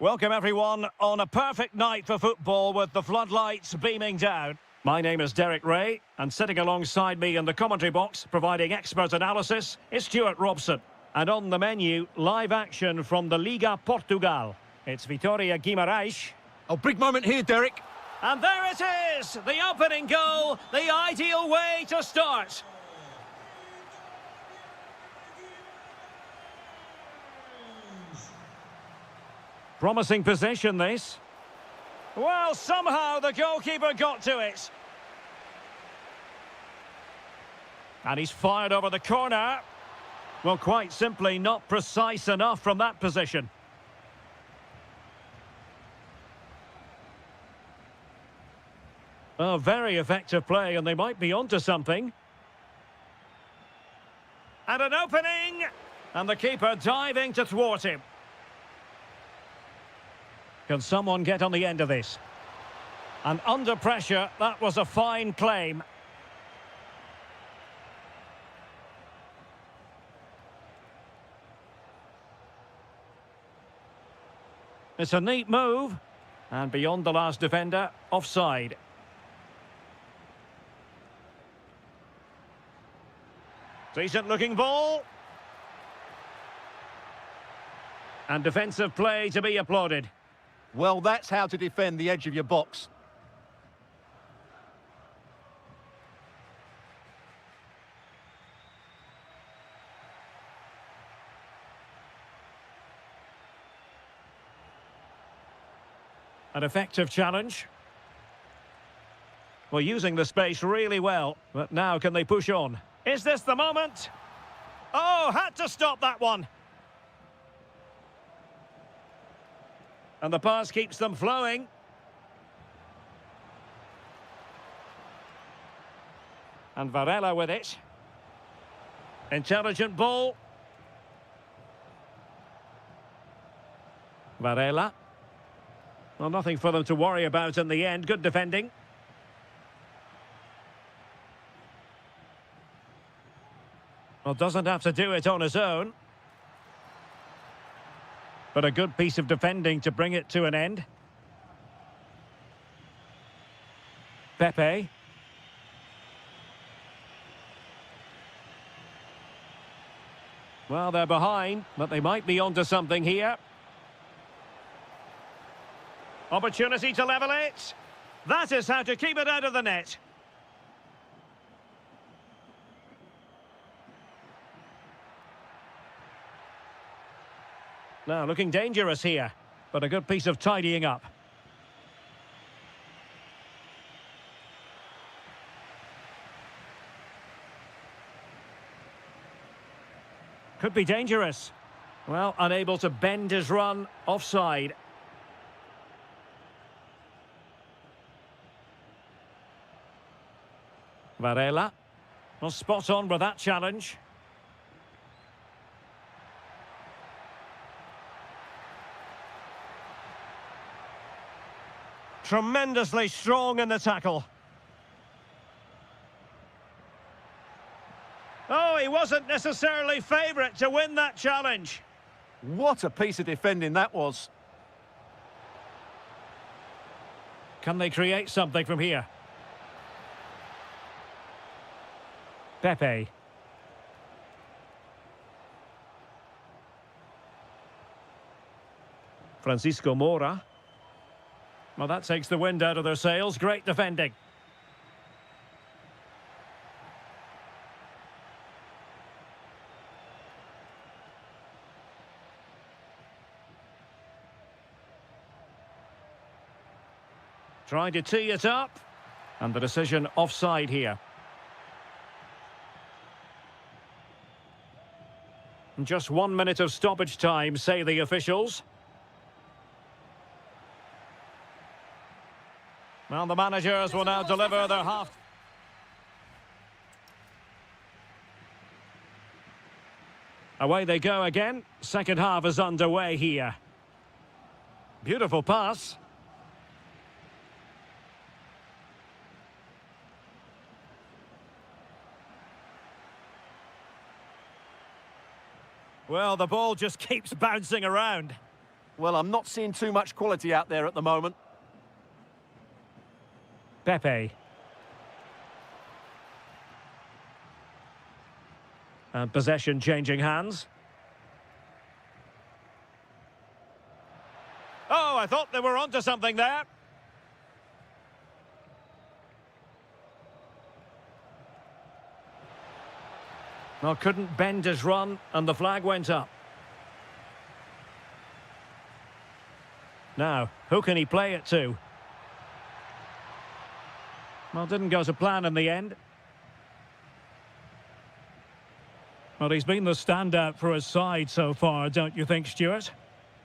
Welcome everyone on a perfect night for football with the floodlights beaming down. My name is Derek Ray, and sitting alongside me in the commentary box, providing expert analysis, is Stuart Robson. And on the menu, live action from the Liga Portugal. It's Vitória Guimarães. Oh, big moment here, Derek. And there it is! The opening goal, the ideal way to start. Promising position, this. Well, somehow the goalkeeper got to it. And he's fired over the corner. Well, quite simply not precise enough from that position. Oh, very effective play, and they might be onto something. And an opening! And the keeper diving to thwart him. Can someone get on the end of this? And under pressure, that was a fine claim. It's a neat move. And beyond the last defender, offside. Decent looking ball. And defensive play to be applauded. Well, that's how to defend the edge of your box. An effective challenge. Well, using the space really well, but now can they push on? Is this the moment? Oh, had to stop that one. And the pass keeps them flowing. And Varela with it. Intelligent ball. Varela. Well, nothing for them to worry about in the end. Good defending. Well, doesn't have to do it on his own. But a good piece of defending to bring it to an end. Pepe. Well, they're behind, but they might be onto something here. Opportunity to level it. That is how to keep it out of the net. Now, looking dangerous here, but a good piece of tidying up. Could be dangerous. Well, unable to bend his run, offside. Varela. Well, spot on with that challenge. Tremendously strong in the tackle. Oh, he wasn't necessarily favourite to win that challenge. What a piece of defending that was. Can they create something from here? Pepe. Francisco Moura. Well, that takes the wind out of their sails. Great defending. Trying to tee it up. And the decision offside here. Just 1 minute of stoppage time, say the officials. Well, the managers will now deliver their half. Away they go again. Second half is underway here. Beautiful pass. Well, the ball just keeps bouncing around. Well, I'm not seeing too much quality out there at the moment. Pepe. And possession changing hands. Oh, I thought they were onto something there. Well, couldn't bend his run, and the flag went up. Now, who can he play it to? Well, didn't go to plan in the end. Well, he's been the standout for his side so far, don't you think, Stuart?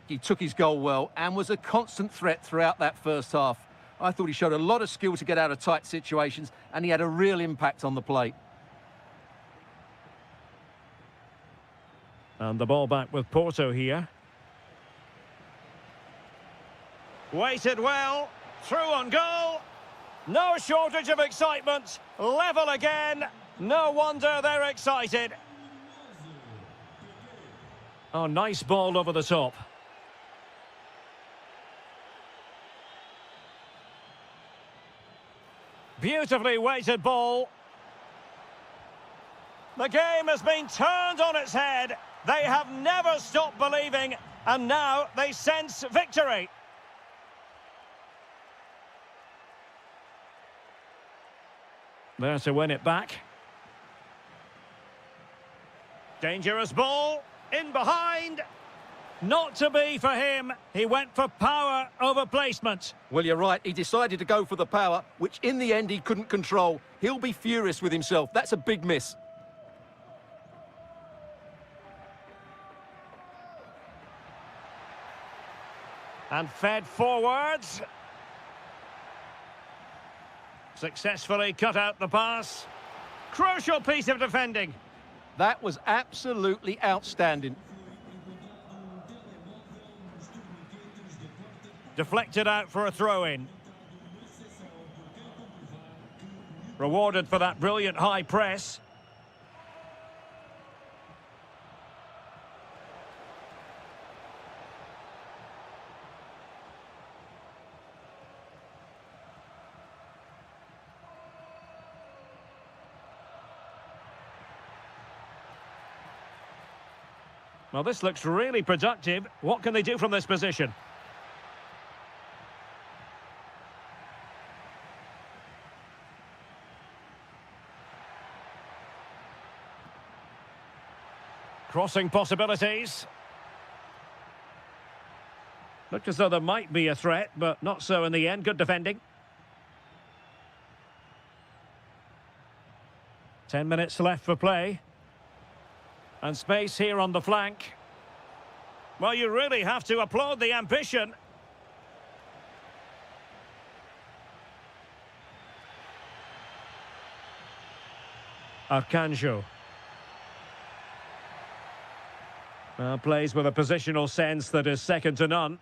He took his goal well and was a constant threat throughout that first half. I thought he showed a lot of skill to get out of tight situations, and he had a real impact on the plate. And the ball back with Porto here. Waited well, through on goal. No shortage of excitement. Level again. No wonder they're excited. Oh, nice ball over the top. Beautifully weighted ball. The game has been turned on its head. They have never stopped believing, and now they sense victory. There to win it back. Dangerous ball, in behind. Not to be for him. He went for power over placement. Well, you're right. He decided to go for the power, which in the end he couldn't control. He'll be furious with himself. That's a big miss. And fed forwards. Successfully cut out the pass. Crucial piece of defending. That was absolutely outstanding. Deflected out for a throw-in. Rewarded for that brilliant high press. Well, this looks really productive. What can they do from this position? Crossing possibilities. Looked as though there might be a threat, but not so in the end. Good defending. 10 minutes left for play. And space here on the flank. Well, you really have to applaud the ambition. Arcanjo. Plays with a positional sense that is second to none.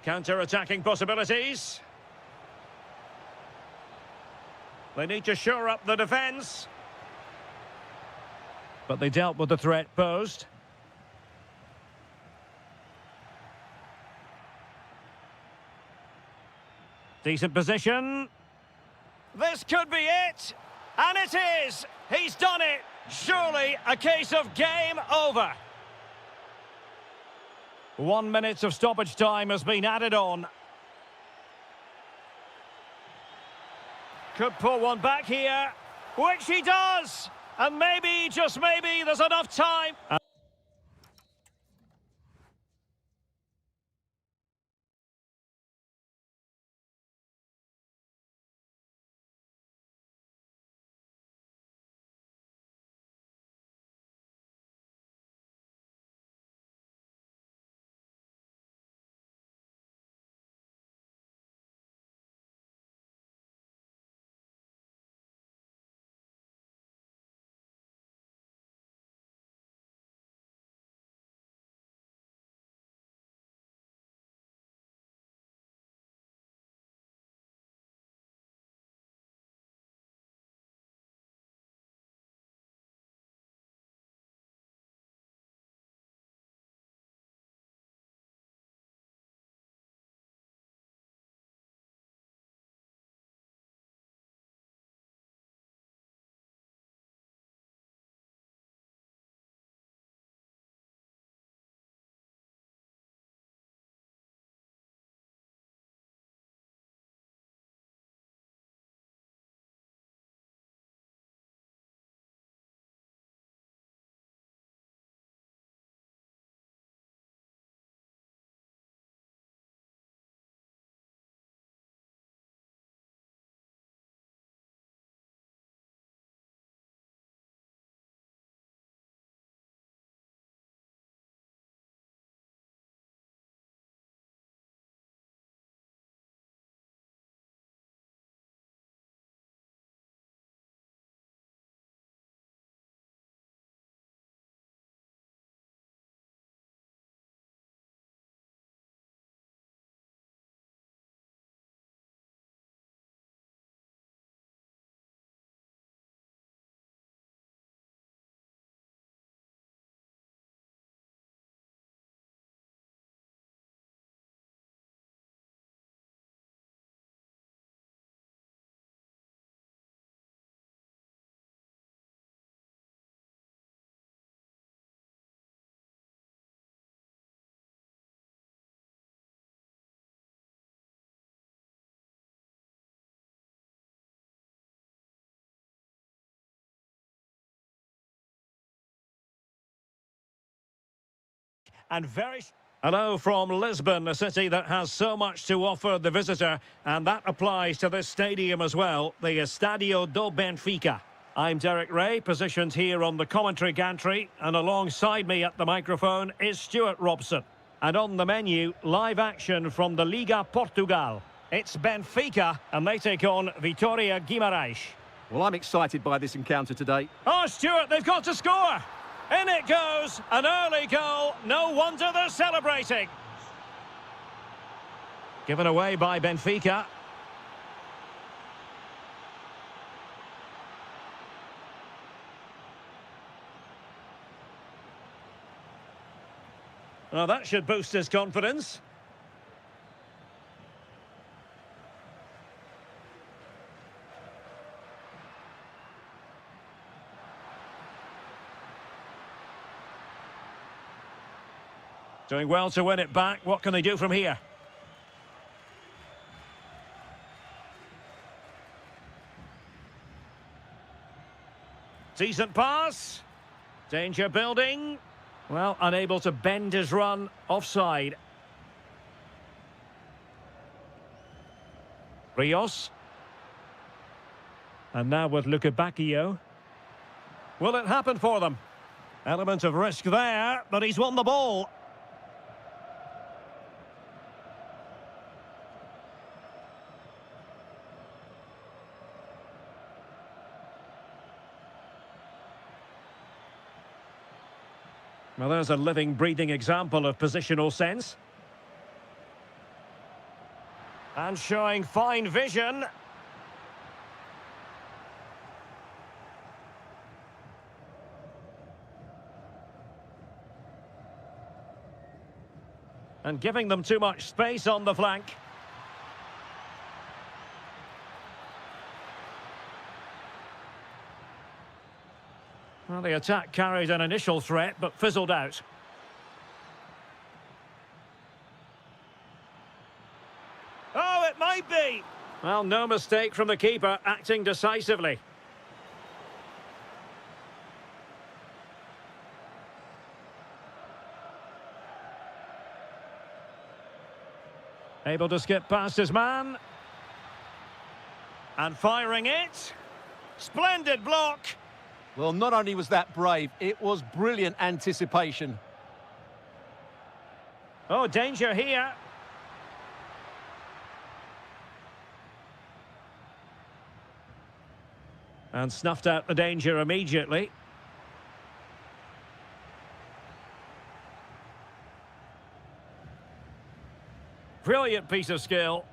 Counter-attacking possibilities. They need to shore up the defence. But they dealt with the threat posed. Decent position. This could be it. And it is. He's done it. Surely a case of game over. 1 minute of stoppage time has been added on. Could pull one back here, which he does. And maybe, just maybe, there's enough time. and very... Hello from Lisbon, a city that has so much to offer the visitor, and that applies to this stadium as well, the Estadio do Benfica. I'm Derek Ray, positioned here on the commentary gantry, and alongside me at the microphone is Stuart Robson. And on the menu, live action from the Liga Portugal. It's Benfica, and they take on Vitória Guimarães. Well, I'm excited by this encounter today. Oh, Stuart, they've got to score! In it goes, an early goal. No wonder they're celebrating. Given away by Benfica. Well, that should boost his confidence. Doing well to win it back. What can they do from here? Decent pass. Danger building. Well, unable to bend his run. Offside. Rios. And now with Luca Bacchio. Will it happen for them? Element of risk there, but he's won the ball. Well, there's a living, breathing example of positional sense. And showing fine vision. And giving them too much space on the flank. Well, the attack carried an initial threat, but fizzled out. Oh, it might be! Well, no mistake from the keeper, acting decisively. Able to skip past his man. And firing it. Splendid block. Well, not only was that brave, it was brilliant anticipation. Oh, danger here. And snuffed out the danger immediately. Brilliant piece of skill.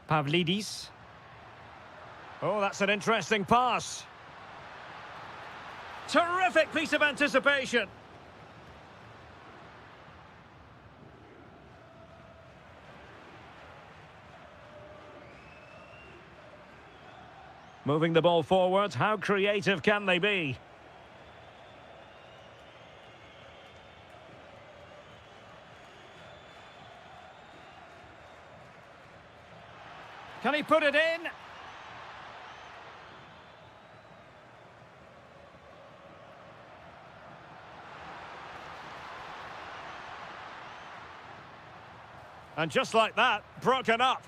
Pavlidis. Oh, that's an interesting pass. Terrific piece of anticipation. Moving the ball forward, how creative can they be? Can he put it in? And just like that, broken up.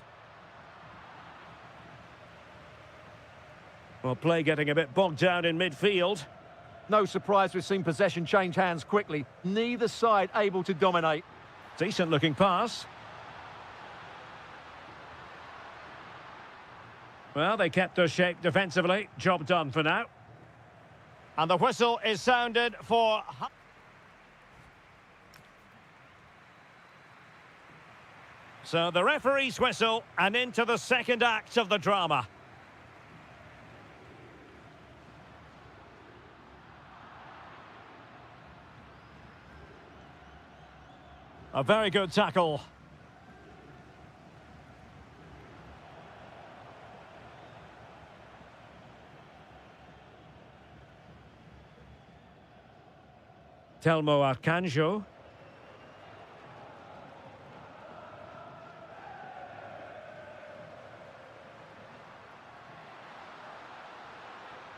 Well, play getting a bit bogged down in midfield. No surprise we've seen possession change hands quickly. Neither side able to dominate. Decent looking pass. Well, they kept their shape defensively. Job done for now. And the whistle is sounded for... So the referee's whistle, and into the second act of the drama. A very good tackle. Telmo Arcanjo.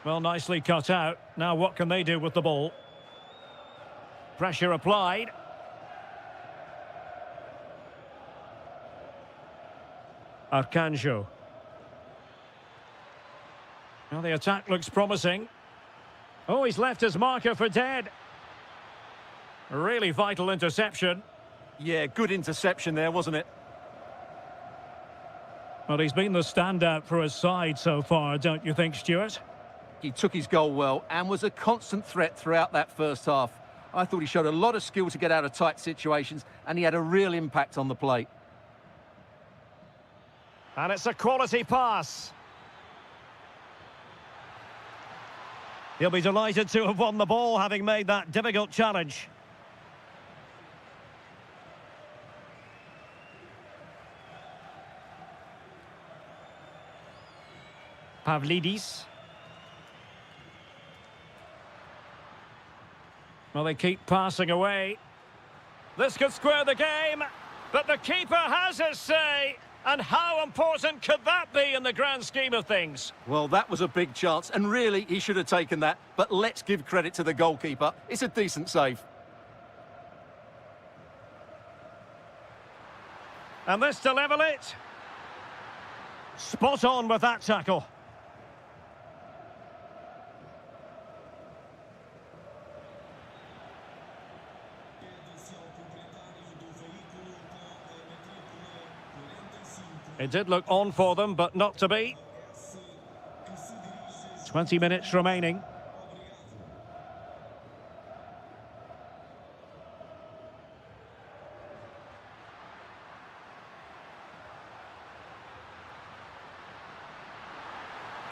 Well, nicely cut out. Now what can they do with the ball? Pressure applied. Arcanjo. Well, the attack looks promising. Oh, he's left his marker for dead. A really vital interception. Yeah, good interception there, wasn't it? Well, he's been the standout for his side so far, don't you think, Stuart? He took his goal well and was a constant threat throughout that first half. I thought he showed a lot of skill to get out of tight situations, and he had a real impact on the plate. And it's a quality pass. He'll be delighted to have won the ball, having made that difficult challenge. Pavlidis. Well, they keep passing away. This could square the game, but the keeper has his say. And how important could that be in the grand scheme of things? Well, that was a big chance, and really, he should have taken that. But let's give credit to the goalkeeper. It's a decent save. And this to level it. Spot on with that tackle. It did look on for them, but not to be. 20 minutes remaining.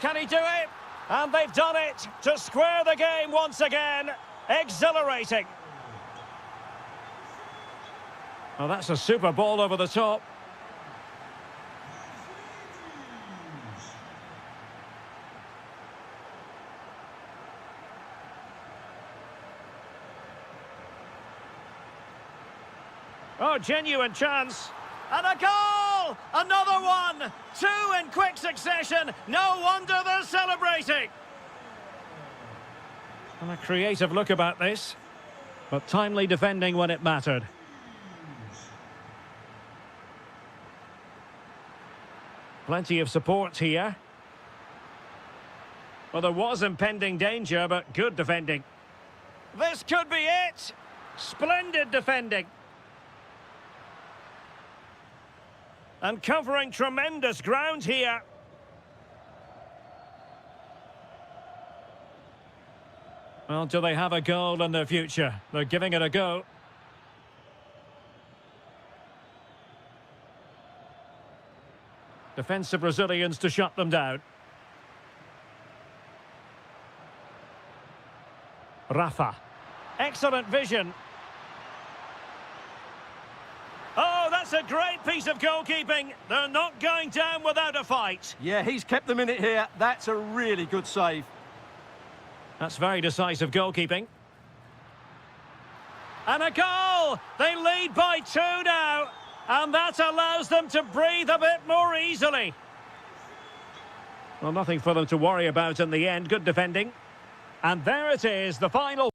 Can he do it? And they've done it to square the game once again. Exhilarating. Well, that's a super ball over the top. Oh, genuine chance. And a goal! Another one! Two in quick succession. No wonder they're celebrating. And a creative look about this. But timely defending when it mattered. Plenty of support here. Well, there was impending danger, but good defending. This could be it. Splendid defending. And covering tremendous ground here. Well, do they have a goal in their future? They're giving it a go. Defensive Brazilians to shut them down. Rafa. Excellent vision. Oh, that's a great piece of goalkeeping. They're not going down without a fight. Yeah, he's kept them in it here. That's a really good save. That's very decisive goalkeeping. And a goal! They lead by 2 now. And that allows them to breathe a bit more easily. Well, nothing for them to worry about in the end. Good defending. And there it is, the final.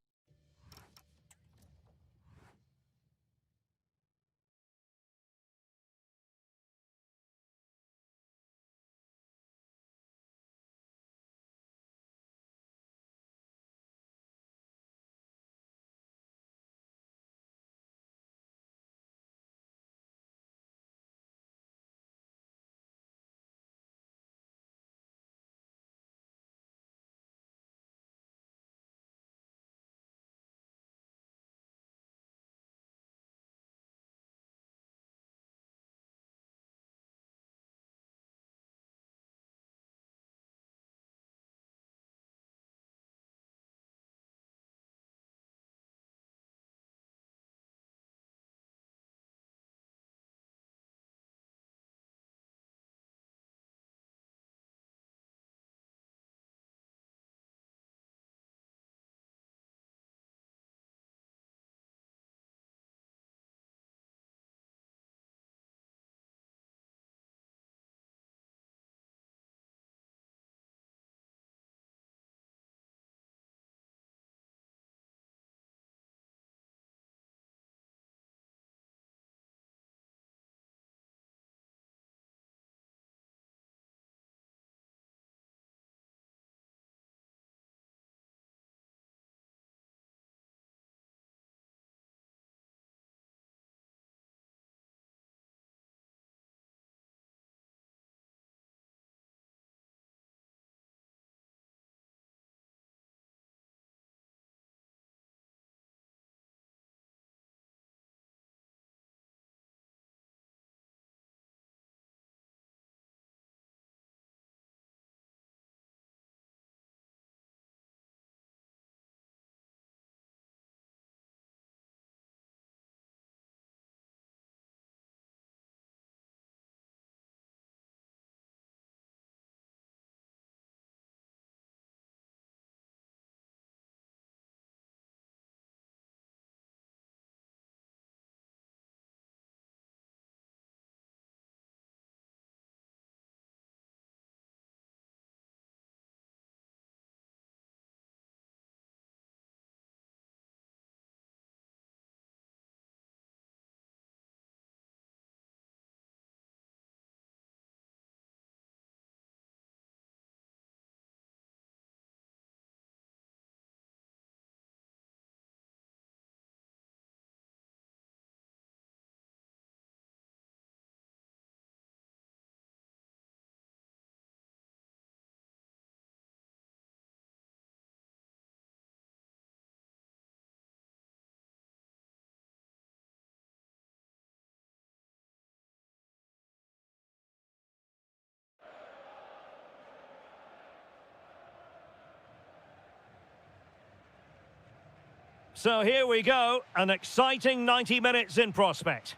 So here we go, an exciting 90 minutes in prospect.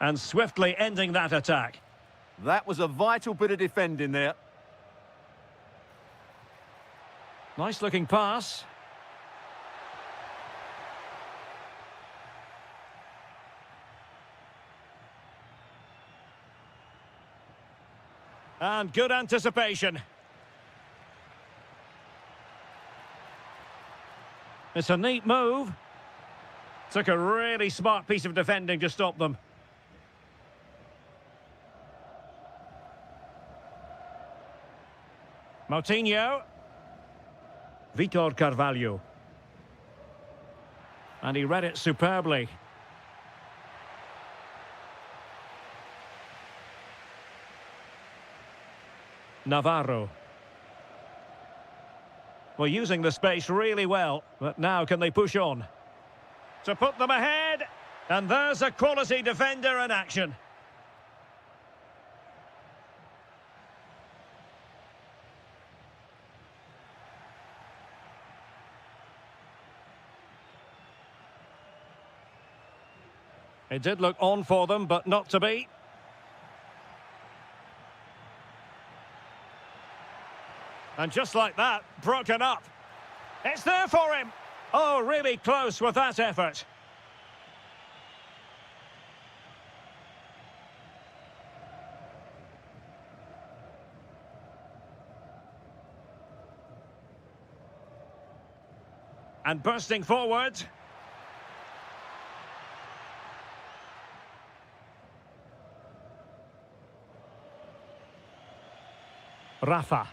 And swiftly ending that attack. That was a vital bit of defending there. Nice looking pass. And good anticipation. It's a neat move. Took a really smart piece of defending to stop them. Moutinho. Vitor Carvalho. And he read it superbly. Navarro. Well, using the space really well, but now can they push on? To put them ahead, and there's a quality defender in action. It did look on for them, but not to be. And just like that, broken up. It's there for him. Oh, really close with that effort. And bursting forward. Rafa.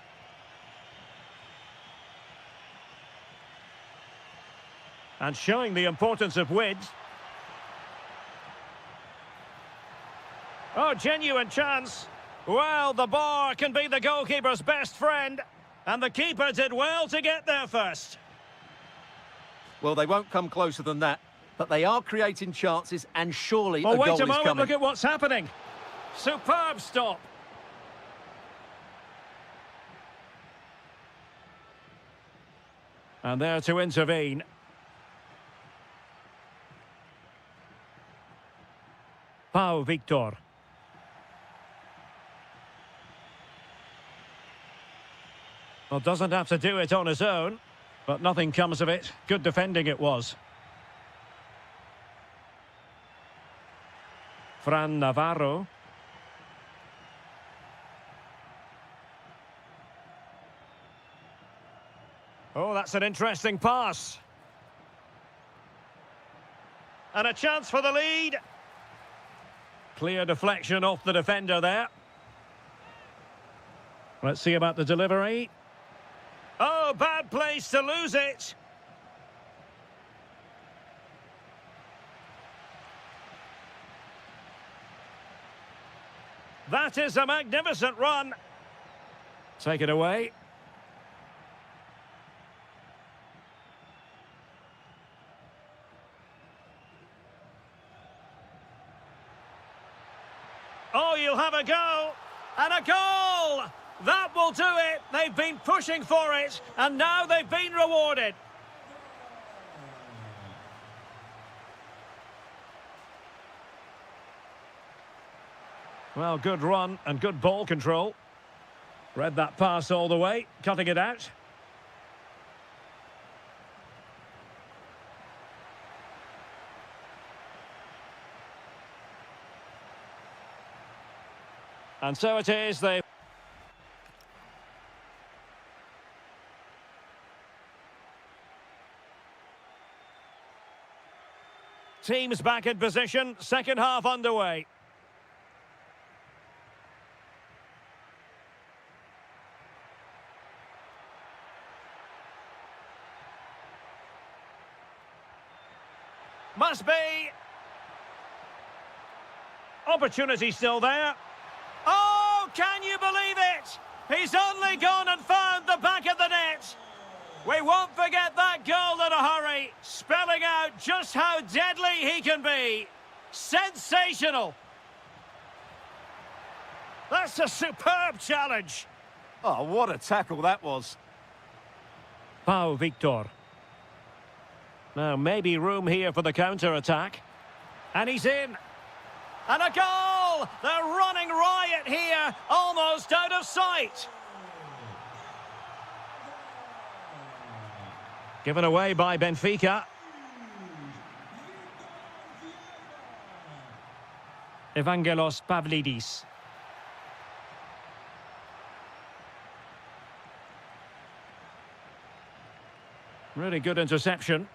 And showing the importance of width. Oh, genuine chance. Well, the bar can be the goalkeeper's best friend. And the keeper did well to get there first. Well, they won't come closer than that. But they are creating chances, and surely Oh, a goal wait is a moment, coming. look at what's happening. Superb stop. And there to intervene. Pau Victor. Well, doesn't have to do it on his own, but nothing comes of it. Good defending it was. Fran Navarro. Oh, that's an interesting pass. And a chance for the lead. Clear deflection off the defender there. Let's see about the delivery. Oh, bad place to lose it. That is a magnificent run. Take it away. Oh, you'll have a go. And a goal! That will do it. They've been pushing for it, and now they've been rewarded. Well, good run and good ball control. Read that pass all the way, cutting it out. And so it is, they... Teams back in position, second half underway. Must be. Opportunity still there. Oh, can you believe it? He's only gone and found the back of the net. We won't forget that goal in a hurry, spelling out just how deadly he can be. Sensational. That's a superb challenge. Oh, what a tackle that was. Pau Victor. Now, maybe room here for the counter-attack. And he's in. And a goal! They're running riot here, almost out of sight. Given away by Benfica. Evangelos Pavlidis. Really good interception.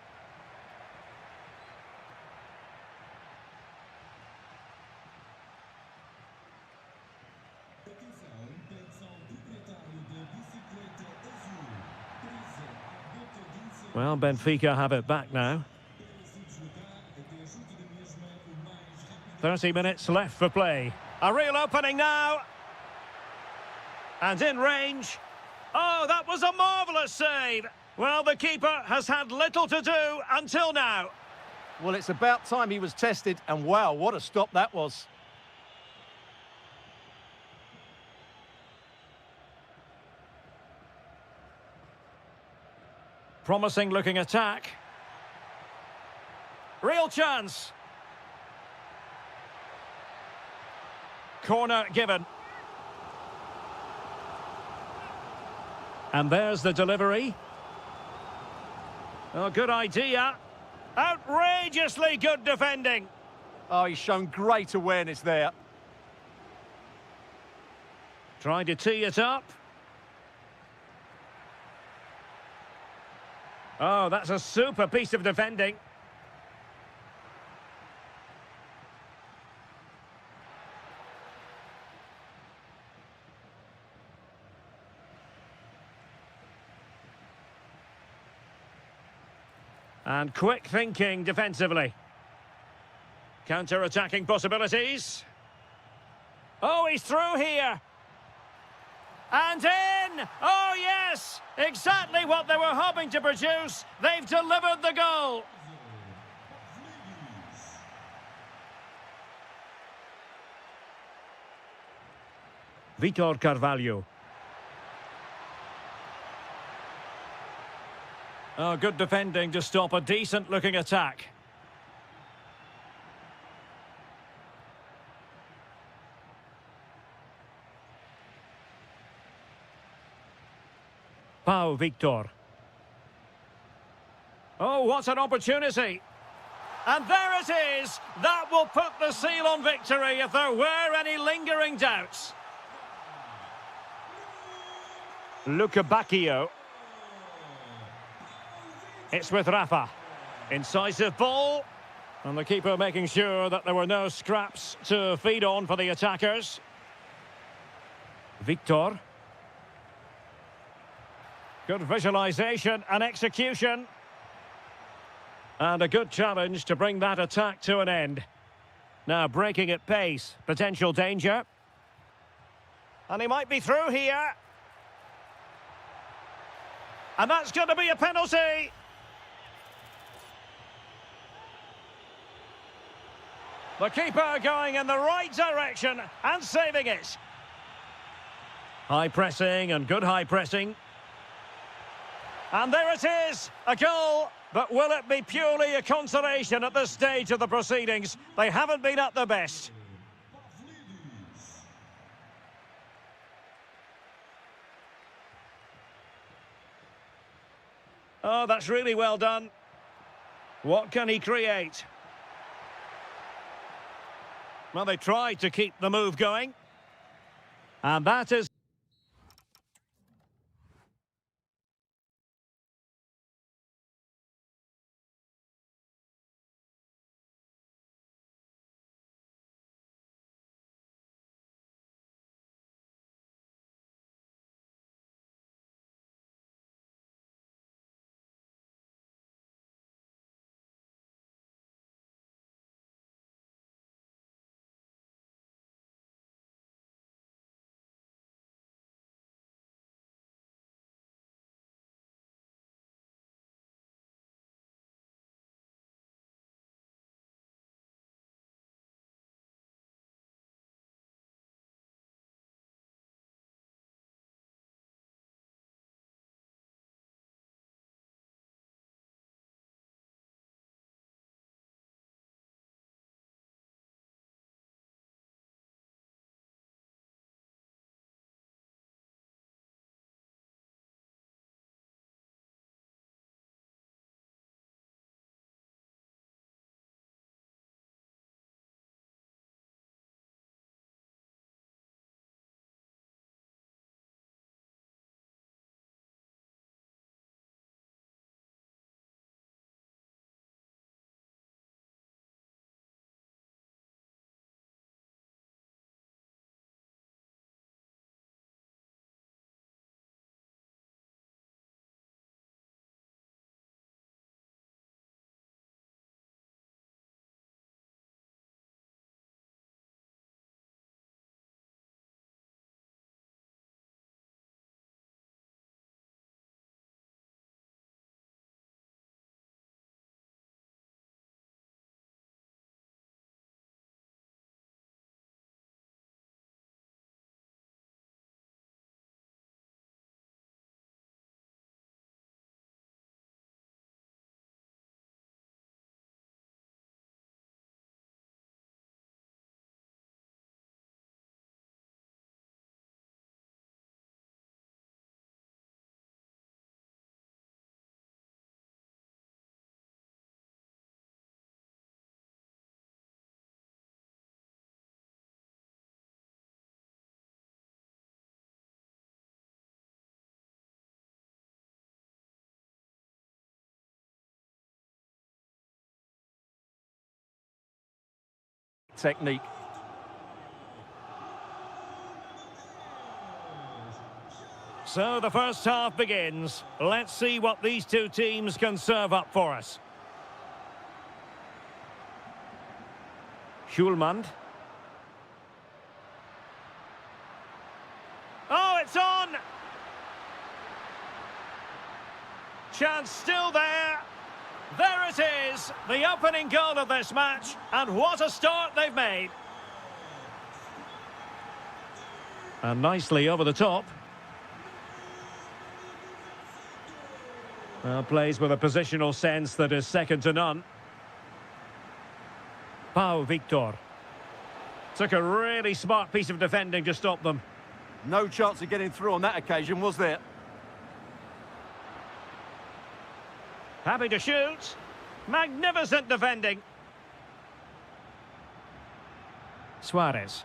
Well, Benfica have it back now. 30 minutes left for play. A real opening now. And in range. Oh, that was a marvellous save. Well, the keeper has had little to do until now. Well, it's about time he was tested, and wow, what a stop that was. Promising looking attack. Real chance. Corner given. And there's the delivery. Oh, good idea. Outrageously good defending. Oh, he's shown great awareness there. Trying to tee it up. Oh, that's a super piece of defending. And quick thinking defensively. Counter-attacking possibilities. Oh, he's through here. And in! Oh, yes! Exactly what they were hoping to produce. They've delivered the goal. Vitor Carvalho. Oh, good defending to stop a decent-looking attack. Pau Victor. Oh, what an opportunity. And there it is. That will put the seal on victory if there were any lingering doubts. Luca Bacchio. It's with Rafa. Incisive ball. And the keeper making sure that there were no scraps to feed on for the attackers. Victor. Good visualisation and execution. And a good challenge to bring that attack to an end. Now breaking at pace. Potential danger. And he might be through here. And that's going to be a penalty. The keeper going in the right direction and saving it. High pressing and good high pressing. And there it is, a goal. But will it be purely a consolation at this stage of the proceedings? They haven't been at their best. Oh, that's really well done. What can he create? Well, they tried to keep the move going. And that is... technique. So the first half begins. Let's see what these two teams can serve up for us. Schulman. Oh, it's on! Chance still there. There it is, the opening goal of this match, and what a start they've made. And nicely over the top. Well, plays with a positional sense that is second to none. Pau Victor. Took a really smart piece of defending to stop them. No chance of getting through on that occasion, was there? Happy to shoot. Magnificent defending. Suarez.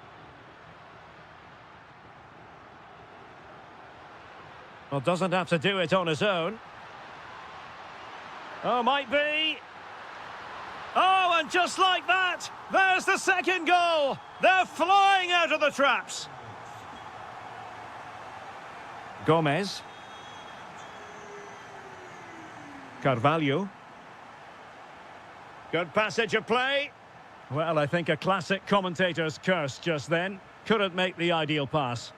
Well, doesn't have to do it on his own. Oh, might be. Oh, and just like that, there's the second goal. They're flying out of the traps. Gomez. Carvalho. Good passage of play. Well, I think a classic commentator's curse just then. Couldn't make the ideal pass.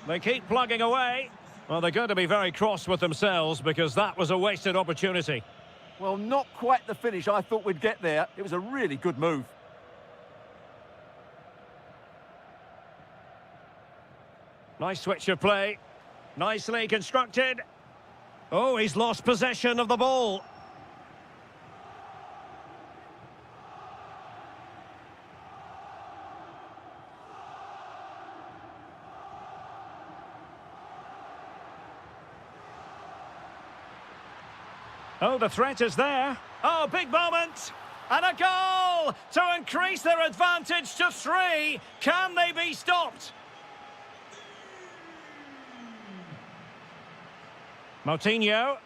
They keep plugging away. Well, they're going to be very cross with themselves because that was a wasted opportunity. Well, not quite the finish I thought we'd get there. It was a really good move. Nice switch of play. Nicely constructed. Oh, he's lost possession of the ball. Oh, the threat is there. Oh, big moment. And a goal to increase their advantage to 3. Can they be stopped? Moutinho.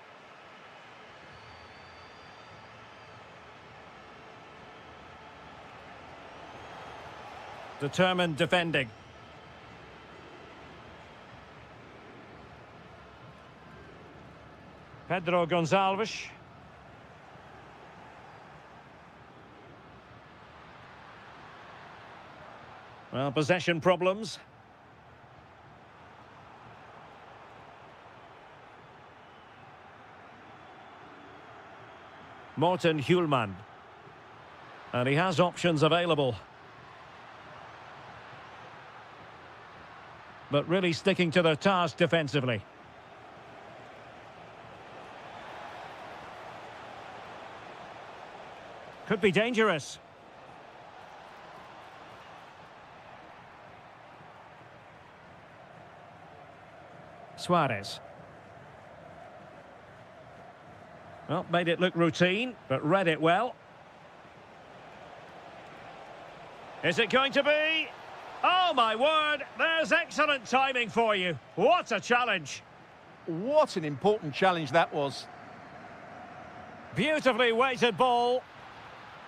Determined defending. Pedro Gonçalves. Well, possession problems. Morten Hjulman. And he has options available. But really sticking to their task defensively. Could be dangerous. Suarez. Well, made it look routine, but read it well. Is it going to be? Oh, my word, there's excellent timing for you. What a challenge. What an important challenge that was. Beautifully weighted ball.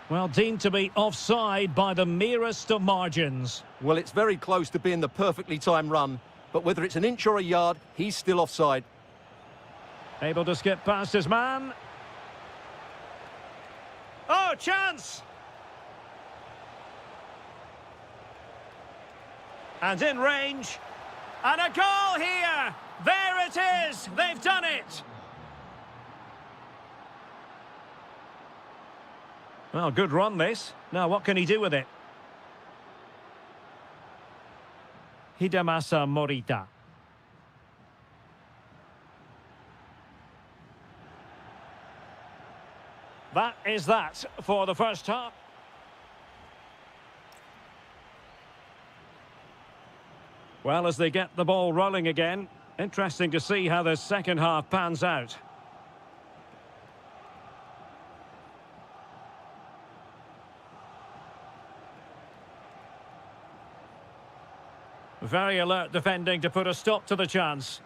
Well, deemed to be offside by the merest of margins. Well, it's very close to being the perfectly timed run, but whether it's an inch or a yard, he's still offside. Able to skip past his man. Oh, chance! And in range. And a goal here! There it is! They've done it! Well, good run this. Now, what can he do with it? Hidemasa Morita. That is that for the first half. Well, as they get the ball rolling again, interesting to see how the second half pans out. Very alert defending to put a stop to the chance.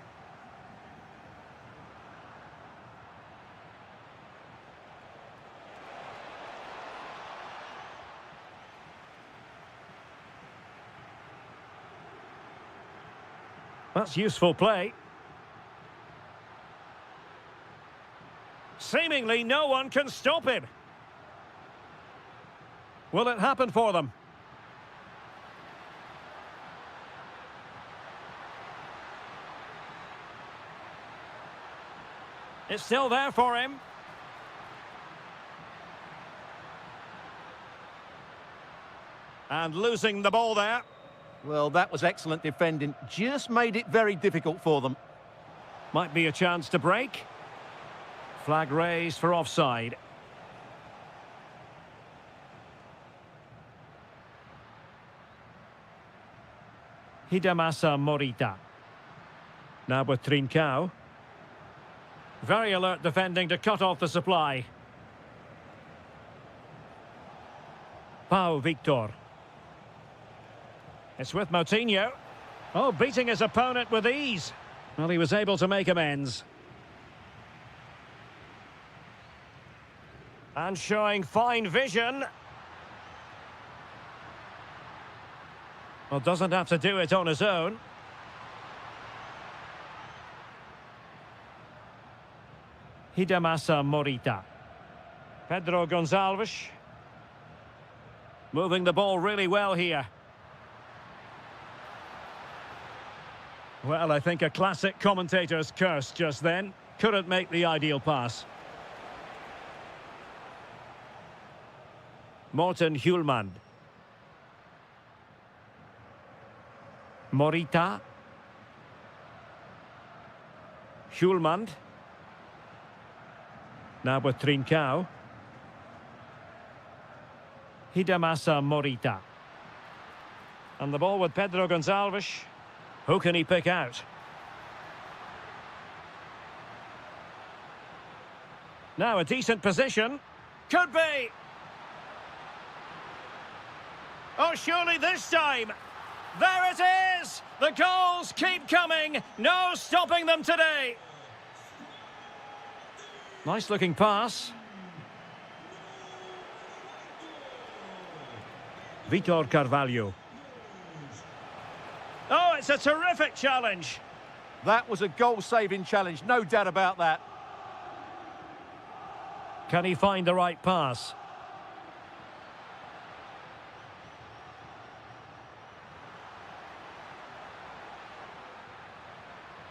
That's useful play. Seemingly no one can stop him. Will it happen for them? It's still there for him. And losing the ball there. Well, that was excellent defending. Just made it very difficult for them. Might be a chance to break. Flag raised for offside. Hidemasa Morita. Now with Trincao. Very alert defending to cut off the supply. Pau Victor. It's with Moutinho. Oh, beating his opponent with ease. Well, he was able to make amends. And showing fine vision. Well, doesn't have to do it on his own. Hidemasa Morita. Pedro Gonçalves. Moving the ball really well here. Well, I think a classic commentator's curse just then. Couldn't make the ideal pass. Morten Hjulmand. Morita. Hjulmand. Now with Trincao. Hidemasa Morita. And the ball with Pedro Gonçalves. Who can he pick out? Now a decent position. Could be. Oh, surely this time. There it is! The goals keep coming. No stopping them today. Nice looking pass. Vitor Carvalho. Oh, it's a terrific challenge. That was a goal-saving challenge, no doubt about that. Can he find the right pass?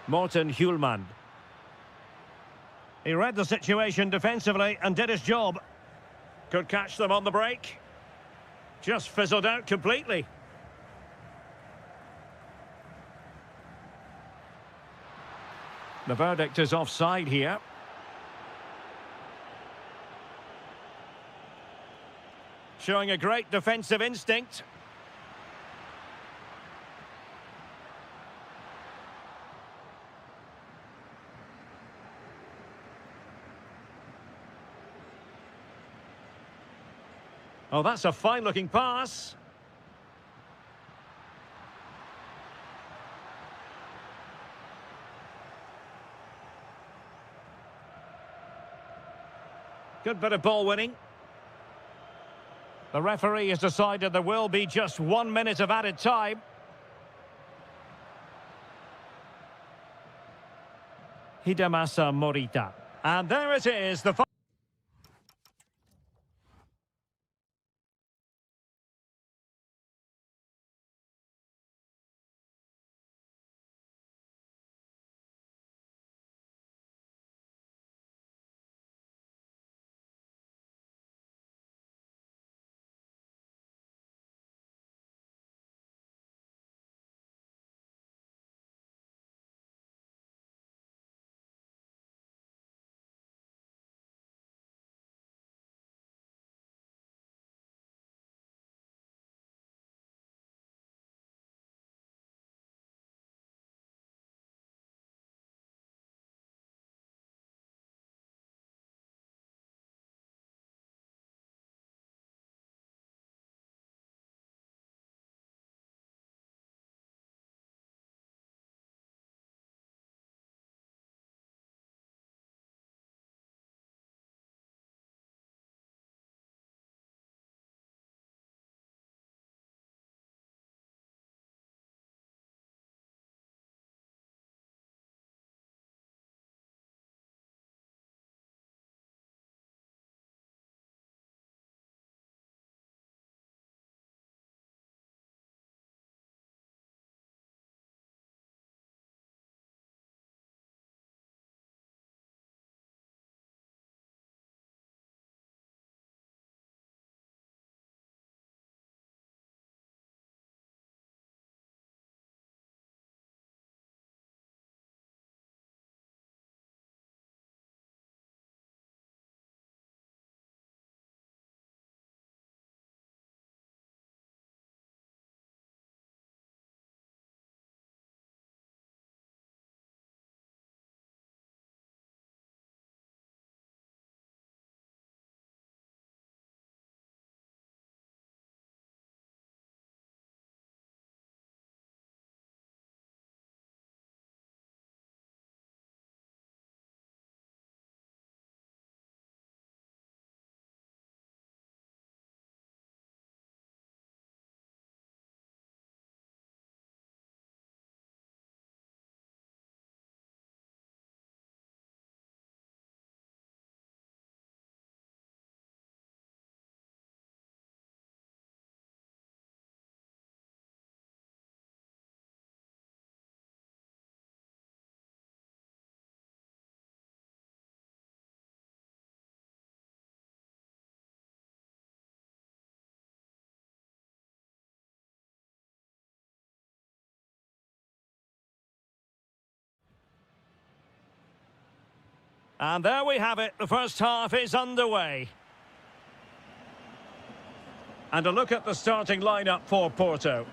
Morten Hjulmand. He read the situation defensively and did his job. Could catch them on the break. Just fizzled out completely. The verdict is offside here. Showing a great defensive instinct. Oh, that's a fine-looking pass. Good bit of ball winning. The referee has decided there will be just 1 minute of added time. Hidemasa Morita. And there it is, the And there we have it. The first half is underway. And a look at the starting lineup for Porto.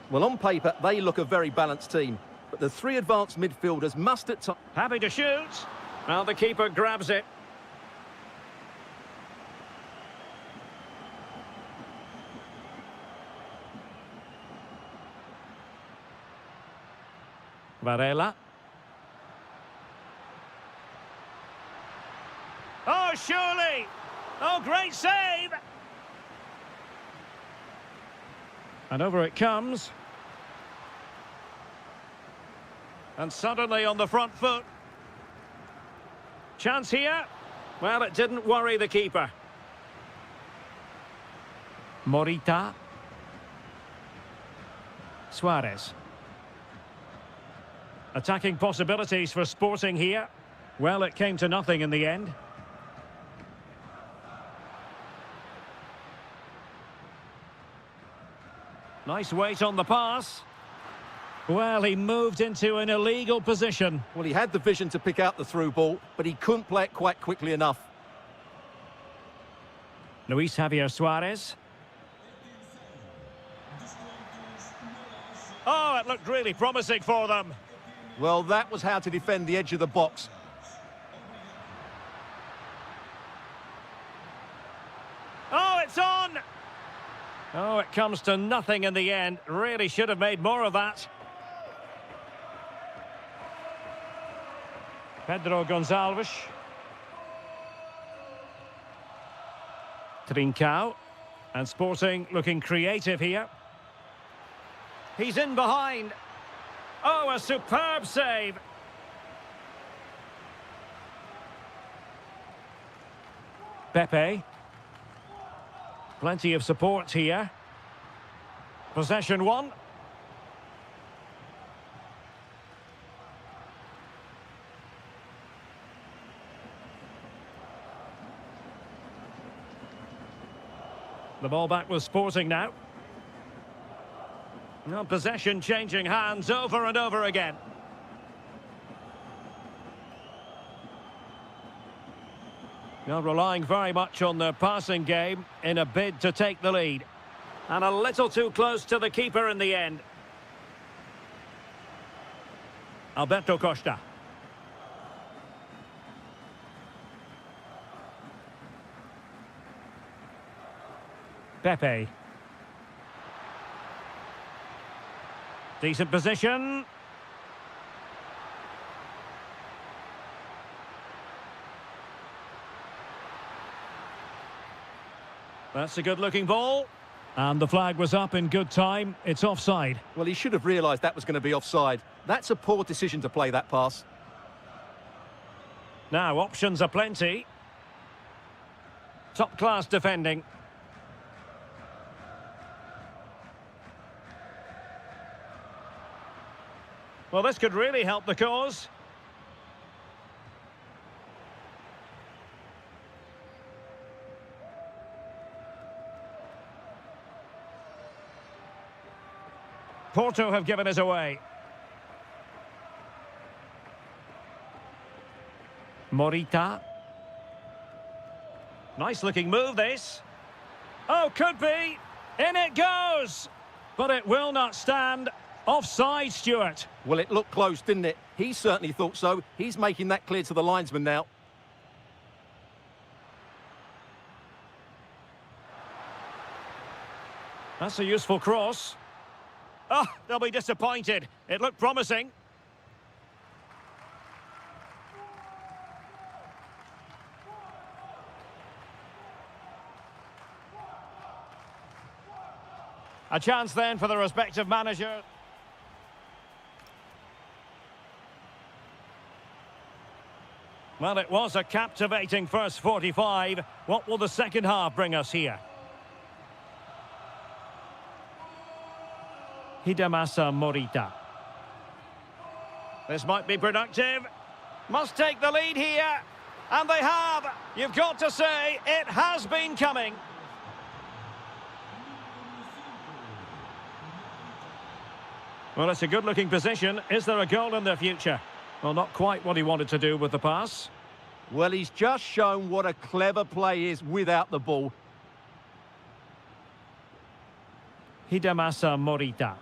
Well, on paper, they look a very balanced team. But the three advanced midfielders must at times... Happy to shoot. Well, the keeper grabs it. Varela. Oh, surely! Oh, great save! And over it comes. And suddenly on the front foot. Chance here. Well, it didn't worry the keeper. Morita. Suarez. Attacking possibilities for Sporting here. Well, it came to nothing in the end. Nice weight on the pass. Well, he moved into an illegal position. Well, he had the vision to pick out the through ball, but he couldn't play it quite quickly enough. Luis Javier Suarez. Oh, it looked really promising for them. Well, that was how to defend the edge of the box. Oh, it's on! Oh, it comes to nothing in the end. Really should have made more of that. Pedro Gonçalves. Trincao. And Sporting looking creative here. He's in behind. Oh, a superb save. Pepe. Plenty of support here. Possession one. The ball back with Sporting now. No, possession changing hands over and over again. Now relying very much on their passing game in a bid to take the lead. And a little too close to the keeper in the end. Alberto Costa. Pepe. Decent position. That's a good-looking ball. And the flag was up in good time. It's offside. Well, he should have realised that was going to be offside. That's a poor decision to play that pass. Now, options are plenty. Top-class defending. Well, this could really help the cause. Porto have given us away. Morita. Nice looking move, this. Oh, could be. In it goes. But it will not stand. Offside, Stuart. Well, it looked close, didn't it? He certainly thought so. He's making that clear to the linesman now. That's a useful cross. Oh, they'll be disappointed. It looked promising. A chance then for the respective manager. Well, it was a captivating first 45. What will the second half bring us here? Hidemasa Morita. This might be productive. Must take the lead here. And they have. You've got to say, it has been coming. Well, it's a good-looking position. Is there a goal in their future? Well, not quite what he wanted to do with the pass. Well, he's just shown what a clever play is without the ball. Hidemasa Morita.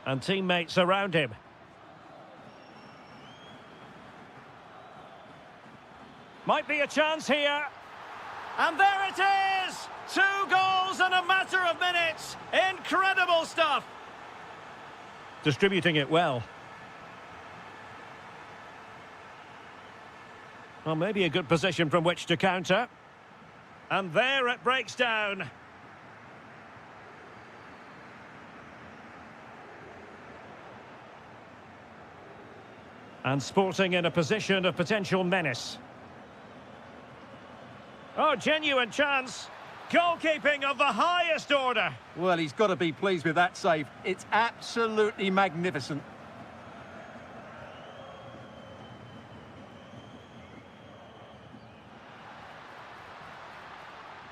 And teammates around him. Might be a chance here. And there it is! 2 goals in a matter of minutes. Incredible stuff. Distributing it well. Well, maybe a good position from which to counter. And there it breaks down. And Sporting in a position of potential menace. Oh, genuine chance. Goalkeeping of the highest order. Well, he's got to be pleased with that save. It's absolutely magnificent.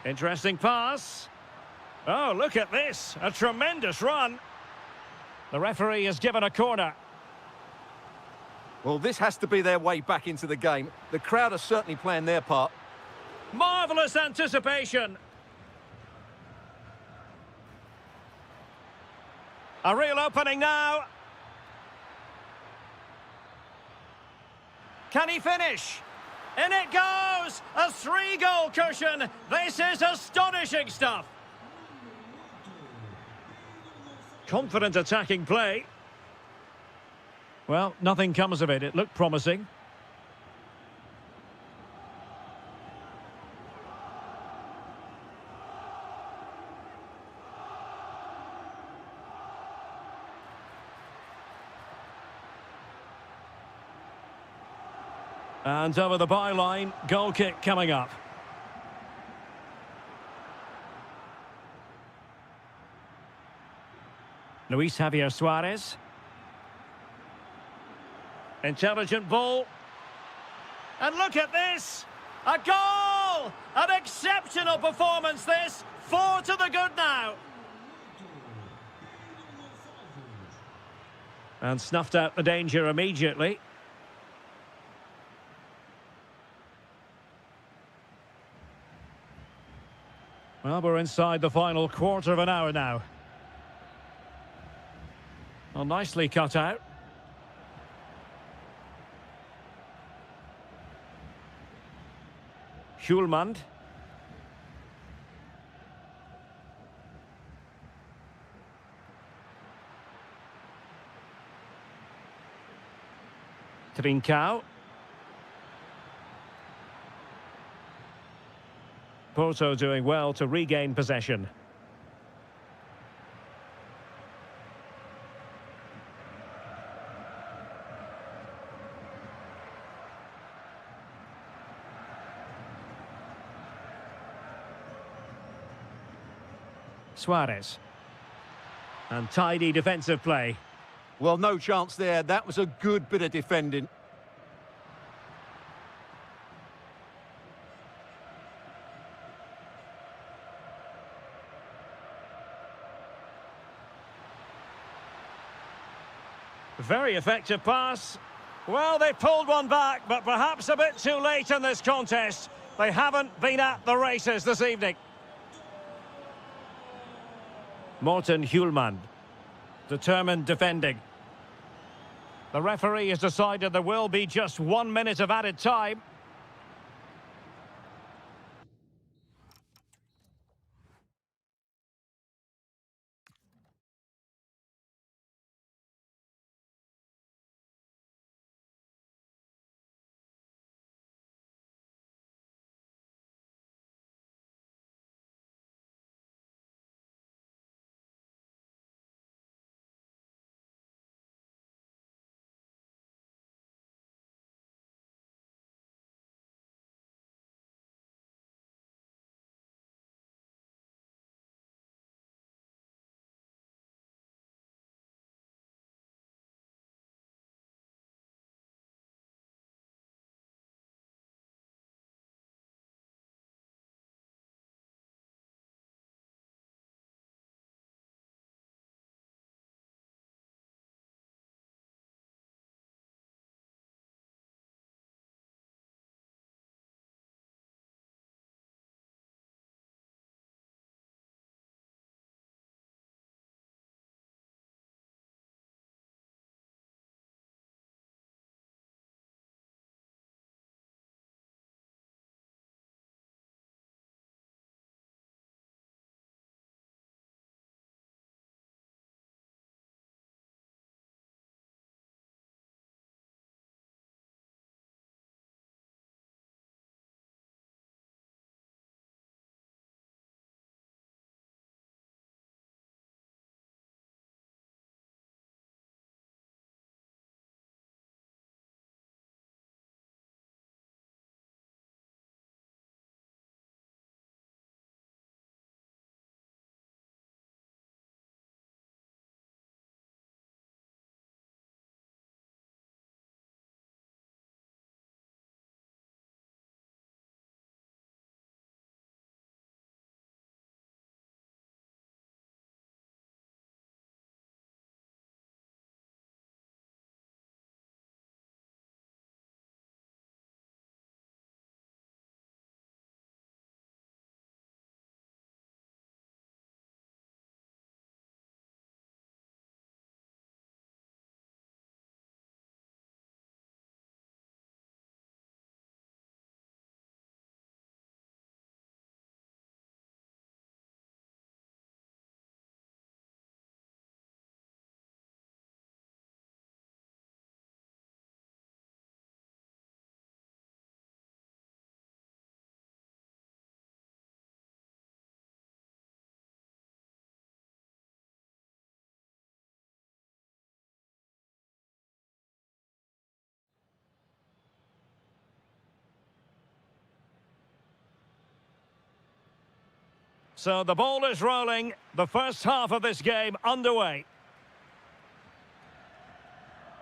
Interesting pass. Oh, look at this. A tremendous run. The referee has given a corner. Well, this has to be their way back into the game. The crowd are certainly playing their part. Marvellous anticipation. A real opening now. Can he finish? In it goes! A 3-goal cushion. This is astonishing stuff. Confident attacking play. Well, nothing comes of it. It looked promising. And over the byline, goal kick coming up. Luis Javier Suarez. Intelligent ball. And look at this! A goal! An exceptional performance this! 4 to the good now. And snuffed out the danger immediately. Well, we're inside the final quarter of an hour now. Well, nicely cut out. Hjulmand. Trincao. Porto doing well to regain possession. Suarez. And tidy defensive play. Well, no chance there. That was a good bit of defending. Very effective pass. Well, they pulled one back, but perhaps a bit too late in this contest. They haven't been at the races this evening. Morten Hjulmand. Determined defending. The referee has decided there will be just 1 minute of added time. So the ball is rolling. The first half of this game underway.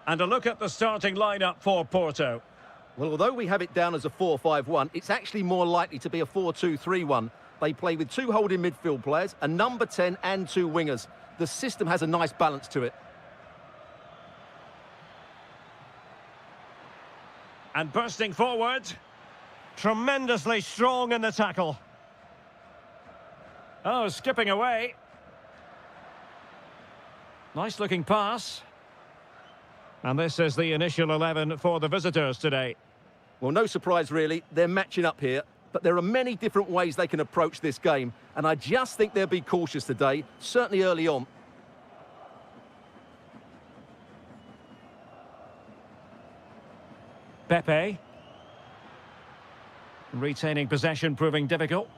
And a look at the starting lineup for Porto. Well, although we have it down as a 4-5-1, it's actually more likely to be a 4-2-3-1. They play with two holding midfield players, a number 10 and two wingers. The system has a nice balance to it. And bursting forward. Tremendously strong in the tackle. Oh, skipping away. Nice looking pass. And this is the initial 11 for the visitors today. Well, no surprise really, they're matching up here, but there are many different ways they can approach this game, and I just think they'll be cautious today, certainly early on. Pepe. Retaining possession proving difficult.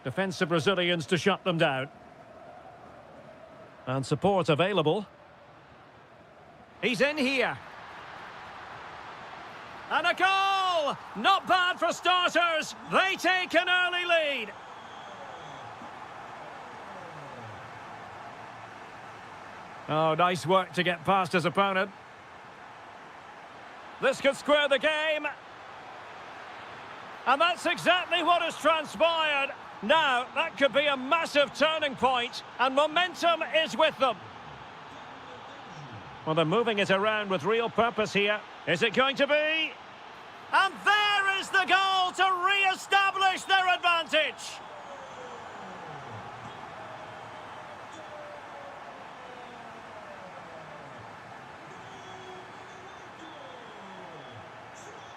Defensive Brazilians to shut them down. And support available. He's in here. And a goal! Not bad for starters. They take an early lead. Oh, nice work to get past his opponent. This could square the game. And that's exactly what has transpired. Now, that could be a massive turning point, and momentum is with them. Well, they're moving it around with real purpose here. Is it going to be? And there is the goal to re-establish their advantage.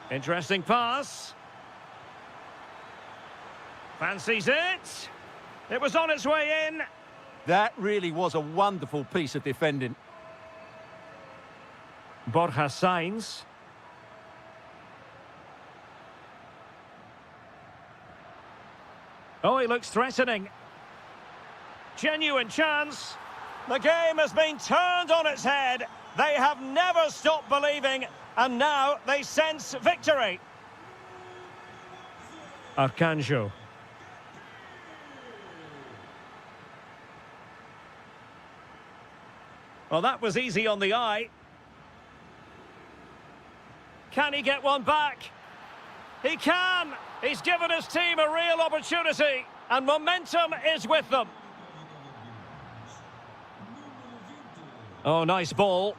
Interesting pass. Fancies it. It was on its way in. That really was a wonderful piece of defending. Borja Sainz. Oh, he looks threatening. Genuine chance. The game has been turned on its head. They have never stopped believing, and now they sense victory. Arcanjo. Well, that was easy on the eye. Can he get one back? He can! He's given his team a real opportunity, and momentum is with them. Oh, nice ball.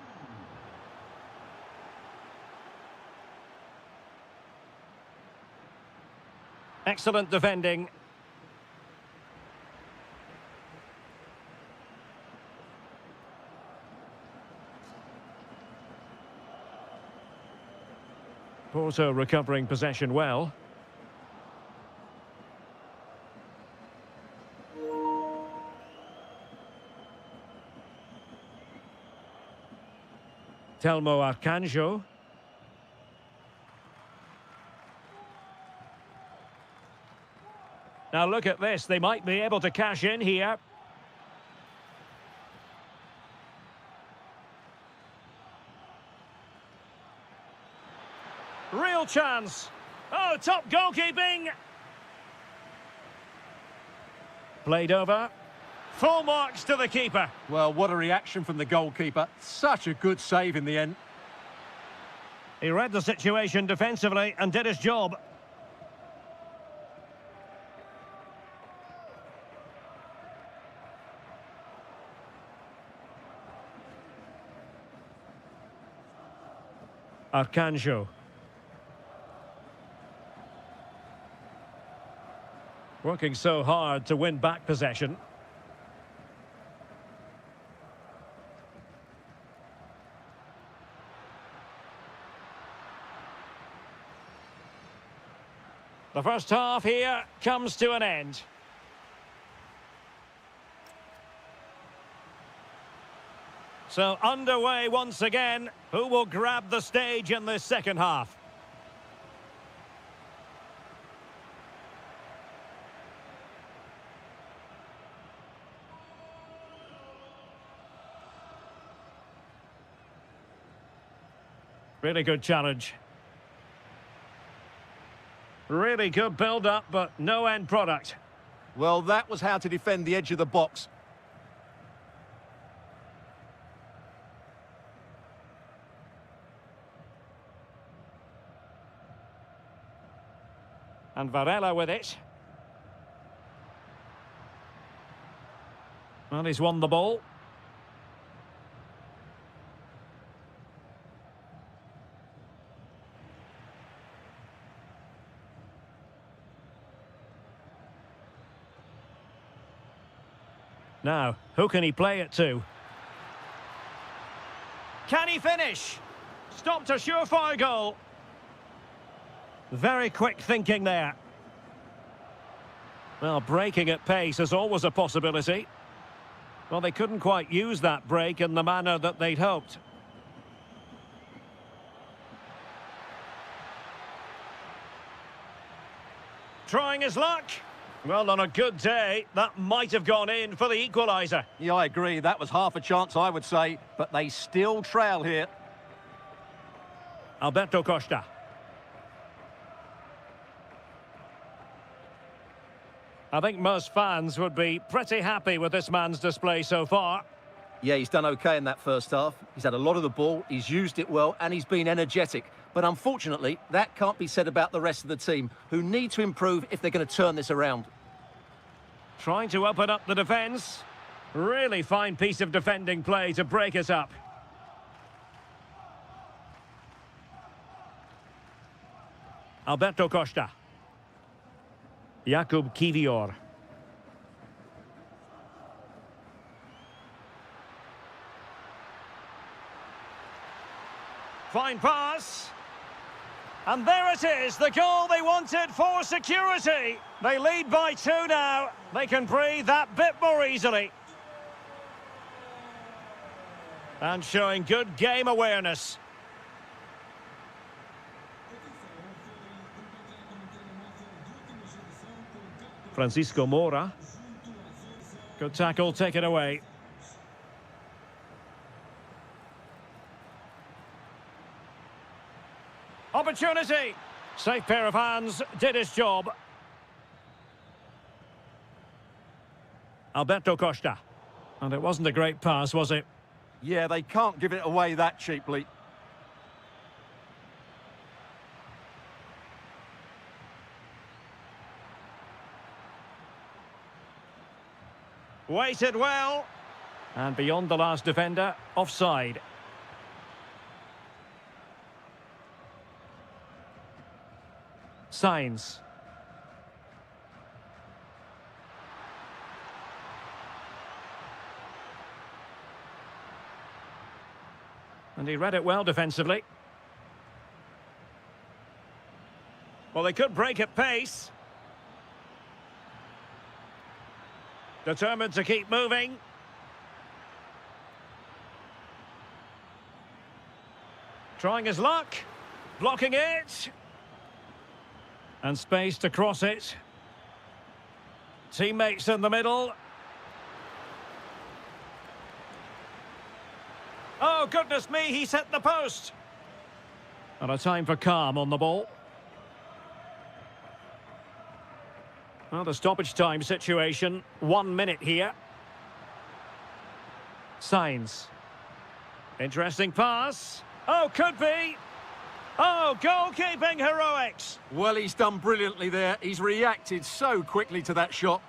Excellent defending. Porto recovering possession well. Telmo Arcanjo. Now look at this, they might be able to cash in here. Real chance. Oh, top goalkeeping. Played over. Full marks to the keeper. Well, what a reaction from the goalkeeper. Such a good save in the end. He read the situation defensively and did his job. Arcanjo. Working so hard to win back possession. The first half here comes to an end. So underway once again. Who will grab the stage in this second half? Really good challenge. Really good build-up, but no end product. Well, that was how to defend the edge of the box. And Varela with it. Well, he's won the ball. Now, who can he play it to? Can he finish? Stopped a surefire goal. Very quick thinking there. Well, breaking at pace is always a possibility. Well, they couldn't quite use that break in the manner that they'd hoped. Trying his luck. Well, on a good day, that might have gone in for the equaliser. Yeah, I agree. That was half a chance, I would say. But they still trail here. Alberto Costa. I think most fans would be pretty happy with this man's display so far. Yeah, he's done okay in that first half. He's had a lot of the ball, he's used it well, and he's been energetic. But unfortunately, that can't be said about the rest of the team, who need to improve if they're going to turn this around. Trying to open up the defence. Really fine piece of defending play to break it up. Alberto Costa. Jakub Kivior. Fine pass. And there it is, the goal they wanted for security. They lead by 2 now. They can breathe that bit more easily. And showing good game awareness. Francisco Moura. Good tackle, take it away. Opportunity. Safe pair of hands, did his job. Alberto Costa. And it wasn't a great pass, was it? Yeah, they can't give it away that cheaply. Waited well. And beyond the last defender, offside. Signs. And he read it well defensively. Well, they could break at pace. Determined to keep moving. Trying his luck. Blocking it. And space to cross it. Teammates in the middle. Oh, goodness me, he's hit the post. And a time for calm on the ball. Well, the stoppage time situation, 1 minute here. Signs. Interesting pass. Oh, could be. Oh, goalkeeping heroics. Well, he's done brilliantly there. He's reacted so quickly to that shot.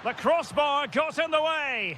The crossbar got in the way.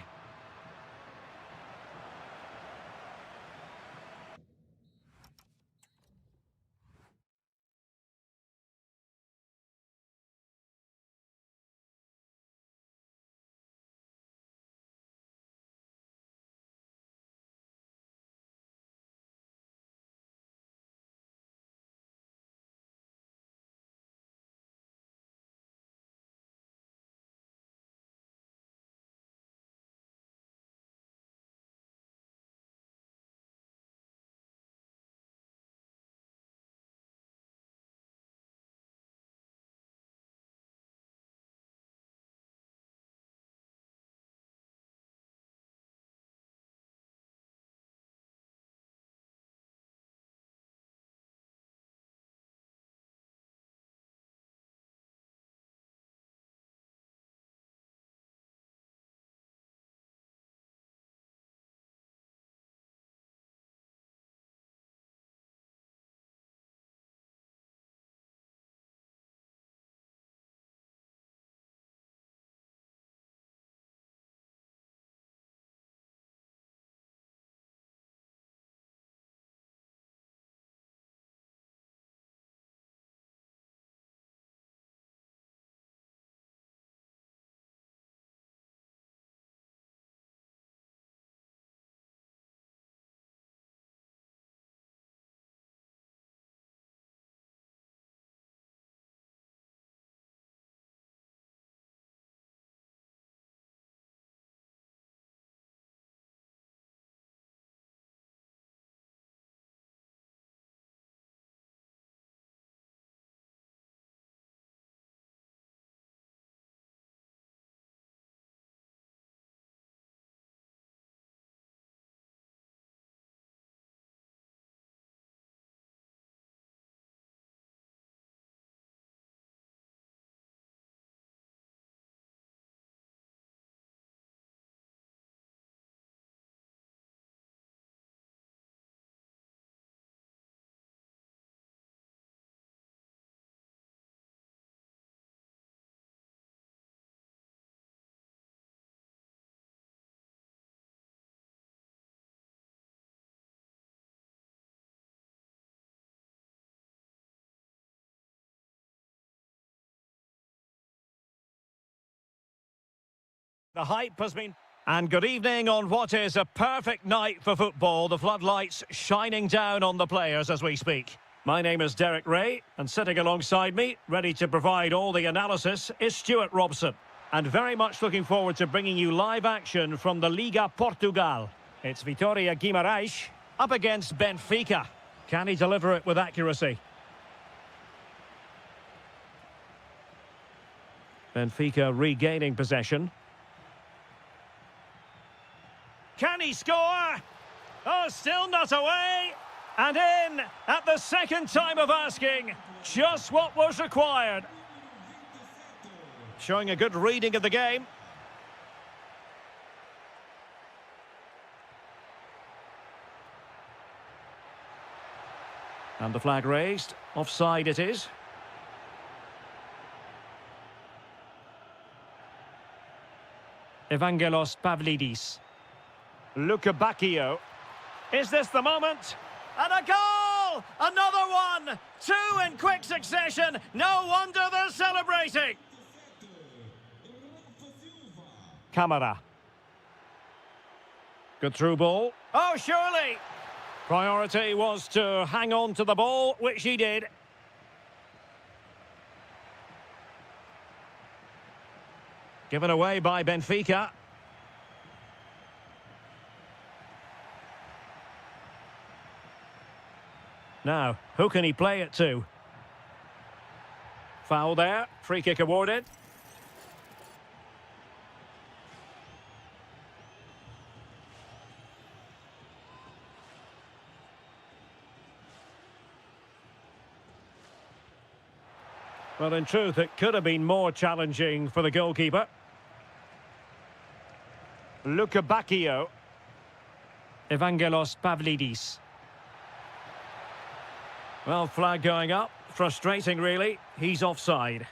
The hype has been... And good evening on what is a perfect night for football. The floodlights shining down on the players as we speak. My name is Derek Ray, and sitting alongside me, ready to provide all the analysis, is Stuart Robson. And very much looking forward to bringing you live action from the Liga Portugal. It's Vitória Guimarães up against Benfica. Can he deliver it with accuracy? Benfica regaining possession. Can he score? Oh, still not away. And in at the second time of asking. Just what was required. Showing a good reading of the game. And the flag raised. Offside it is. Evangelos Pavlidis. Luka Bacchio. Is this the moment? And a goal! Another one! Two in quick succession. No wonder they're celebrating. Camara. Good through ball. Oh, surely! Priority was to hang on to the ball, which he did. Given away by Benfica. Now, who can he play it to? Foul there. Free kick awarded. Well, in truth, it could have been more challenging for the goalkeeper. Luka Bacchio. Evangelos Pavlidis. Well, flag going up. Frustrating, really. He's offside.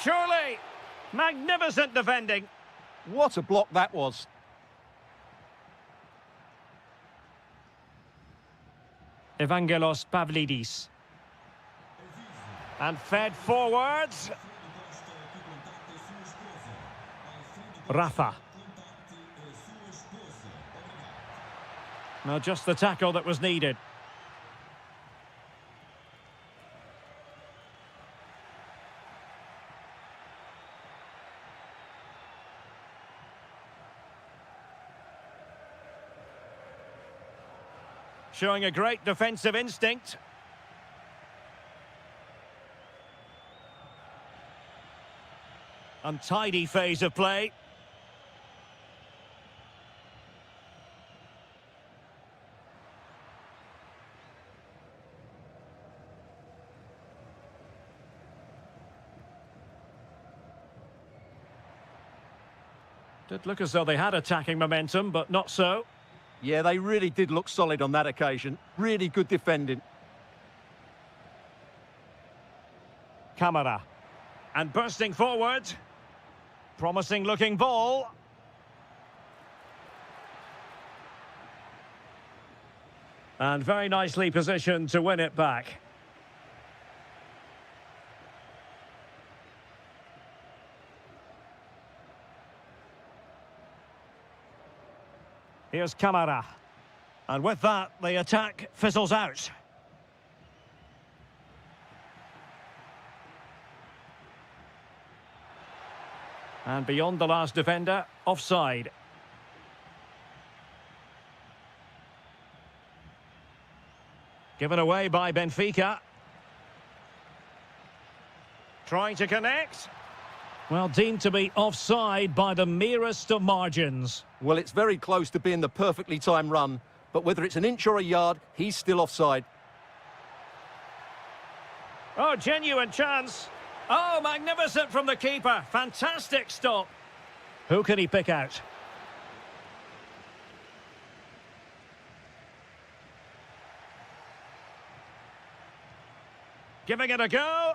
Surely! Magnificent defending. What a block that was. Evangelos Pavlidis. And fed forwards. Rafa. Now just the tackle that was needed. Showing a great defensive instinct. Untidy phase of play. Did look as though they had attacking momentum, but not so. Yeah, they really did look solid on that occasion. Really good defending. Camara. And bursting forward. Promising looking ball. And very nicely positioned to win it back. Here's Camara. And with that, the attack fizzles out. And beyond the last defender, offside. Given away by Benfica. Trying to connect. Well, deemed to be offside by the merest of margins. Well, it's very close to being the perfectly timed run, but whether it's an inch or a yard, he's still offside. Oh, genuine chance. Oh, magnificent from the keeper. Fantastic stop. Who can he pick out? Giving it a go.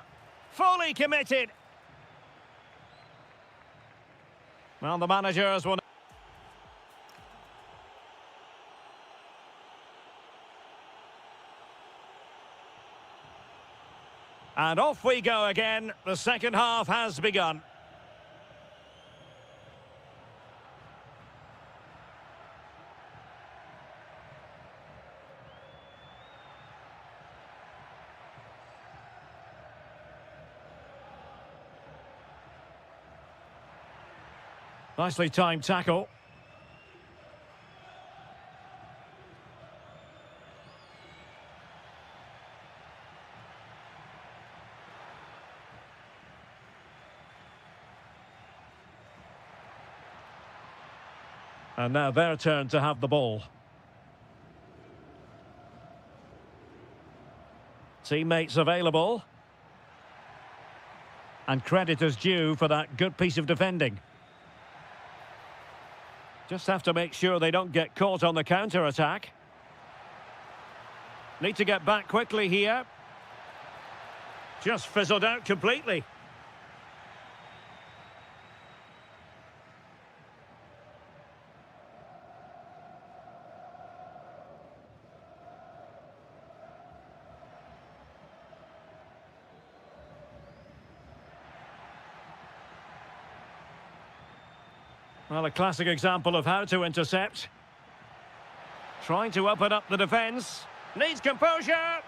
Fully committed. Well, the managers will... And off we go again. The second half has begun. Nicely timed tackle. And now their turn to have the ball. Teammates available. And credit is due for that good piece of defending. Just have to make sure they don't get caught on the counter-attack. Need to get back quickly here. Just fizzled out completely. Well, a classic example of how to intercept. Trying to open up the defence. Needs composure.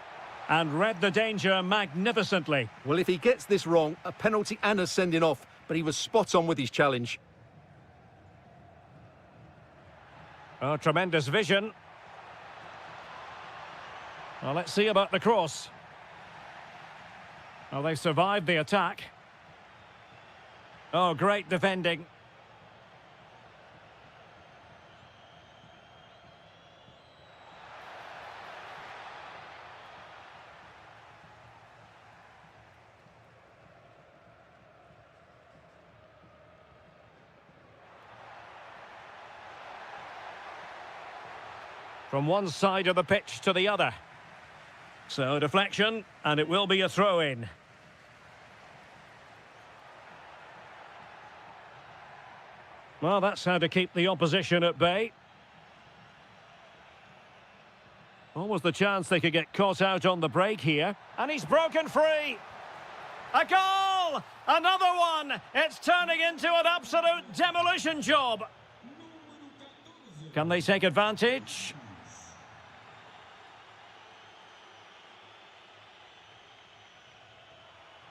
And read the danger magnificently. Well, if he gets this wrong, a penalty and a sending off, but he was spot on with his challenge. Oh, tremendous vision. Well, let's see about the cross. Well, they survived the attack. Oh, great defending. From one side of the pitch to the other. So deflection, and it will be a throw-in. Well, that's how to keep the opposition at bay. Almost the chance they could get caught out on the break here. And he's broken free. A goal! Another one! It's turning into an absolute demolition job. Can they take advantage?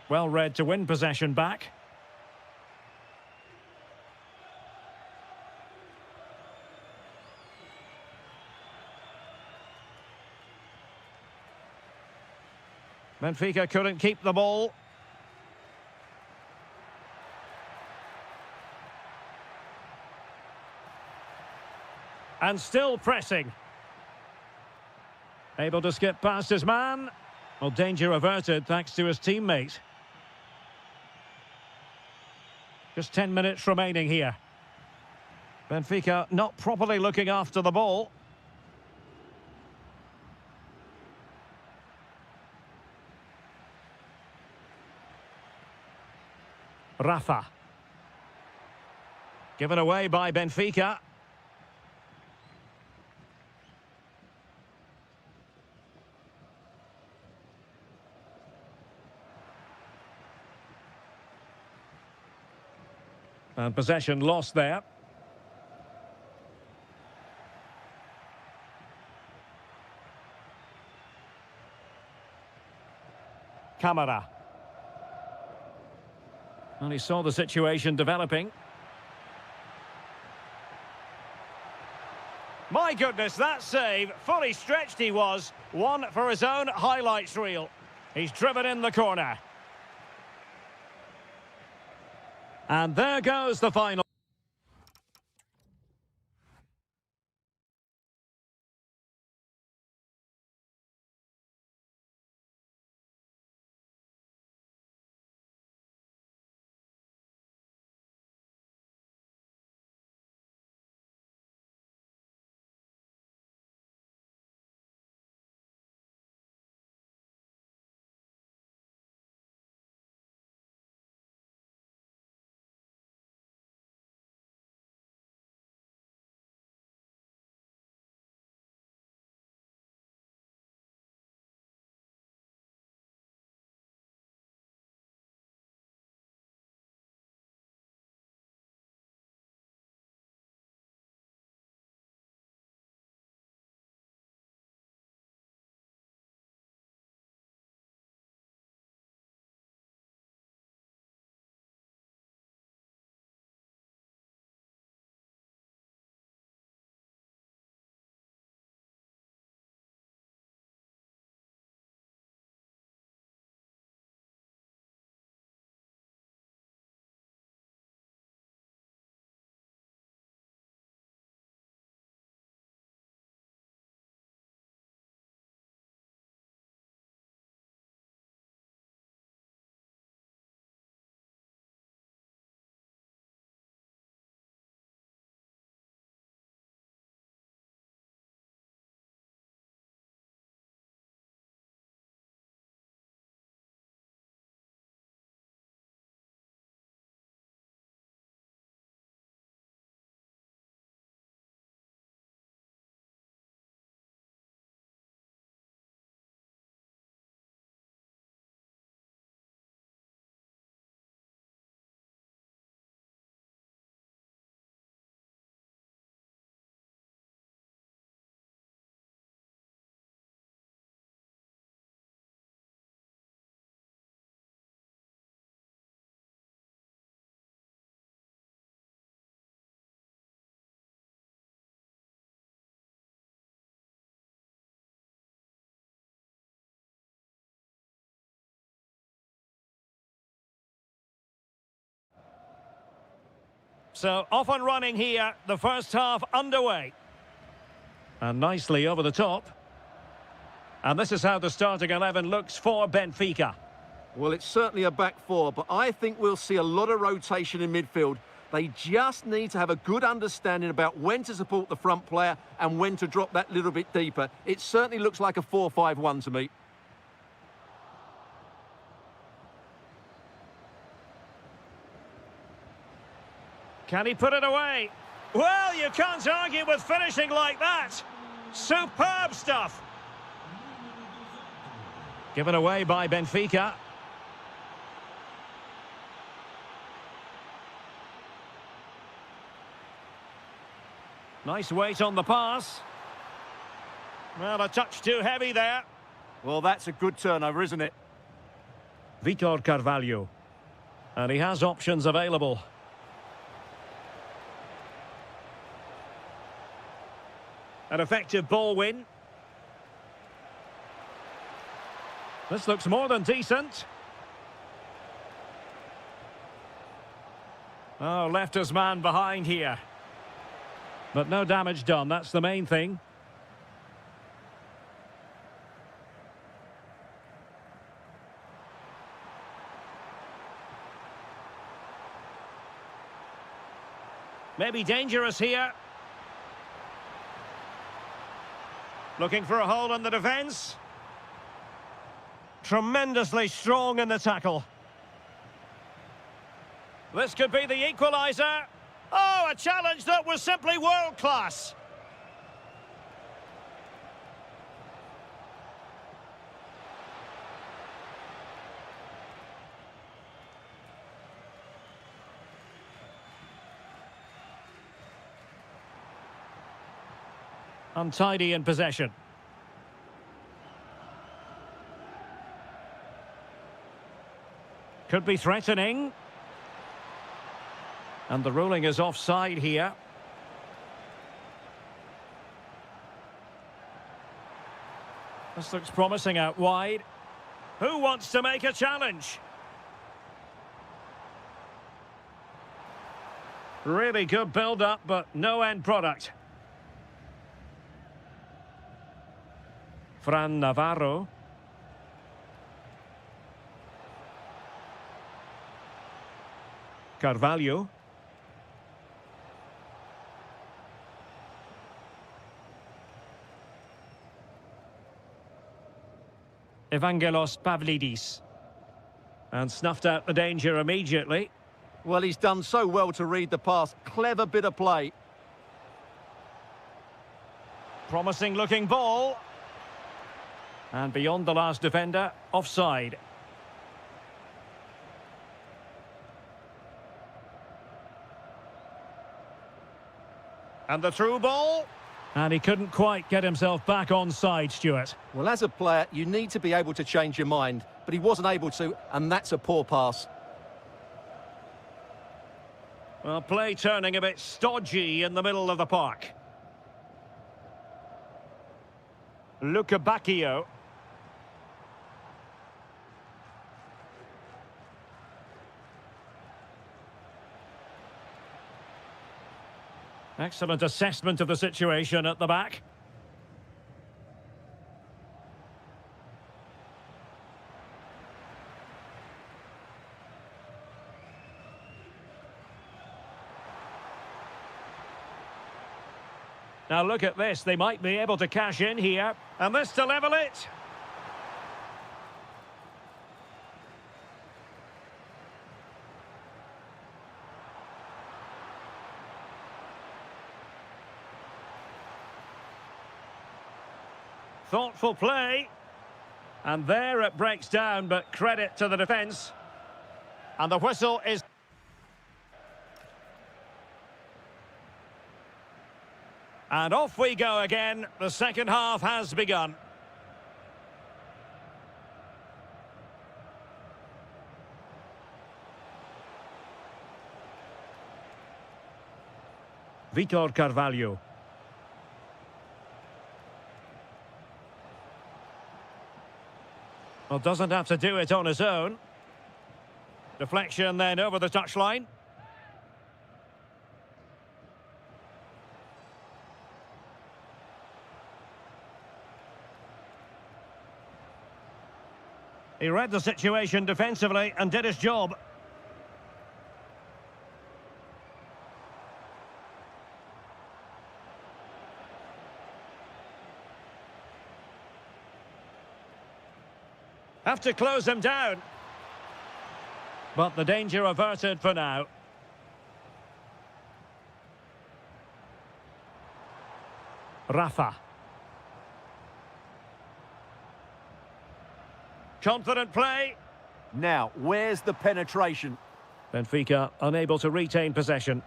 Well read to win possession back. Benfica couldn't keep the ball. And still pressing. Able to skip past his man. Well, danger averted thanks to his teammate. Just 10 minutes remaining here. Benfica not properly looking after the ball. Rafa. Given away by Benfica. And possession lost there. Camara. And he saw the situation developing. My goodness, that save, fully stretched he was. One for his own highlights reel. He's driven in the corner. And there goes the final. So off and running here, the first half underway. And nicely over the top. And this is how the starting 11 looks for Benfica. Well, it's certainly a back four, but I think we'll see a lot of rotation in midfield. They just need to have a good understanding about when to support the front player and when to drop that little bit deeper. It certainly looks like a 4-5-1 to me. Can he put it away? Well, you can't argue with finishing like that. Superb stuff. Given away by Benfica. Nice weight on the pass. Well, a touch too heavy there. Well, that's a good turnover, isn't it? Vitor Carvalho. And he has options available. An effective ball win. This looks more than decent. Oh, left his man behind here. But no damage done, that's the main thing. Maybe dangerous here. Looking for a hole in the defence. Tremendously strong in the tackle. This could be the equaliser. Oh, a challenge that was simply world-class. Untidy in possession. Could be threatening. And the ruling is offside here. This looks promising out wide. Who wants to make a challenge? Really good build-up, but no end product. Fran Navarro. Carvalho. Evangelos Pavlidis. And snuffed out the danger immediately. Well, he's done so well to read the pass. Clever bit of play. Promising looking ball. And beyond the last defender, offside. And the through ball. And he couldn't quite get himself back on side, Stuart. Well, as a player, you need to be able to change your mind, but he wasn't able to, and that's a poor pass. Well, play turning a bit stodgy in the middle of the park. Luca Bacchio. Excellent assessment of the situation at the back. Now look at this, they might be able to cash in here. And this to level it. Thoughtful play. And there it breaks down, but credit to the defence. And the whistle is... And off we go again. The second half has begun. Vitor Carvalho. Well, doesn't have to do it on his own. Deflection then over the touchline. He read the situation defensively and did his job. Have to close him down. But the danger averted for now. Rafa. Confident play. Now, where's the penetration? Benfica unable to retain possession.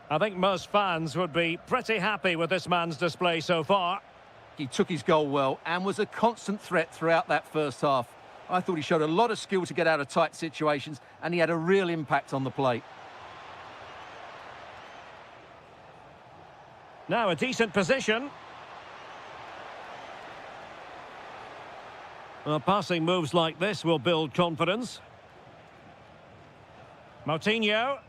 I think most fans would be pretty happy with this man's display so far. He took his goal well and was a constant threat throughout that first half. I thought he showed a lot of skill to get out of tight situations, and he had a real impact on the plate. Now a decent position. Well, passing moves like this will build confidence. Moutinho.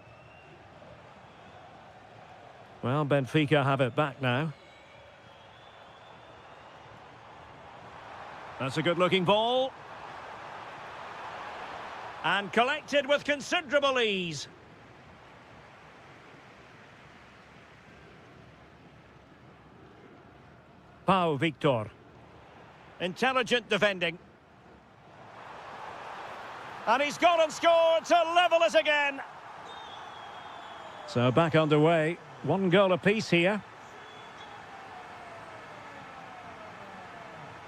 Well, Benfica have it back now. That's a good-looking ball. And collected with considerable ease. Pau Victor. Intelligent defending. And he's gone and scored to level it again. So back underway. 1 goal apiece here.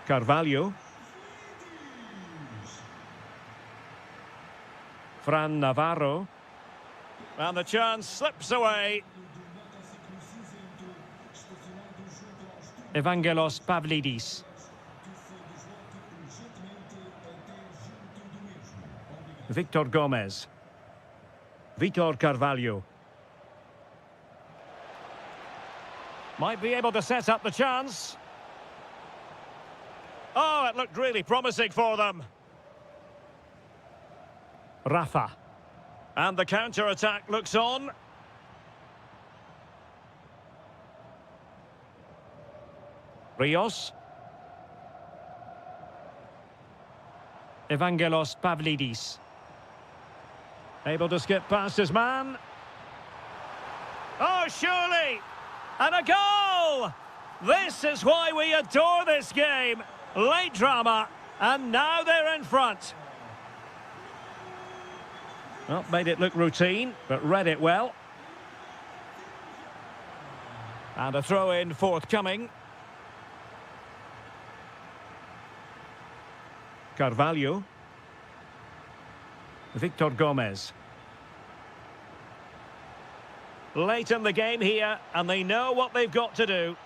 Carvalho. Fran Navarro. And the chance slips away. Evangelos Pavlidis. Victor Gomez. Vitor Carvalho. Might be able to set up the chance. Oh, it looked really promising for them. Rafa. And the counter-attack looks on. Rios. Evangelos Pavlidis. Able to skip past his man. Oh, surely! And a goal! This is why we adore this game. Late drama, and now they're in front. Well, made it look routine, but read it well. And a throw-in forthcoming. Carvalho. Victor Gomez. Late in the game here, and they know what they've got to do.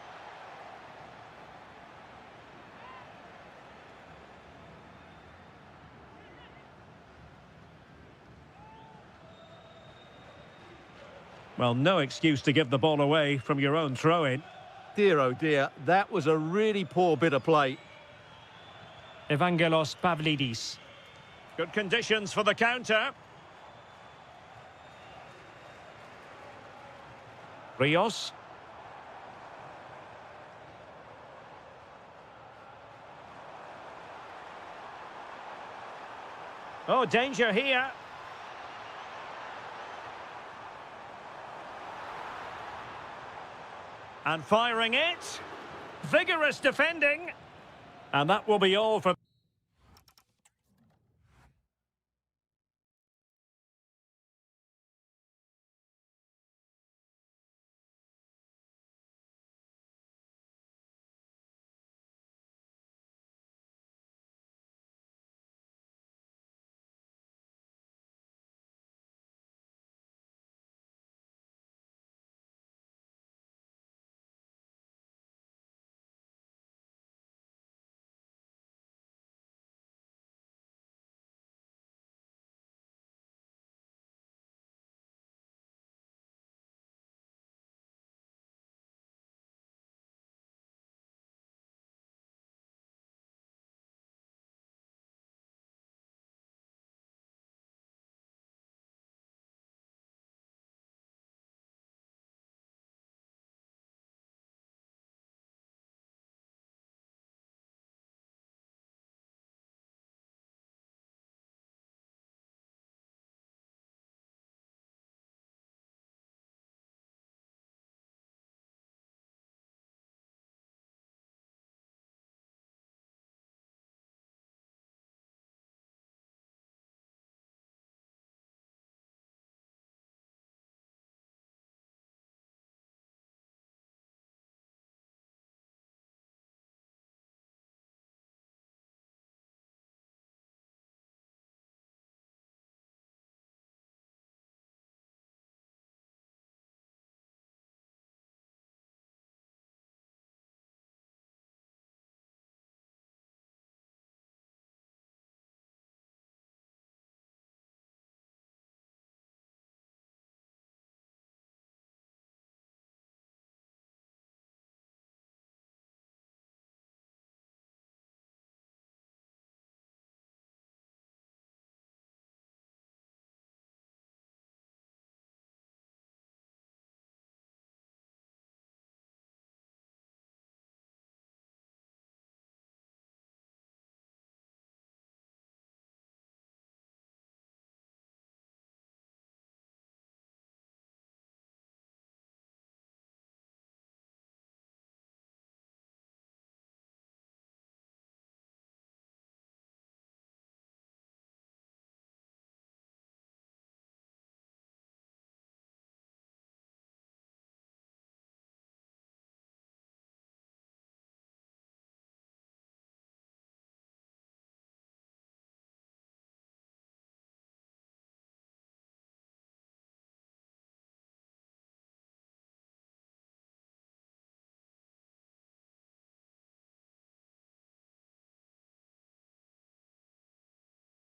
Well, no excuse to give the ball away from your own throw-in. Dear, oh dear, that was a really poor bit of play. Evangelos Pavlidis. Good conditions for the counter. Rios. Oh, danger here. And firing it. Vigorous defending. And that will be all for...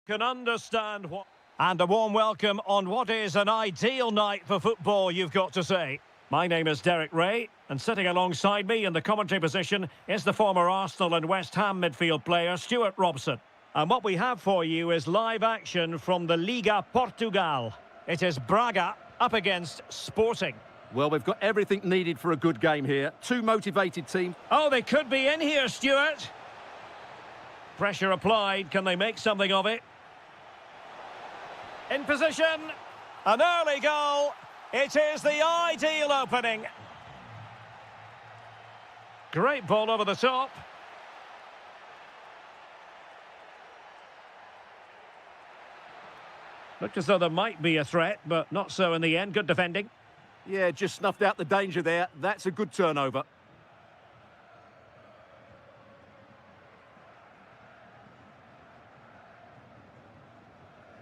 Can understand what... And a warm welcome on what is an ideal night for football, you've got to say. My name is Derek Ray, and sitting alongside me in the commentary position is the former Arsenal and West Ham midfield player, Stuart Robson. And what we have for you is live action from the Liga Portugal. It is Braga up against Sporting. Well, we've got everything needed for a good game here. Two motivated teams. Oh, they could be in here, Stuart. Pressure applied. Can they make something of it? In position. An early goal. It is the ideal opening. Great ball over the top. Looked as though there might be a threat, but not so in the end. Good defending. Yeah, just snuffed out the danger there. That's a good turnover.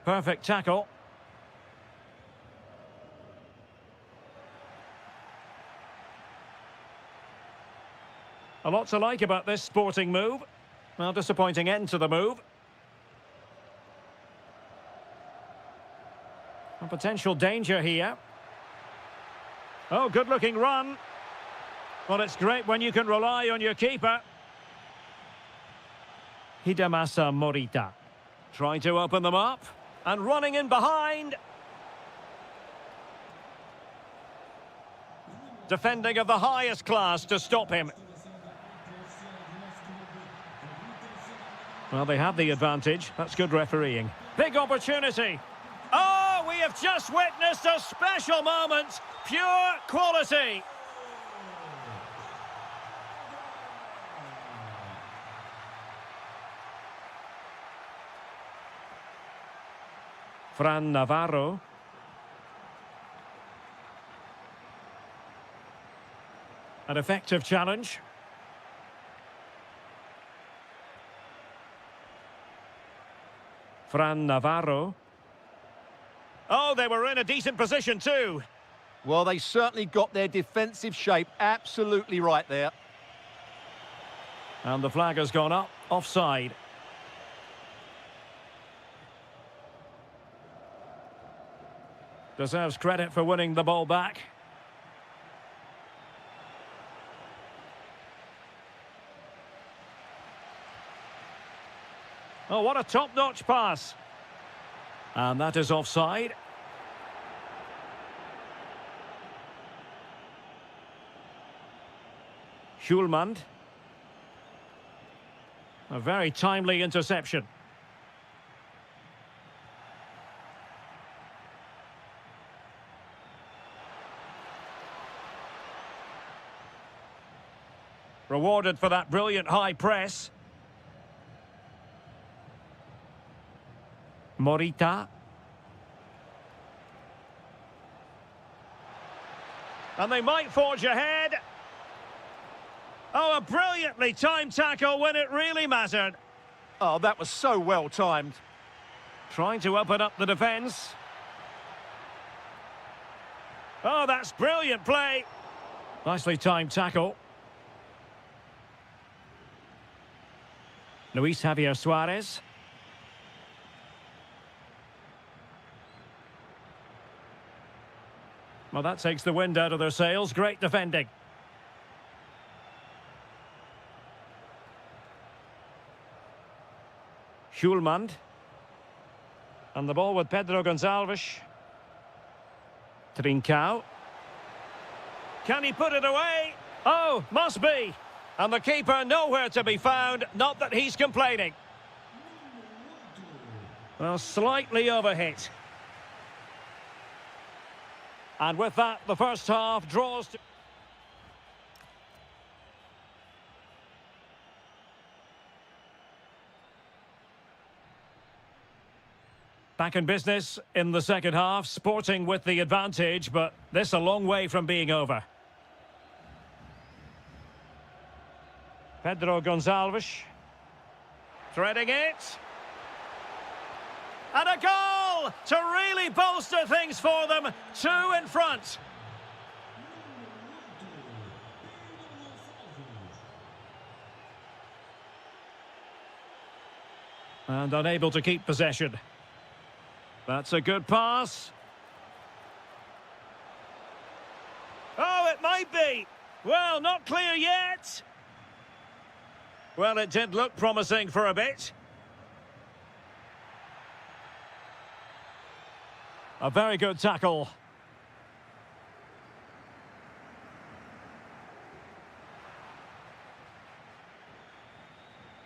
Perfect tackle. A lot to like about this Sporting move. Well, disappointing end to the move. A potential danger here. Oh, good-looking run. Well, it's great when you can rely on your keeper. Hidemasa Morita. Trying to open them up. And running in behind. Defending of the highest class to stop him. Well, they have the advantage. That's good refereeing. Big opportunity. Oh, we have just witnessed a special moment. Pure quality. Fran Navarro. An effective challenge. Fran Navarro. Oh, they were in a decent position too. Well, they certainly got their defensive shape absolutely right there. And the flag has gone up. Offside. Deserves credit for winning the ball back. Oh, what a top-notch pass. And that is offside. Schulmand. A very timely interception. Rewarded for that brilliant high press. Morita. And they might forge ahead. Oh, a brilliantly timed tackle when it really mattered. Oh, that was so well timed. Trying to open up the defence. Oh, that's brilliant play. Nicely timed tackle. Luis Javier Suarez. Well, that takes the wind out of their sails. Great defending. Schulmand. And the ball with Pedro Gonçalves. Trincao. Can he put it away? Oh, must be. And the keeper nowhere to be found. Not that he's complaining. Well, slightly overhit. And with that, the first half draws to... Back in business in the second half, Sporting with the advantage, but this a long way from being over. Pedro Gonçalves. Threading it. And a goal to really bolster things for them. 2 in front. And unable to keep possession. That's a good pass. Oh, it might be. Well, not clear yet. Well, it did look promising for a bit. A very good tackle.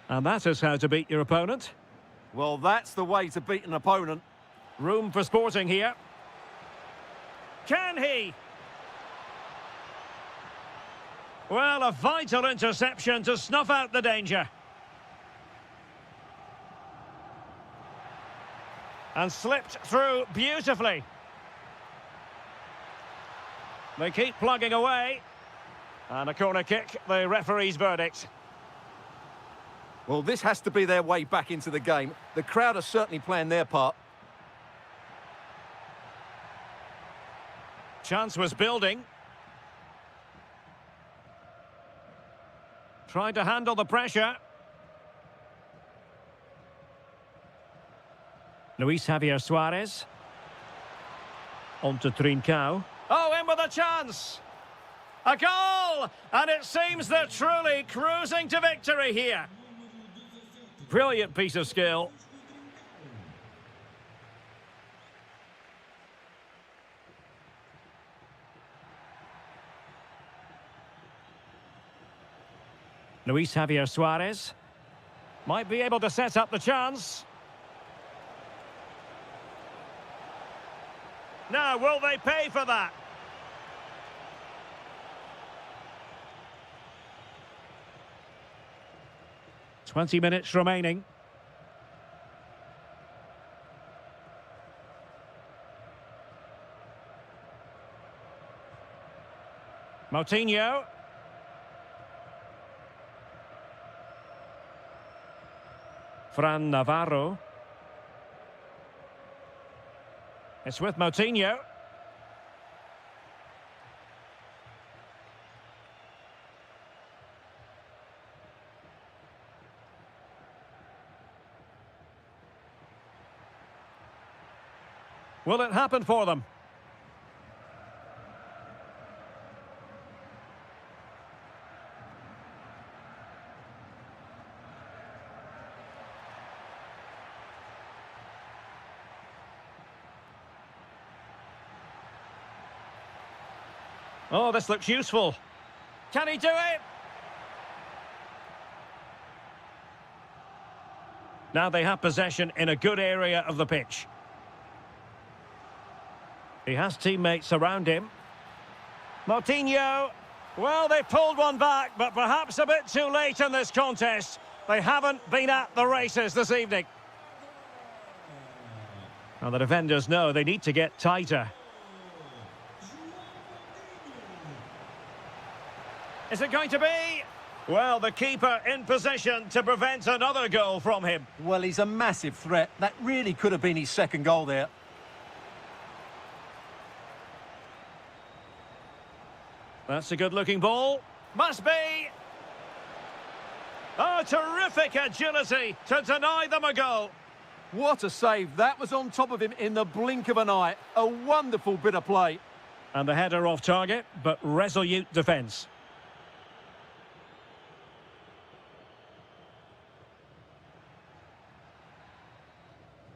And that is how to beat your opponent. Well, that's the way to beat an opponent. Room for sporting here. Can he? Well, a vital interception to snuff out the danger. And slipped through beautifully. They keep plugging away. And a corner kick, the referee's verdict. Well, this has to be their way back into the game. The crowd are certainly playing their part. Chance was building. Tried to handle the pressure. Luis Javier Suarez. On to Trincao. Oh, in with a chance! A goal! And it seems they're truly cruising to victory here. Brilliant piece of skill. Luis Javier Suarez might be able to set up the chance. Now, will they pay for that? "20 minutes remaining. Moutinho. Fran Navarro. It's with Moutinho. Will it happen for them? Oh, this looks useful. Can he do it? Now they have possession in a good area of the pitch. He has teammates around him. Moutinho. Well, they pulled one back, but perhaps a bit too late in this contest. They haven't been at the races this evening. Now the defenders know they need to get tighter. Is it going to be? Well, the keeper in position to prevent another goal from him. Well, he's a massive threat. That really could have been his second goal there. That's a good-looking ball. Must be. Oh, terrific agility to deny them a goal. What a save. That was on top of him in the blink of an eye. A wonderful bit of play. And the header off target, but resolute defence.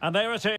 And there it is.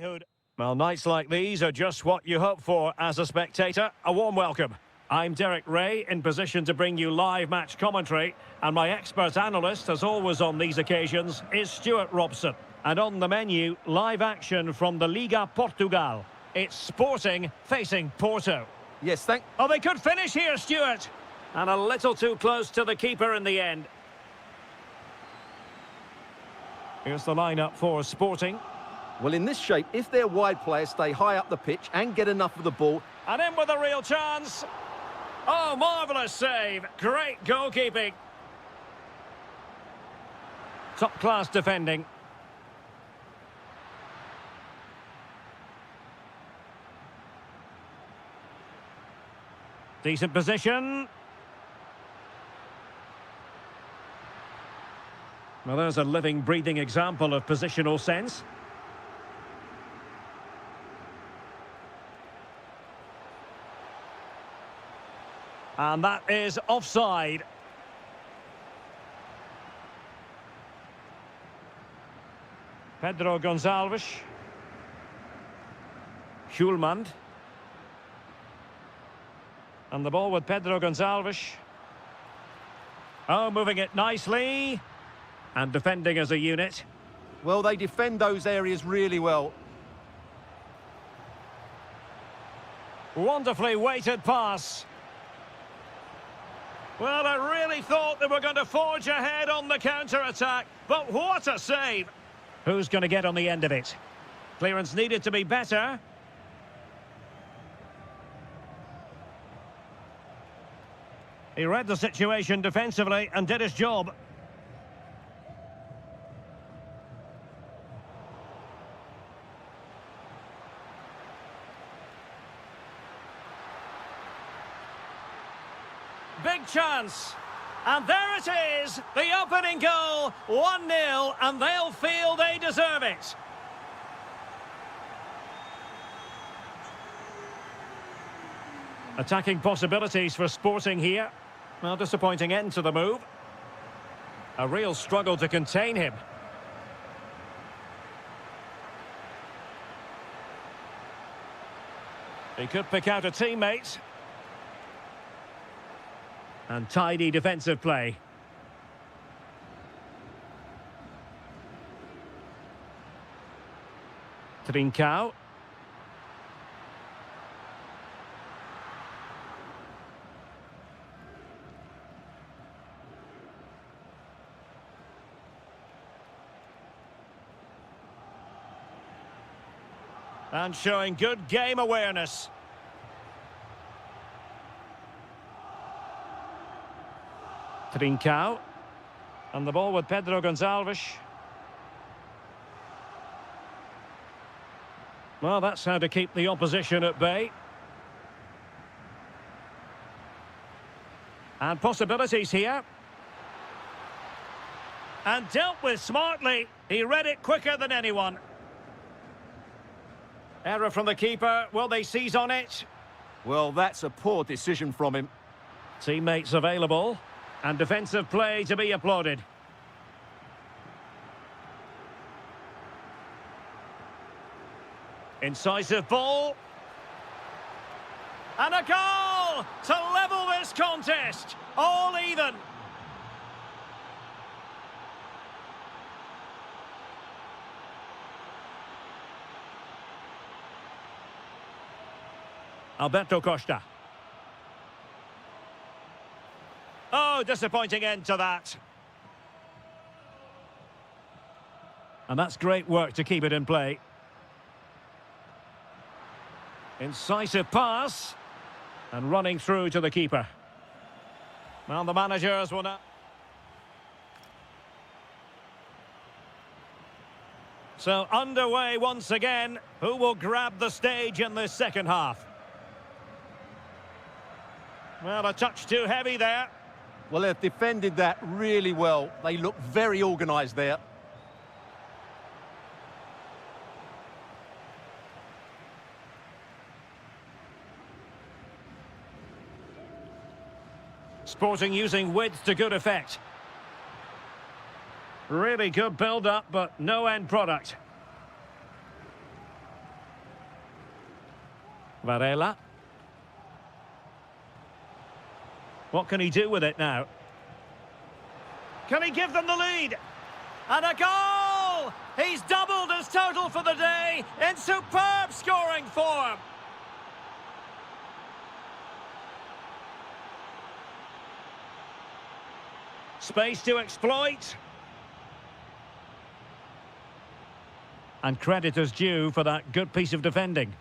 livelihood. Well, nights like these are just what you hope for as a spectator. A warm welcome. I'm Derek Ray, in position to bring you live match commentary, and my expert analyst, as always on these occasions, is Stuart Robson. And on the menu, live action from the Liga Portugal. It's Sporting facing Porto. Yes, Oh, they could finish here, Stuart. And a little too close to the keeper in the end. Here's the lineup for Sporting. Well, in this shape, if their wide players stay high up the pitch and get enough of the ball... And in with a real chance. Oh, marvellous save. Great goalkeeping. Top-class defending. Decent position. Well, there's a living, breathing example of positional sense. And that is offside. Pedro Gonçalves. Schulman. And the ball with Pedro Gonçalves. Oh, moving it nicely. And defending as a unit. Well, they defend those areas really well. Wonderfully weighted pass. Well, I really thought they were going to forge ahead on the counter-attack, but what a save! Who's going to get on the end of it? Clearance needed to be better. He read the situation defensively and did his job. Big chance. And there it is, the opening goal, 1-0, and they'll feel they deserve it. Attacking possibilities for Sporting here. Well, disappointing end to the move. A real struggle to contain him. He could pick out a teammate. And tidy defensive play. Trincao. And showing good game awareness. Trincao. And the ball with Pedro Gonçalves. Well, that's how to keep the opposition at bay. And possibilities here. And dealt with smartly. He read it quicker than anyone. Error from the keeper. Will they seize on it? Well, that's a poor decision from him. Teammates available. And defensive play to be applauded. Incisive ball. And a goal to level this contest. All even. Alberto Costa. Oh, disappointing end to that. And that's great work to keep it in play. Incisive pass. And running through to the keeper. Well, the managers will now... So underway once again. Who will grab the stage in this second half? Well, a touch too heavy there. Well, they've defended that really well. They look very organised there. Sporting using width to good effect. Really good build-up, but no end product. Varela. What can he do with it now? Can he give them the lead? And a goal! He's doubled his total for the day in superb scoring form. Space to exploit. And credit is due for that good piece of defending.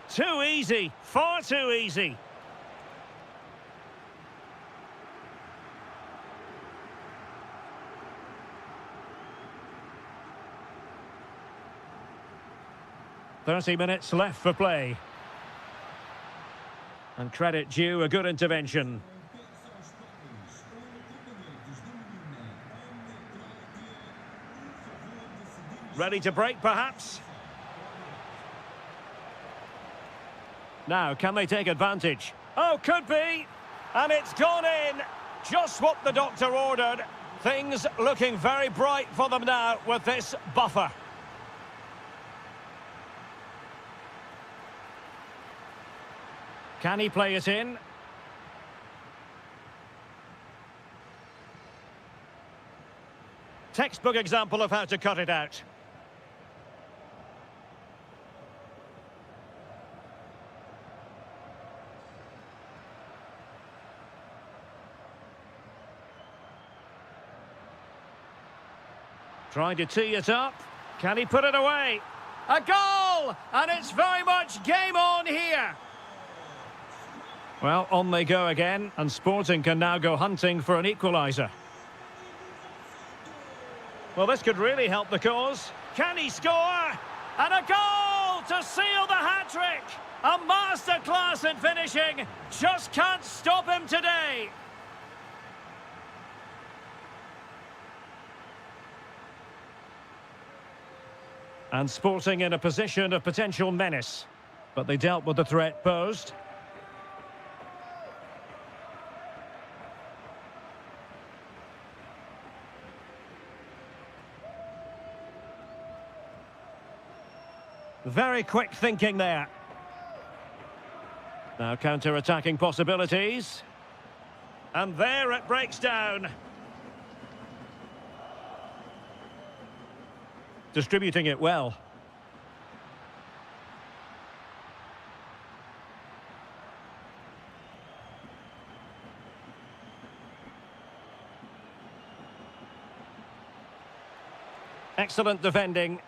Too easy, far too easy. "30 minutes left for play. And credit due, a good intervention. Ready to break, perhaps? Now, can they take advantage? Oh, could be! And it's gone in! Just what the doctor ordered. Things looking very bright for them now with this buffer. Can he play it in? Textbook example of how to cut it out. Trying to tee it up. Can he put it away? A goal! And it's very much game on here. Well, on they go again, and Sporting can now go hunting for an equaliser. Well, this could really help the cause. Can he score? And a goal to seal the hat-trick! A masterclass in finishing. Just can't stop him today. And Sporting in a position of potential menace. But they dealt with the threat posed. Very quick thinking there. Now counter-attacking possibilities. And there it breaks down. Distributing it well. Excellent defending.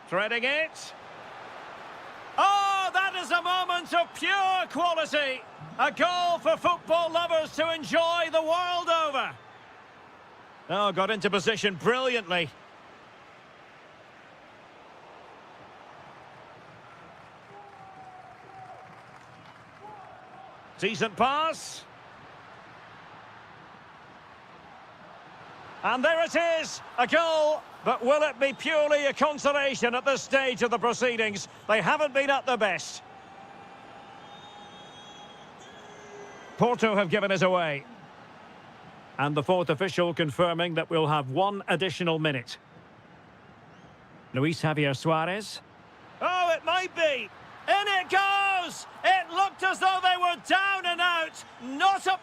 Threading it. Oh, that is a moment of pure quality. A goal for football lovers to enjoy the world over. Oh, got into position brilliantly. Decent pass. And there it is, a goal. But will it be purely a consolation at this stage of the proceedings? They haven't been at their best. Porto have given us away. And the fourth official confirming that we'll have one additional minute. Luis Javier Suarez. Oh, it might be. In it goes! It looked as though they were down and out. Not a...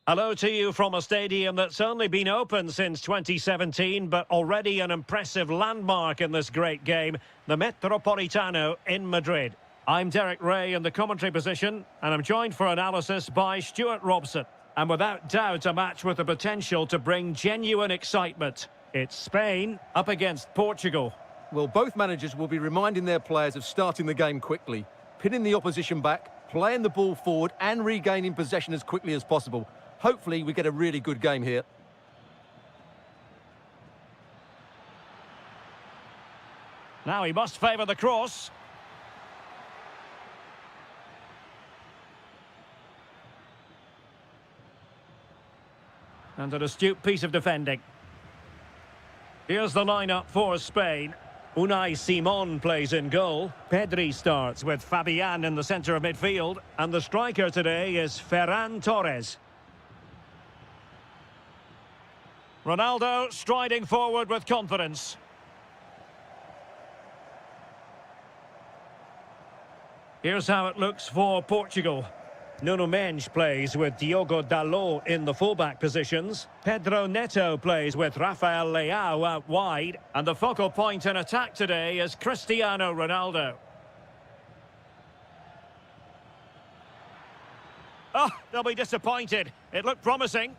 Hello to you from a stadium that's only been open since 2017, but already an impressive landmark in this great game, the Metropolitano in Madrid. I'm Derek Ray in the commentary position, and I'm joined for analysis by Stuart Robson. And without doubt, a match with the potential to bring genuine excitement. It's Spain up against Portugal. Well, both managers will be reminding their players of starting the game quickly, pinning the opposition back, playing the ball forward and regaining possession as quickly as possible. Hopefully we get a really good game here. Now he must favour the cross. And an astute piece of defending. Here's the lineup for Spain. Unai Simon plays in goal. Pedri starts with Fabian in the centre of midfield. And the striker today is Ferran Torres. Ronaldo striding forward with confidence. Here's how it looks for Portugal. Nuno Mendes plays with Diogo Dalot in the fullback positions. Pedro Neto plays with Rafael Leao out wide. And the focal point in attack today is Cristiano Ronaldo. Oh, they'll be disappointed. It looked promising.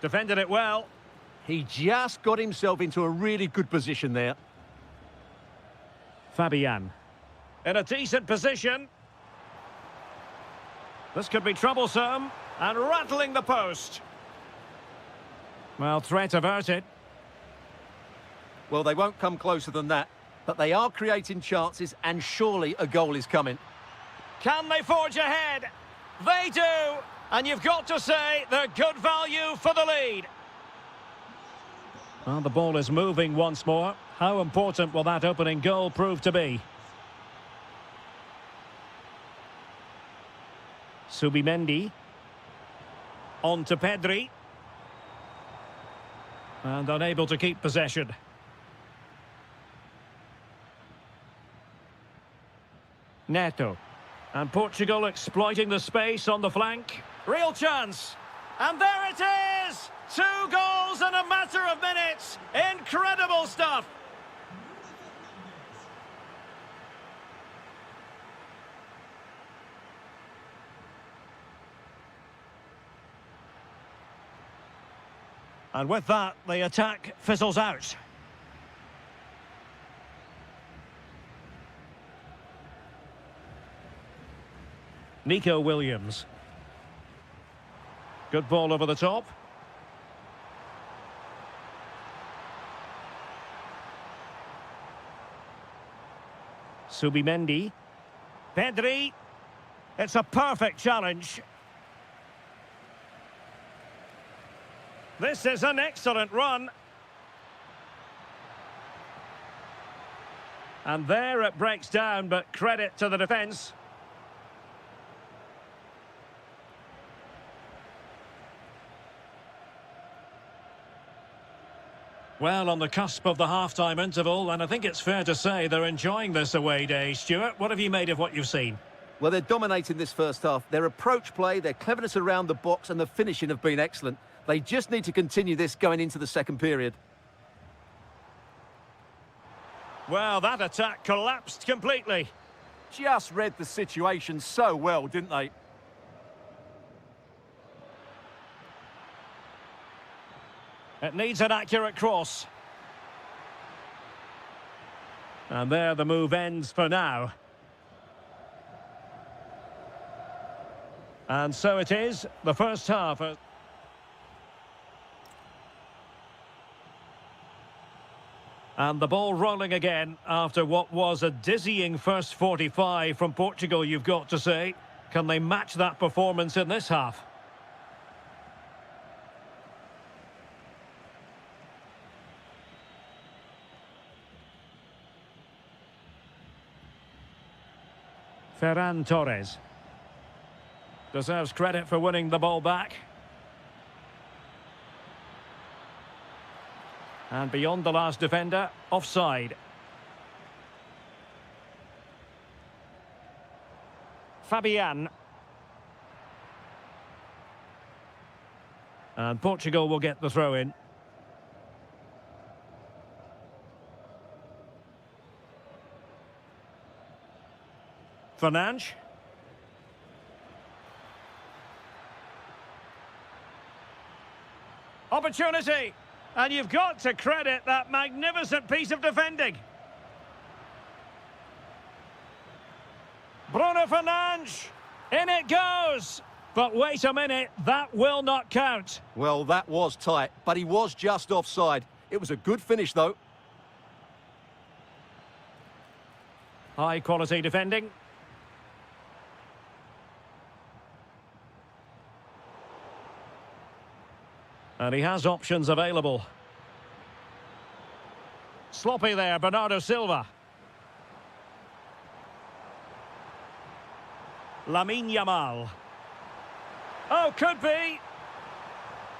Defended it well. He just got himself into a really good position there. Fabian. In a decent position. This could be troublesome. And rattling the post. Well, threat averted. Well, they won't come closer than that. But they are creating chances and surely a goal is coming. Can they forge ahead? They do. And you've got to say they're good value for the lead. Well, the ball is moving once more. How important will that opening goal prove to be? Subimendi. On to Pedri. And unable to keep possession. Neto. And Portugal exploiting the space on the flank. Real chance. And there it is! 2 goals in a matter of minutes. Incredible stuff. And with that, the attack fizzles out. Nico Williams. Good ball over the top. Subimendi. Pedri. It's a perfect challenge. This is an excellent run. And there it breaks down, but credit to the defence. Well, on the cusp of the half-time interval, and I think it's fair to say they're enjoying this away day. Stuart, what have you made of what you've seen? Well, they're dominating this first half. Their approach play, their cleverness around the box and the finishing have been excellent. They just need to continue this going into the second period. Well, that attack collapsed completely. Just read the situation so well, didn't they? It needs an accurate cross. And there the move ends for now. And so it is, the first half. And the ball rolling again after what was a dizzying first 45 from Portugal, you've got to say. Can they match that performance in this half? Ferran Torres. Deserves credit for winning the ball back. And beyond the last defender, offside. Fabian. And Portugal will get the throw in. Fernandes. Opportunity. And you've got to credit that magnificent piece of defending. Bruno Fernandes. In it goes. But wait a minute, that will not count. Well, that was tight, but he was just offside. It was a good finish, though. High quality defending. And he has options available. Sloppy there, Bernardo Silva. Lamine Yamal. Oh, could be.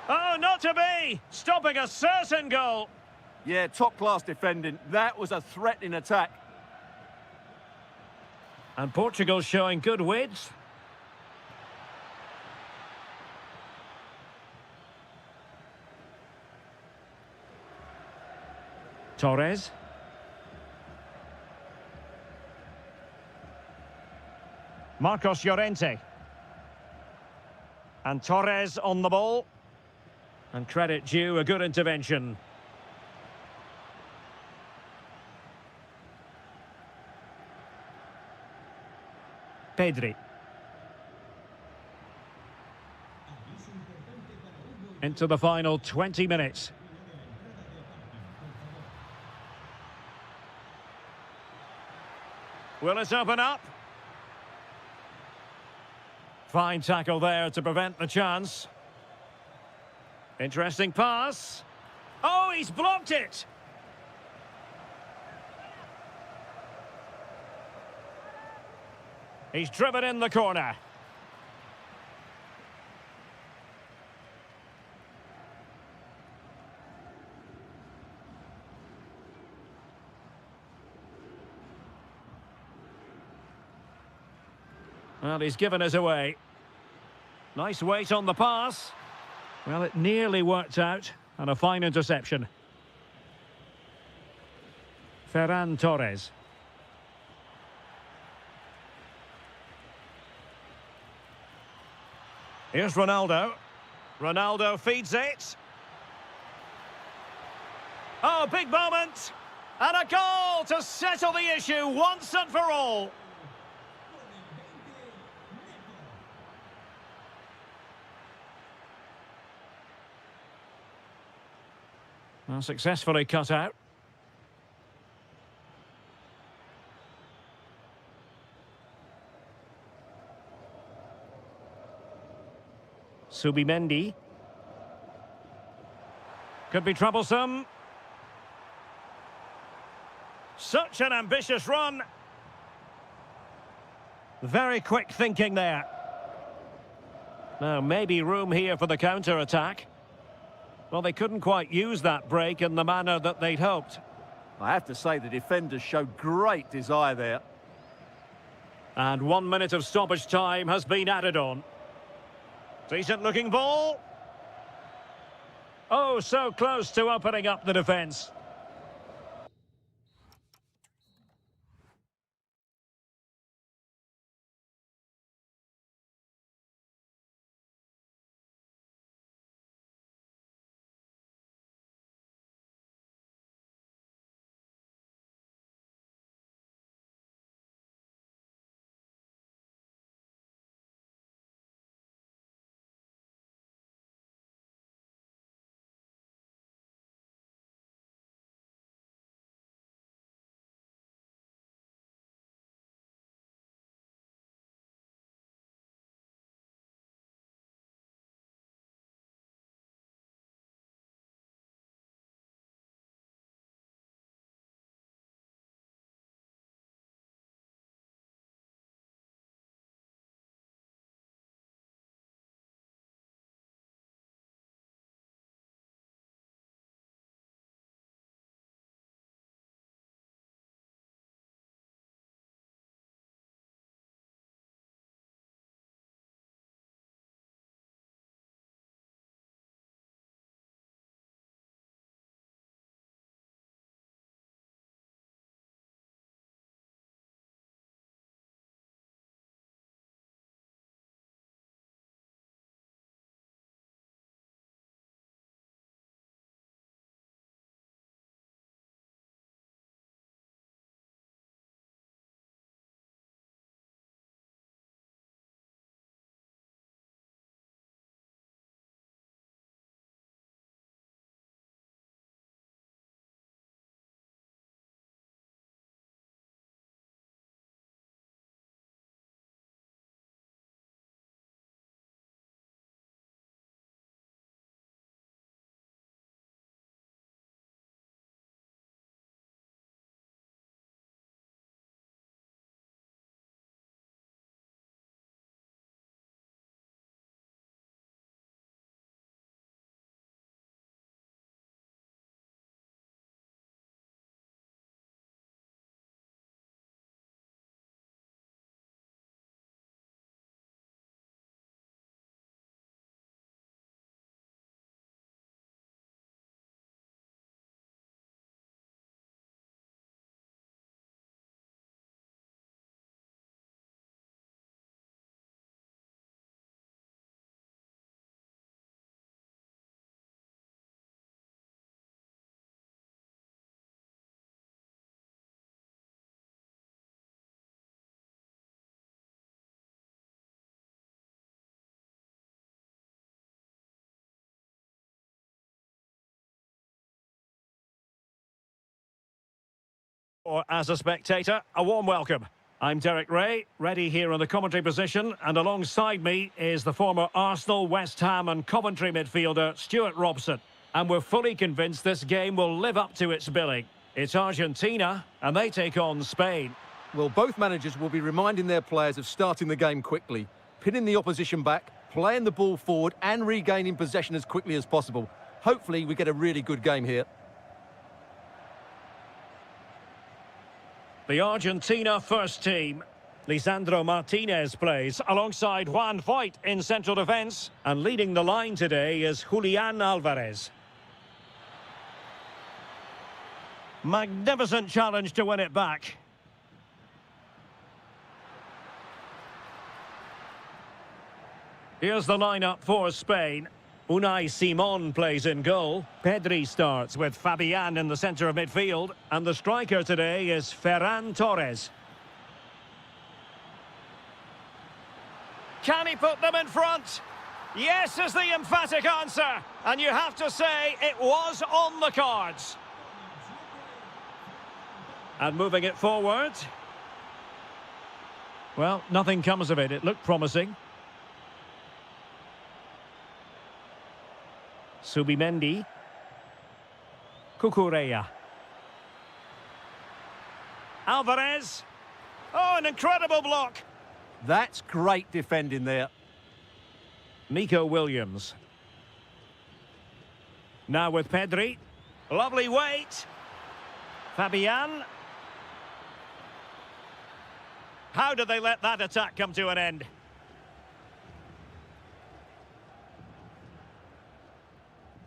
Oh, not to be. Stopping a certain goal. Yeah, top-class defending. That was a threatening attack. And Portugal showing good width. Torres. Marcos Llorente. And Torres on the ball. And credit due, a good intervention. Pedri. Into the final 20 minutes. Will it open up? Fine tackle there to prevent the chance. Interesting pass. Oh, he's blocked it! He's driven in the corner. Well, he's given us away. Nice weight on the pass. Well, it nearly worked out, and a fine interception. Ferran Torres. Here's Ronaldo. Ronaldo feeds it. Oh, big moment. And a goal to settle the issue once and for all. Well, successfully cut out. Subimendi. Could be troublesome. Such an ambitious run. Very quick thinking there. Now, maybe room here for the counter-attack. Well, they couldn't quite use that break in the manner that they'd hoped. I have to say the defenders showed great desire there. And 1 minute of stoppage time has been added on. Decent looking ball. Oh, so close to opening up the defence. Or as a spectator, a warm welcome. I'm Derek Ray, ready here in the commentary position, and alongside me is the former Arsenal, West Ham and Coventry midfielder Stuart Robson. And we're fully convinced this game will live up to its billing. It's Argentina, and they take on Spain. Well, both managers will be reminding their players of starting the game quickly, pinning the opposition back, playing the ball forward and regaining possession as quickly as possible. Hopefully we get a really good game here. The Argentina first team. Lisandro Martinez plays alongside Juan Foyt in central defence. And leading the line today is Julian Alvarez. Magnificent challenge to win it back. Here's the lineup for Spain. Unai Simon plays in goal. Pedri starts with Fabian in the centre of midfield. And the striker today is Ferran Torres. Can he put them in front? Yes is the emphatic answer. And you have to say it was on the cards. And moving it forward. Well, nothing comes of it. It looked promising. Subimendi. Cucurella. Alvarez. Oh, an incredible block. That's great defending there. Nico Williams. Now with Pedri. Lovely weight. Fabian. How did they let that attack come to an end?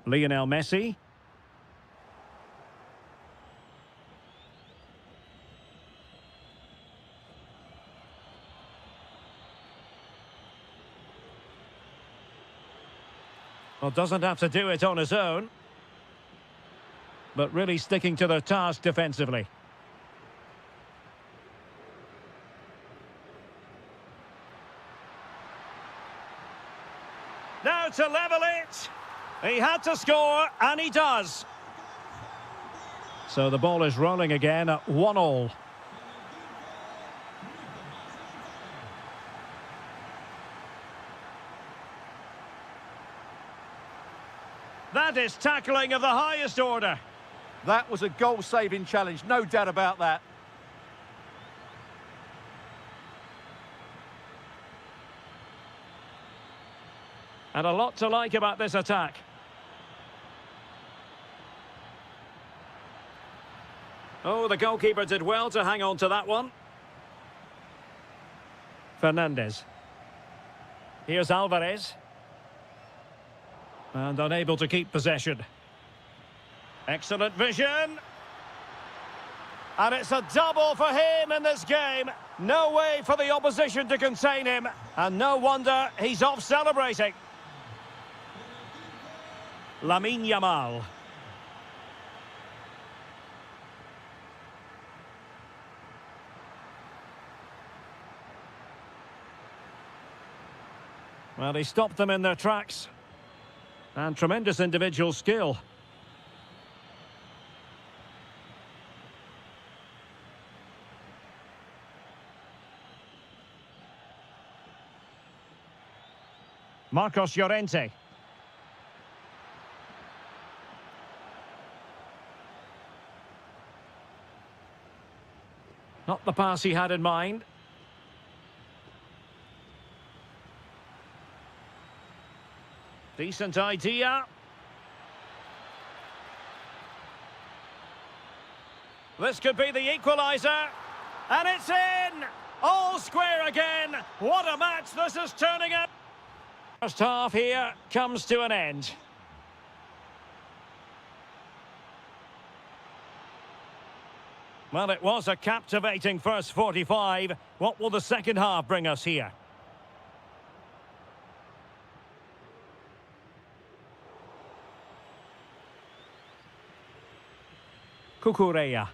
Lionel Messi. Well, doesn't have to do it on his own, but really sticking to their task defensively. Now to level it. He had to score, and he does. So the ball is rolling again at 1-1. That is tackling of the highest order. That was a goal-saving challenge, no doubt about that. And a lot to like about this attack. Oh, the goalkeeper did well to hang on to that one. Fernandez. Here's Alvarez. And unable to keep possession. Excellent vision. And it's a double for him in this game. No way for the opposition to contain him. And no wonder he's off celebrating. Lamine Yamal. Well, he stopped them in their tracks. And tremendous individual skill. Marcos Llorente. Not the pass he had in mind. Decent idea. This could be the equaliser. And it's in! All square again. What a match this is turning out. First half here comes to an end. Well, it was a captivating first 45. What will the second half bring us here? Cucurella.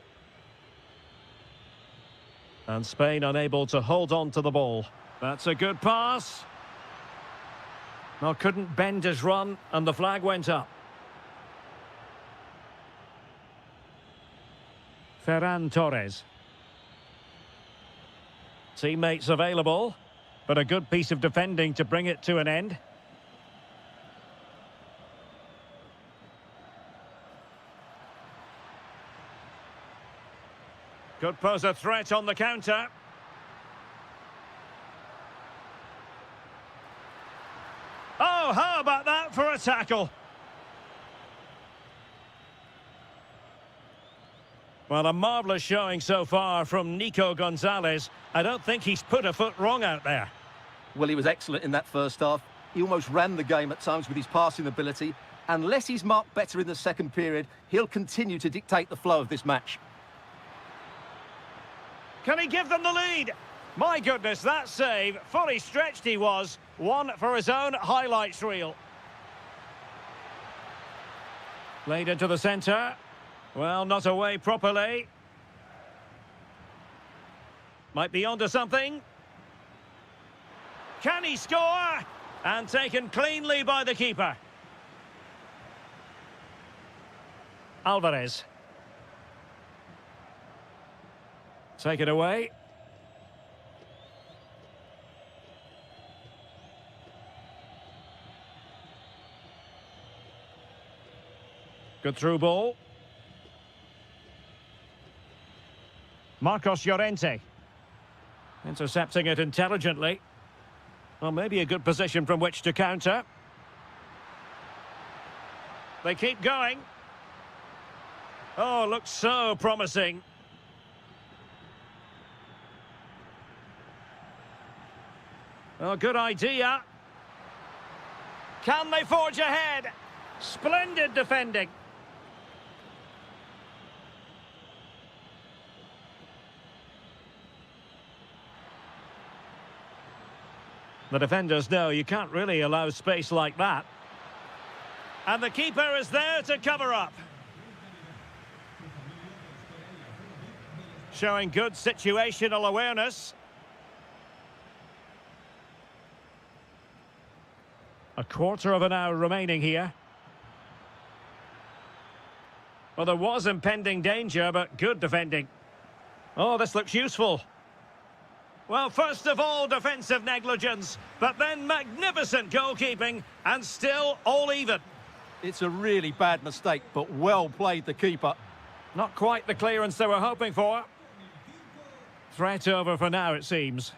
And Spain unable to hold on to the ball. That's a good pass. Well, couldn't bend his run, and the flag went up. Ferran Torres. Teammates available, but a good piece of defending to bring it to an end. Could pose a threat on the counter. Oh, how about that for a tackle? Well, a marvellous showing so far from Nico Gonzalez. I don't think he's put a foot wrong out there. Well, he was excellent in that first half. He almost ran the game at times with his passing ability. Unless he's marked better in the second period, he'll continue to dictate the flow of this match. Can he give them the lead? My goodness, that save. Fully stretched he was. One for his own highlights reel. Played into the centre. Well, not away properly. Might be onto something. Can he score? And taken cleanly by the keeper. Alvarez. Take it away. Good through ball. Marcos Llorente. Intercepting it intelligently. Well, maybe a good position from which to counter. They keep going. Oh, looks so promising. Oh, good idea. Can they forge ahead? Splendid defending. The defenders know you can't really allow space like that. And the keeper is there to cover up. Showing good situational awareness. A quarter of an hour remaining here. Well, there was impending danger, but good defending. Oh, this looks useful. Well, first of all, defensive negligence, but then magnificent goalkeeping, and still all even. It's a really bad mistake, but well played, the keeper. Not quite the clearance they were hoping for. Threat over for now, it seems.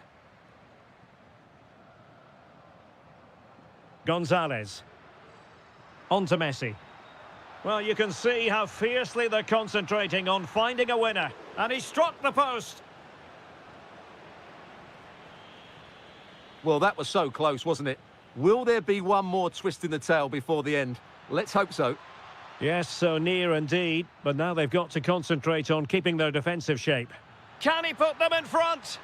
Gonzalez. On to Messi. Well, you can see how fiercely they're concentrating on finding a winner. And he struck the post. Well, that was so close, wasn't it? Will there be one more twist in the tail before the end? Let's hope so. Yes, so near indeed. But now they've got to concentrate on keeping their defensive shape. Can he put them in front?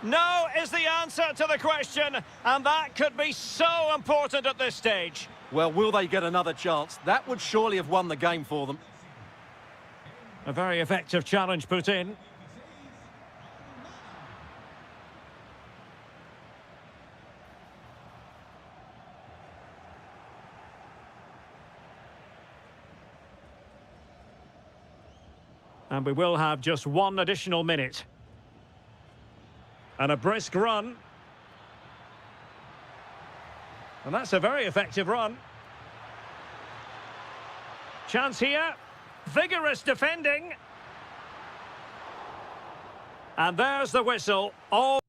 No is the answer to the question. And that could be so important at this stage. Well, will they get another chance? That would surely have won the game for them. A very effective challenge put in. And we will have just one additional minute. And a brisk run. And that's a very effective run. Chance here. Vigorous defending. And there's the whistle. All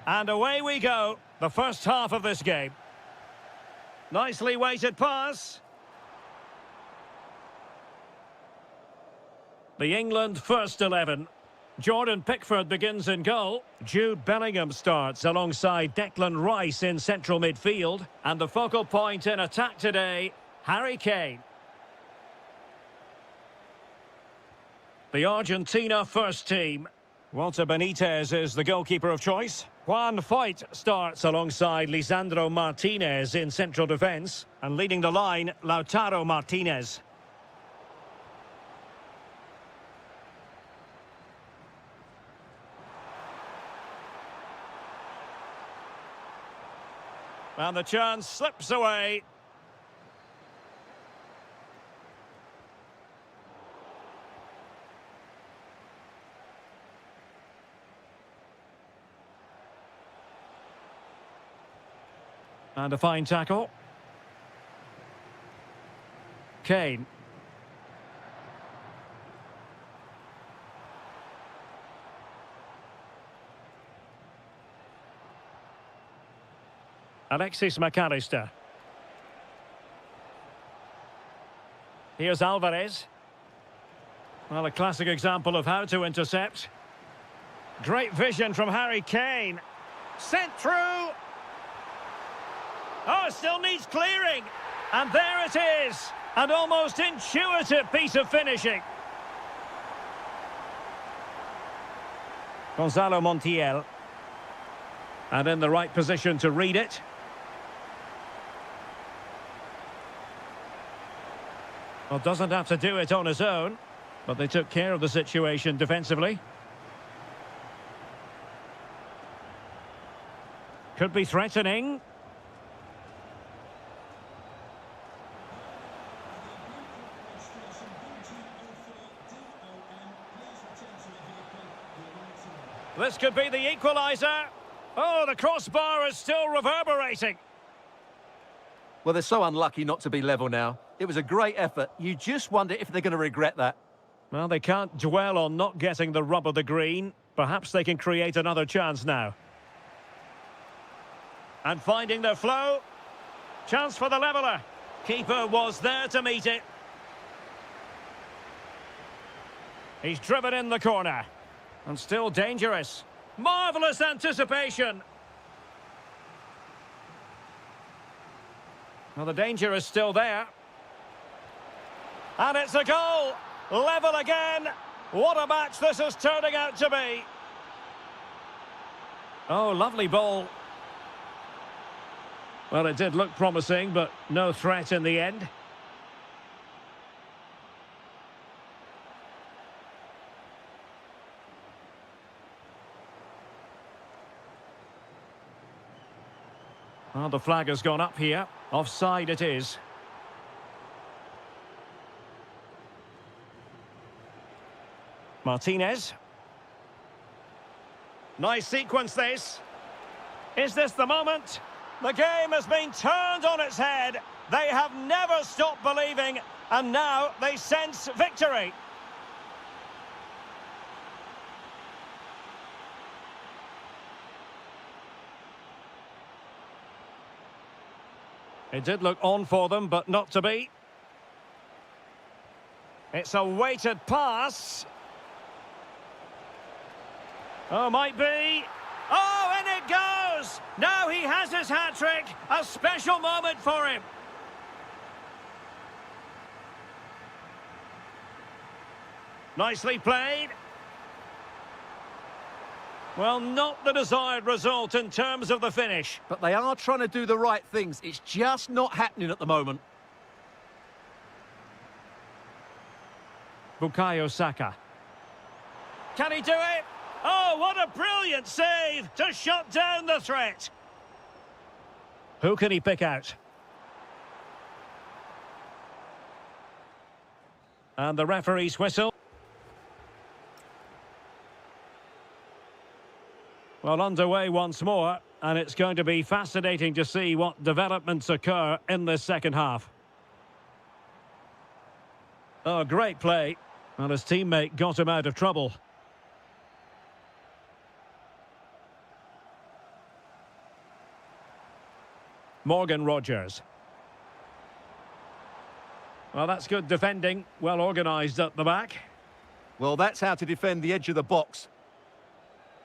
And away we go. The first half of this game. Nicely weighted pass. The England first 11. Jordan Pickford begins in goal. Jude Bellingham starts alongside Declan Rice in central midfield. And the focal point in attack today, Harry Kane. The Argentina first team. Walter Benitez is the goalkeeper of choice. Juan Foyt starts alongside Lisandro Martinez in central defence. And leading the line, Lautaro Martinez. And the chance slips away. And a fine tackle. Kane. Alexis McAllister. Here's Alvarez. Well, a classic example of how to intercept. Great vision from Harry Kane. Sent through. Oh, still needs clearing. And there it is. An almost intuitive piece of finishing. Gonzalo Montiel. And in the right position to read it. Well, doesn't have to do it on his own, but they took care of the situation defensively. Could be threatening. This could be the equaliser. Oh, the crossbar is still reverberating. Well, they're so unlucky not to be level now. It was a great effort. You just wonder if they're going to regret that. Well, they can't dwell on not getting the rub of the green. Perhaps they can create another chance now. And finding their flow. Chance for the leveller. Keeper was there to meet it. He's driven in the corner. And still dangerous. Marvellous anticipation. Well, the danger is still there. And it's a goal. Level again. What a match this is turning out to be. Oh, lovely ball. Well, it did look promising, but no threat in the end. Well, the flag has gone up here. Offside it is. Martinez. Nice sequence this. Is this the moment? The game has been turned on its head. They have never stopped believing, and now they sense victory. It did look on for them, but not to be. It's a weighted pass. Oh, might be. Oh, and it goes! Now he has his hat-trick. A special moment for him. Nicely played. Well, not the desired result in terms of the finish. But they are trying to do the right things. It's just not happening at the moment. Bukayo Saka. Can he do it? Oh, what a brilliant save to shut down the threat. Who can he pick out? And the referee's whistle. Well, underway once more, and it's going to be fascinating to see what developments occur in this second half. Oh, great play. Well, his teammate got him out of trouble. Morgan Rogers. Well, that's good defending. Well organised at the back. Well, that's how to defend the edge of the box.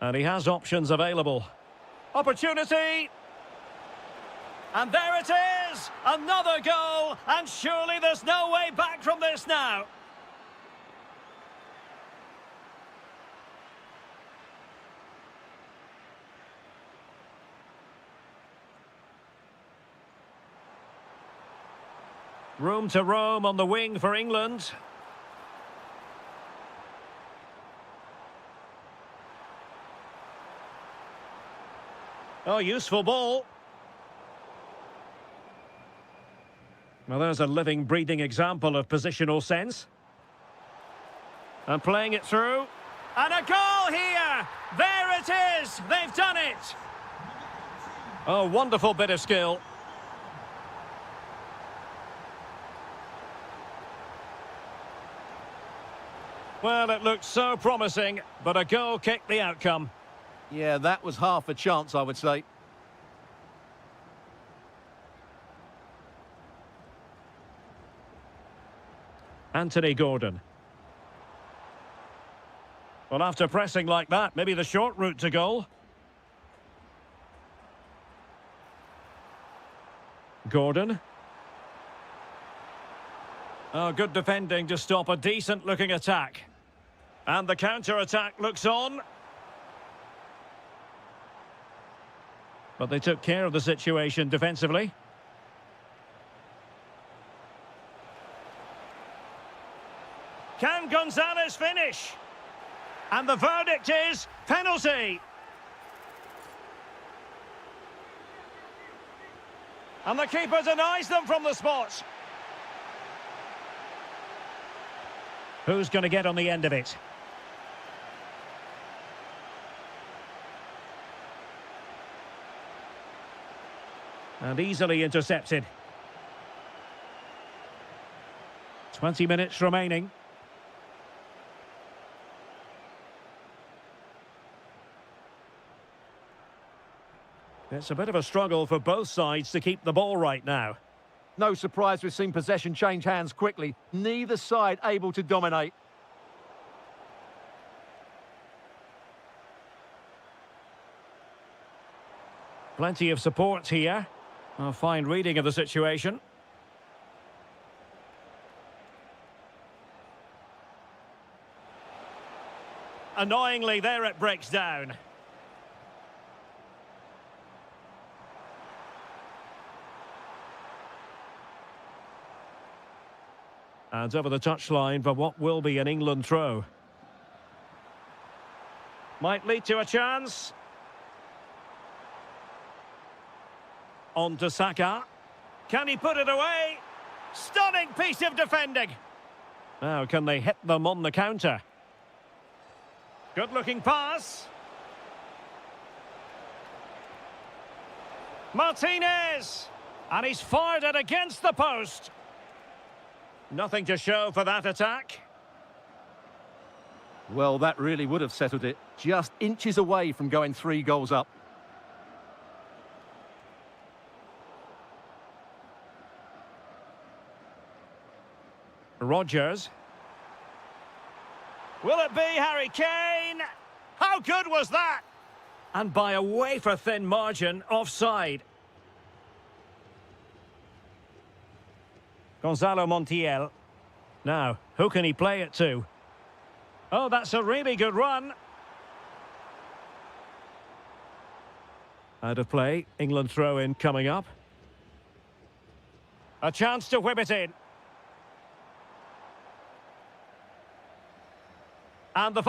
And he has options available. Opportunity! And there it is! Another goal! And surely there's no way back from this now. Room to roam on the wing for England. Oh, useful ball. Well, there's a living, breathing example of positional sense. And playing it through. And a goal here! There it is! They've done it! Oh, wonderful bit of skill. Well, it looked so promising, but a goal kicked the outcome. Yeah, that was half a chance, I would say. Anthony Gordon. Well, after pressing like that, maybe the short route to goal. Gordon. Oh, good defending to stop a decent-looking attack. And the counter-attack looks on. But they took care of the situation defensively. Can Gonzalez finish? And the verdict is penalty. And the keeper denies them from the spot. Who's going to get on the end of it? And easily intercepted. 20 minutes remaining. It's a bit of a struggle for both sides to keep the ball right now. No surprise we've seen possession change hands quickly. Neither side able to dominate. Plenty of support here. A fine reading of the situation. Annoyingly, there it breaks down. And over the touchline for what will be an England throw. Might lead to a chance. On to Saka. Can he put it away? Stunning piece of defending. Now, can they hit them on the counter? Good-looking pass. Martinez. And he's fired it against the post. Nothing to show for that attack. Well, that really would have settled it. Just inches away from going 3 goals up. Rogers. Will it be Harry Kane? How good was that? And by a wafer-thin margin, offside. Gonzalo Montiel. Now, who can he play it to? Oh, that's a really good run. Out of play, England throw-in coming up. A chance to whip it in. And the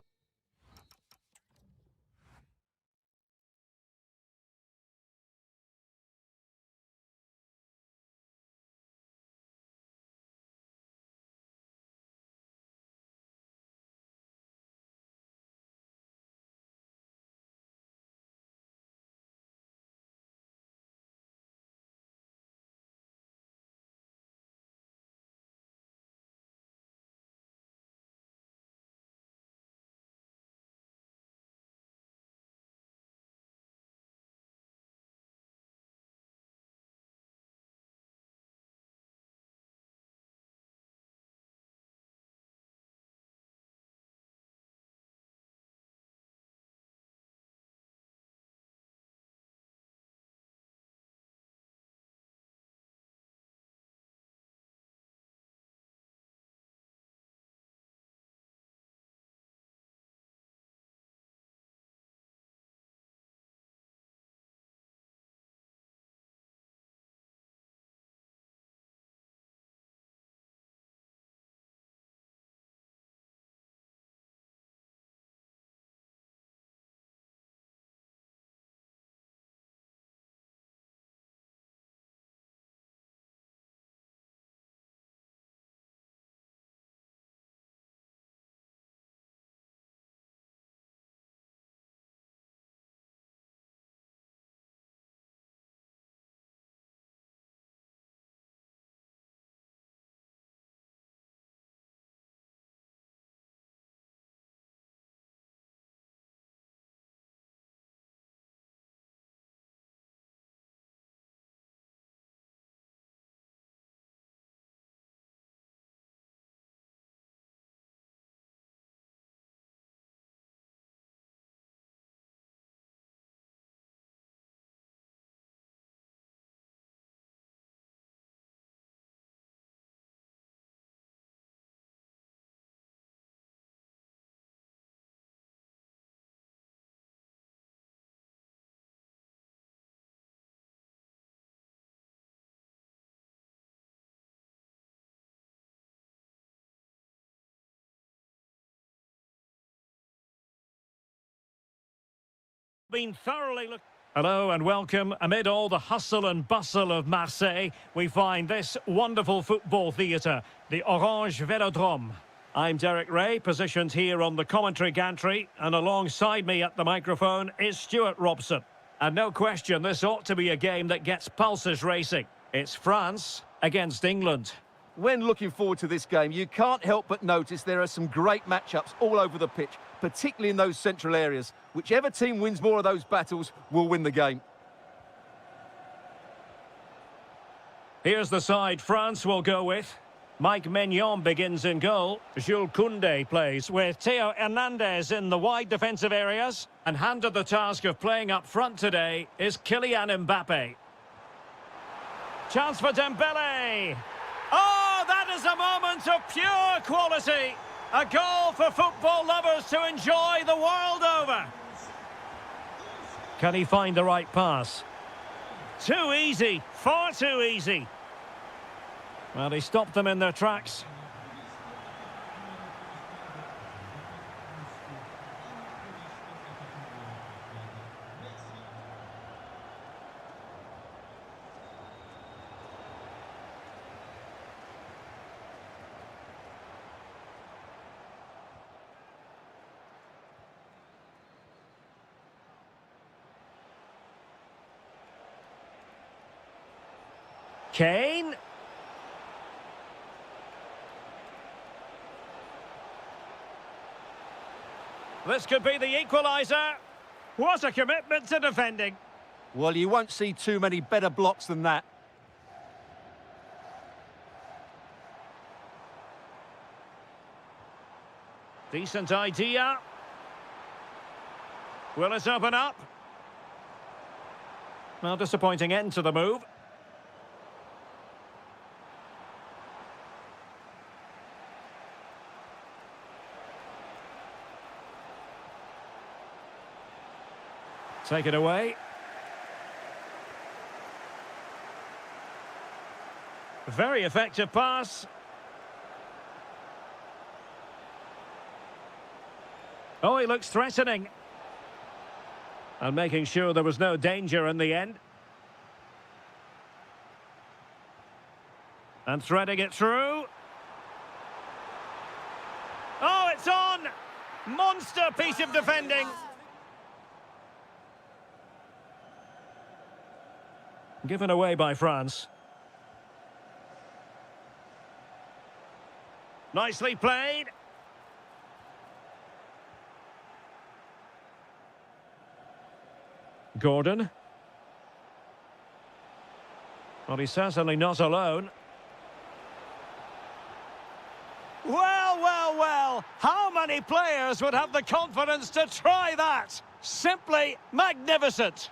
Been thoroughly looked. Hello and welcome. Amid all the hustle and bustle of Marseille, we find this wonderful football theatre, the Orange Velodrome. I'm Derek Ray, positioned here on the commentary gantry, and alongside me at the microphone is Stuart Robson. And no question, this ought to be a game that gets pulses racing. It's France against England. When looking forward to this game, you can't help but notice there are some great matchups all over the pitch, particularly in those central areas. Whichever team wins more of those battles will win the game. Here's the side France will go with. Mike Maignan begins in goal. Jules Koundé plays with Theo Hernandez in the wide defensive areas. And handed the task of playing up front today is Kylian Mbappe. Chance for Dembele. Oh, that is a moment of pure quality. A goal for football lovers to enjoy the world over. Can he find the right pass? Too easy, far too easy. Well, he stopped them in their tracks. Kane. This could be the equaliser. What a commitment to defending. Well, you won't see too many better blocks than that. Decent idea. Will it open up? Well, disappointing end to the move. Take it away. Very effective pass. Oh, he looks threatening. And making sure there was no danger in the end. And threading it through. Oh, it's on! Monster piece of defending. Given away by France. Nicely played. Gordon. Well, he's certainly not alone. Well. How many players would have the confidence to try that? Simply magnificent.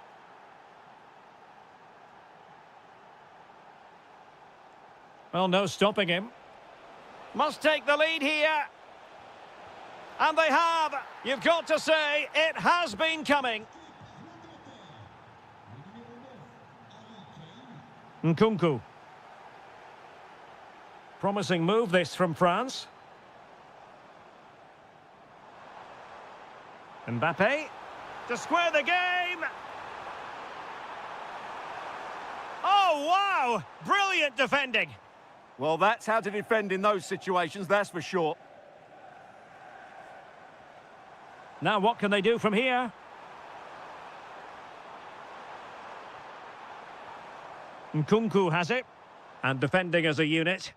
Well, no stopping him. Must take the lead here. And they have. You've got to say, it has been coming. Nkunku. Promising move this from France. Mbappe. To square the game. Oh, wow! Brilliant defending. Well, that's how to defend in those situations, that's for sure. Now what can they do from here? Nkunku has it. And defending as a unit.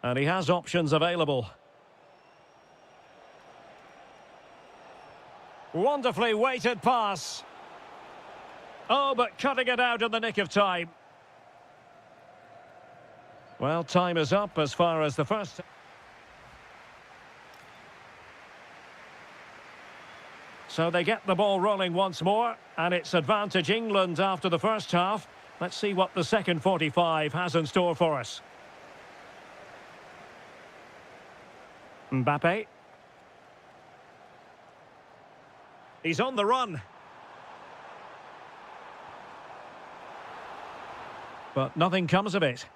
And he has options available. Wonderfully weighted pass. Oh, but cutting it out in the nick of time. Well, time is up as far as the first. So they get the ball rolling once more, and it's advantage England after the first half. Let's see what the second 45 has in store for us. Mbappe. He's on the run. But nothing comes of it.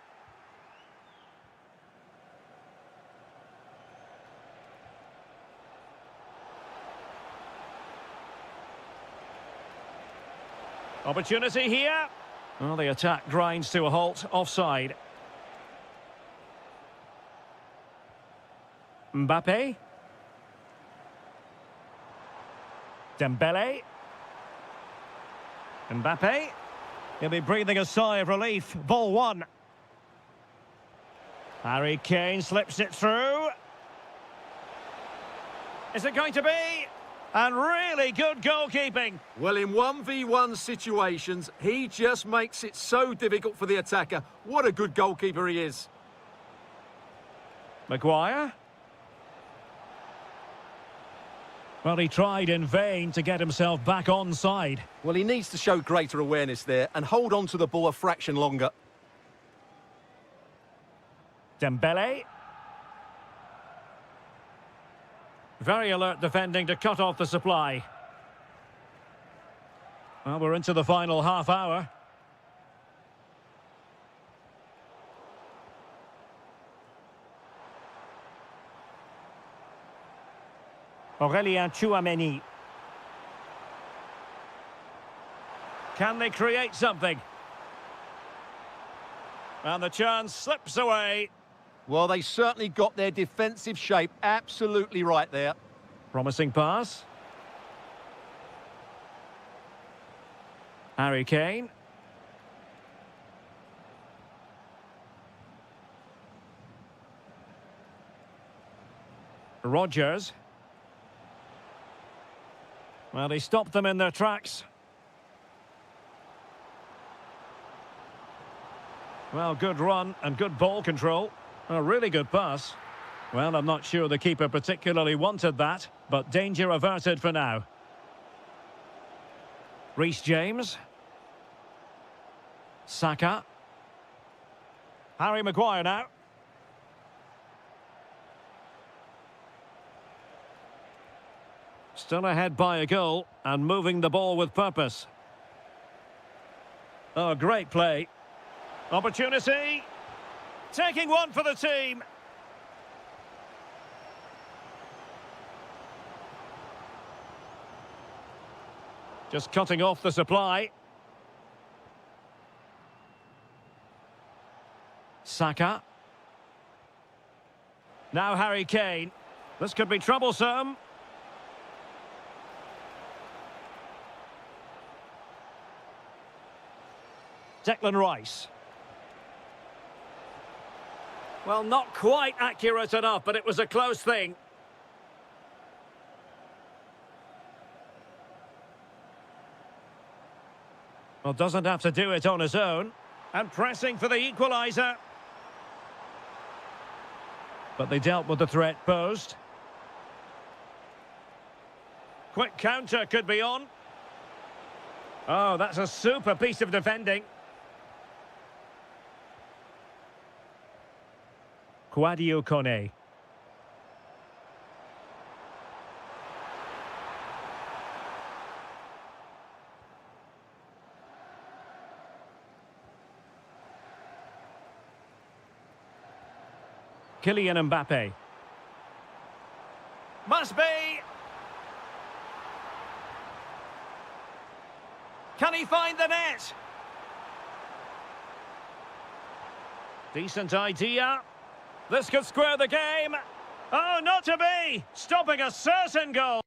Opportunity here. Well, the attack grinds to a halt, offside. Mbappe. Dembele. Mbappe. He'll be breathing a sigh of relief. Ball one. Harry Kane slips it through. Is it going to be? And really good goalkeeping. Well, in 1v1 situations, he just makes it so difficult for the attacker. What a good goalkeeper he is. Maguire. Well, he tried in vain to get himself back onside. Well, he needs to show greater awareness there and hold on to the ball a fraction longer. Dembele. Very alert defending to cut off the supply. Well, we're into the final half hour. Aurélien Tchouameni. Can they create something? And the chance slips away. Well, they certainly got their defensive shape absolutely right there. Promising pass. Harry Kane. Rodgers. Well, he stopped them in their tracks. Well, good run and good ball control. A really good pass. Well, I'm not sure the keeper particularly wanted that, but danger averted for now. Reece James. Saka. Harry Maguire now. Still ahead by a goal and moving the ball with purpose. Oh, great play. Opportunity. Taking one for the team. Just cutting off the supply. Saka. Now Harry Kane. This could be troublesome. Declan Rice. Well, not quite accurate enough, but it was a close thing. Well, doesn't have to do it on his own. And pressing for the equaliser. But they dealt with the threat posed. Quick counter could be on. Oh, that's a super piece of defending. Sadio Kone. Kylian Mbappe. Must be. Can he find the net? Decent idea. This could square the game. Oh, not to be! Stopping a certain goal.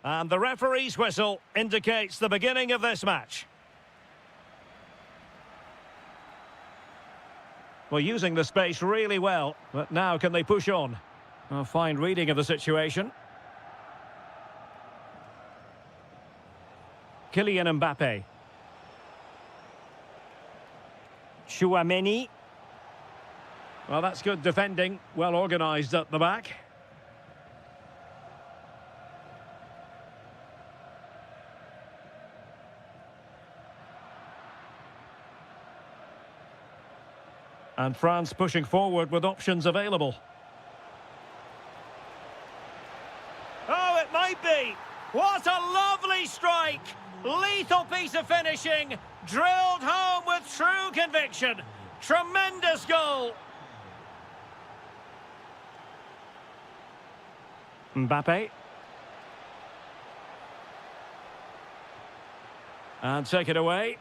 And the referee's whistle indicates the beginning of this match. Well, using the space really well, but now can they push on? A fine reading of the situation. Kylian Mbappe. Chouameni. Well, that's good defending, well organised at the back. And France pushing forward with options available. Oh, it might be! What a lovely strike! Lethal piece of finishing, drilled home with true conviction. Tremendous goal! Mbappe. And take it away.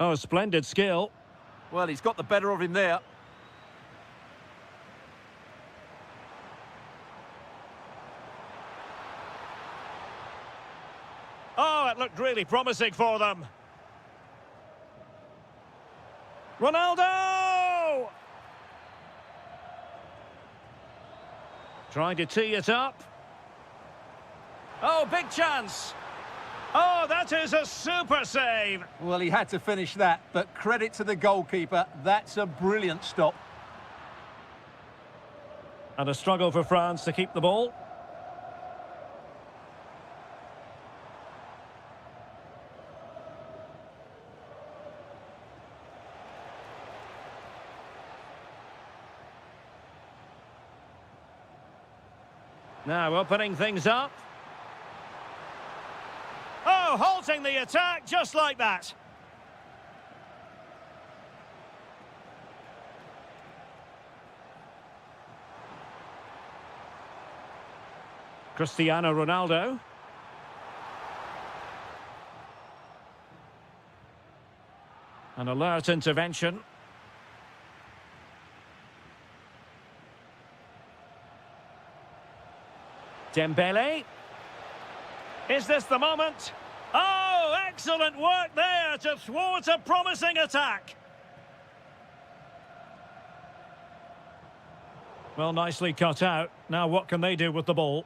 Oh, splendid skill. Well, he's got the better of him there. Oh, it looked really promising for them. Ronaldo! Trying to tee it up. Oh, big chance. Oh, that is a super save. Well, he had to finish that, but credit to the goalkeeper. That's a brilliant stop. And a struggle for France to keep the ball. Now opening things up. Oh, halting the attack just like that. Cristiano Ronaldo. An alert intervention. Dembele. Is this the moment? Oh, excellent work there to thwart a promising attack. Well, nicely cut out. Now what can they do with the ball?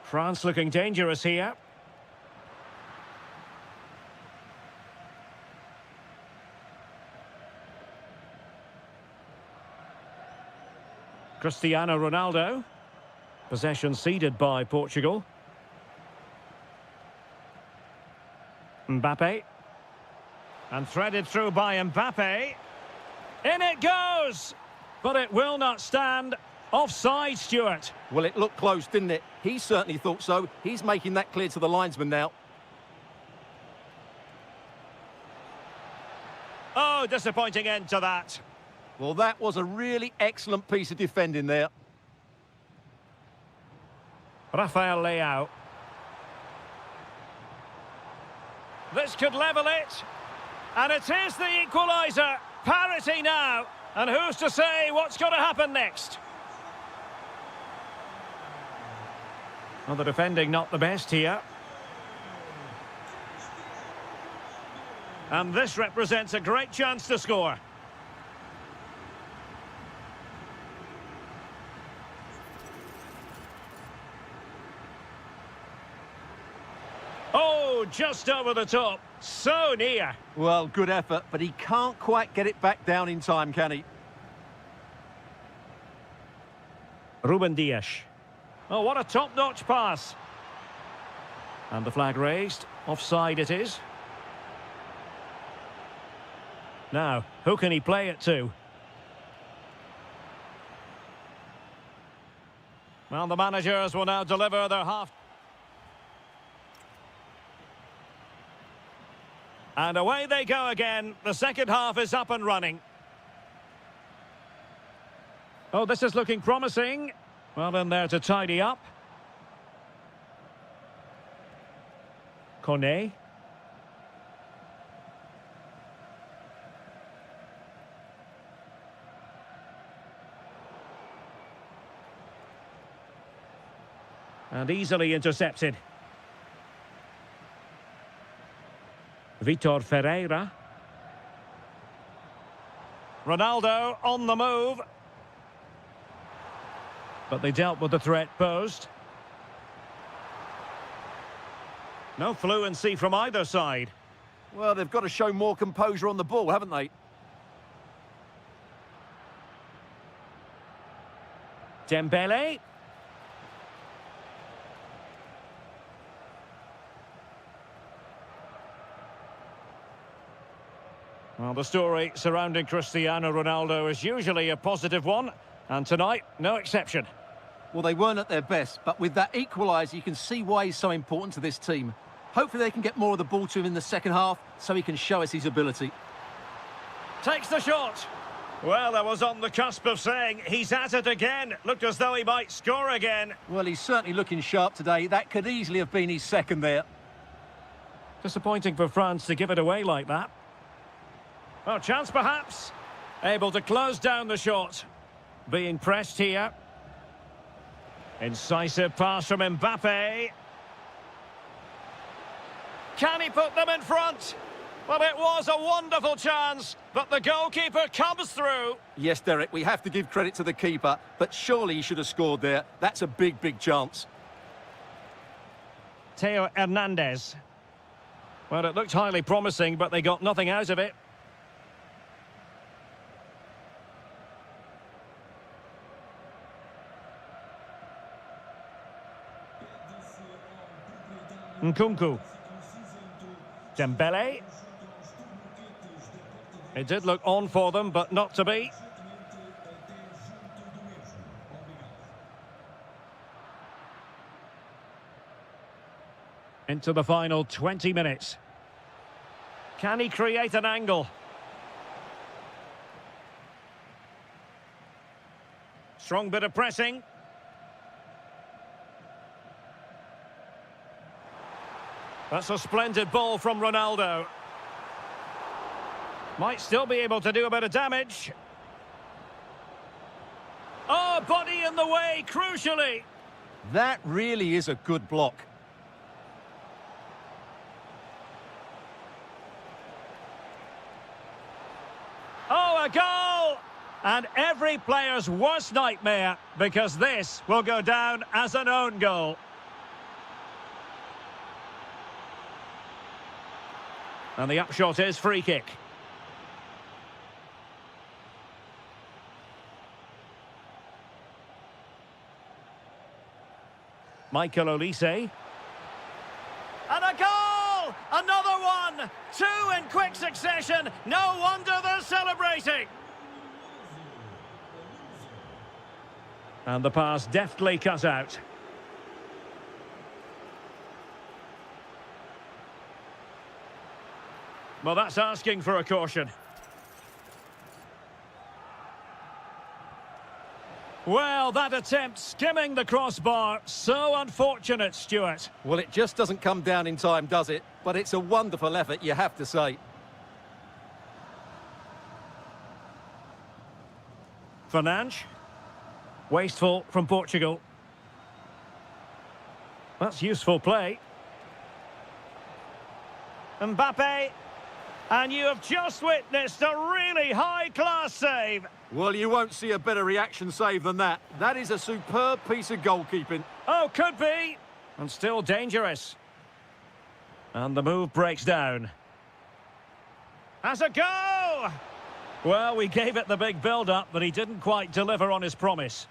France looking dangerous here. Cristiano Ronaldo. Possession ceded by Portugal. Mbappe. And threaded through by Mbappe. In it goes! But it will not stand. Offside, Stuart. Well, it looked close, didn't it? He certainly thought so. He's making that clear to the linesman now. Oh, disappointing end to that. Well, that was a really excellent piece of defending there. Rafael Leao. This could level it. And it is the equaliser. Parity now. And who's to say what's going to happen next? Well, the defending not the best here. And this represents a great chance to score. Oh, just over the top. So near. Well, good effort, but he can't quite get it back down in time, can he? Ruben Dias. Oh, what a top-notch pass. And the flag raised. Offside it is. Now, who can he play it to? Well, the managers will now deliver their half. And away they go again. The second half is up and running. Oh, this is looking promising. Well, in there to tidy up. Kone. And easily intercepted. Vitor Ferreira. Ronaldo on the move. But they dealt with the threat posed. No fluency from either side. Well, they've got to show more composure on the ball, haven't they? Dembele. Well, the story surrounding Cristiano Ronaldo is usually a positive one, and tonight, no exception. Well, they weren't at their best, but with that equaliser, you can see why he's so important to this team. Hopefully they can get more of the ball to him in the second half so he can show us his ability. Takes the shot. Well, I was on the cusp of saying he's at it again. Looked as though he might score again. Well, he's certainly looking sharp today. That could easily have been his second there. Disappointing for France to give it away like that. Well, chance perhaps. Able to close down the shot. Being pressed here. Incisive pass from Mbappe. Can he put them in front? Well, it was a wonderful chance, but the goalkeeper comes through. Yes, Derek, we have to give credit to the keeper, but surely he should have scored there. That's a big, big chance. Theo Hernandez. Well, it looked highly promising, but they got nothing out of it. Nkunku. Dembele. It did look on for them, but not to be. Into the final 20 minutes. Can he create an angle? Strong bit of pressing. That's a splendid ball from Ronaldo. Might still be able to do a bit of damage. Oh, body in the way, crucially. That really is a good block. Oh, a goal! And every player's worst nightmare, because this will go down as an own goal. And the upshot is free kick. Michael Olise. And a goal! Another one! Two in quick succession. No wonder they're celebrating. And the pass deftly cut out. Well, that's asking for a caution. Well, that attempt skimming the crossbar, so unfortunate, Stuart. Well, it just doesn't come down in time, does it? But it's a wonderful effort, you have to say. Fernandes. Wasteful from Portugal. That's useful play. Mbappe. And you have just witnessed a really high-class save. Well, you won't see a better reaction save than that. That is a superb piece of goalkeeping. Oh, could be. And still dangerous. And the move breaks down. Has a go! Well, we gave it the big build-up, but he didn't quite deliver on his promise.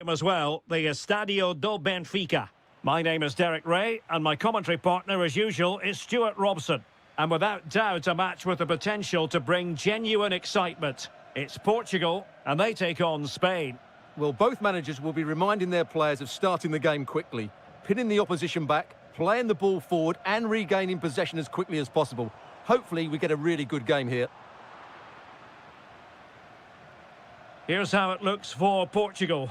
As well, the Estadio do Benfica. My name is Derek Ray, and my commentary partner, as usual, is Stuart Robson. And without doubt, a match with the potential to bring genuine excitement. It's Portugal, and they take on Spain. Well, both managers will be reminding their players of starting the game quickly, pinning the opposition back, playing the ball forward, and regaining possession as quickly as possible. Hopefully, we get a really good game here. Here's how it looks for Portugal.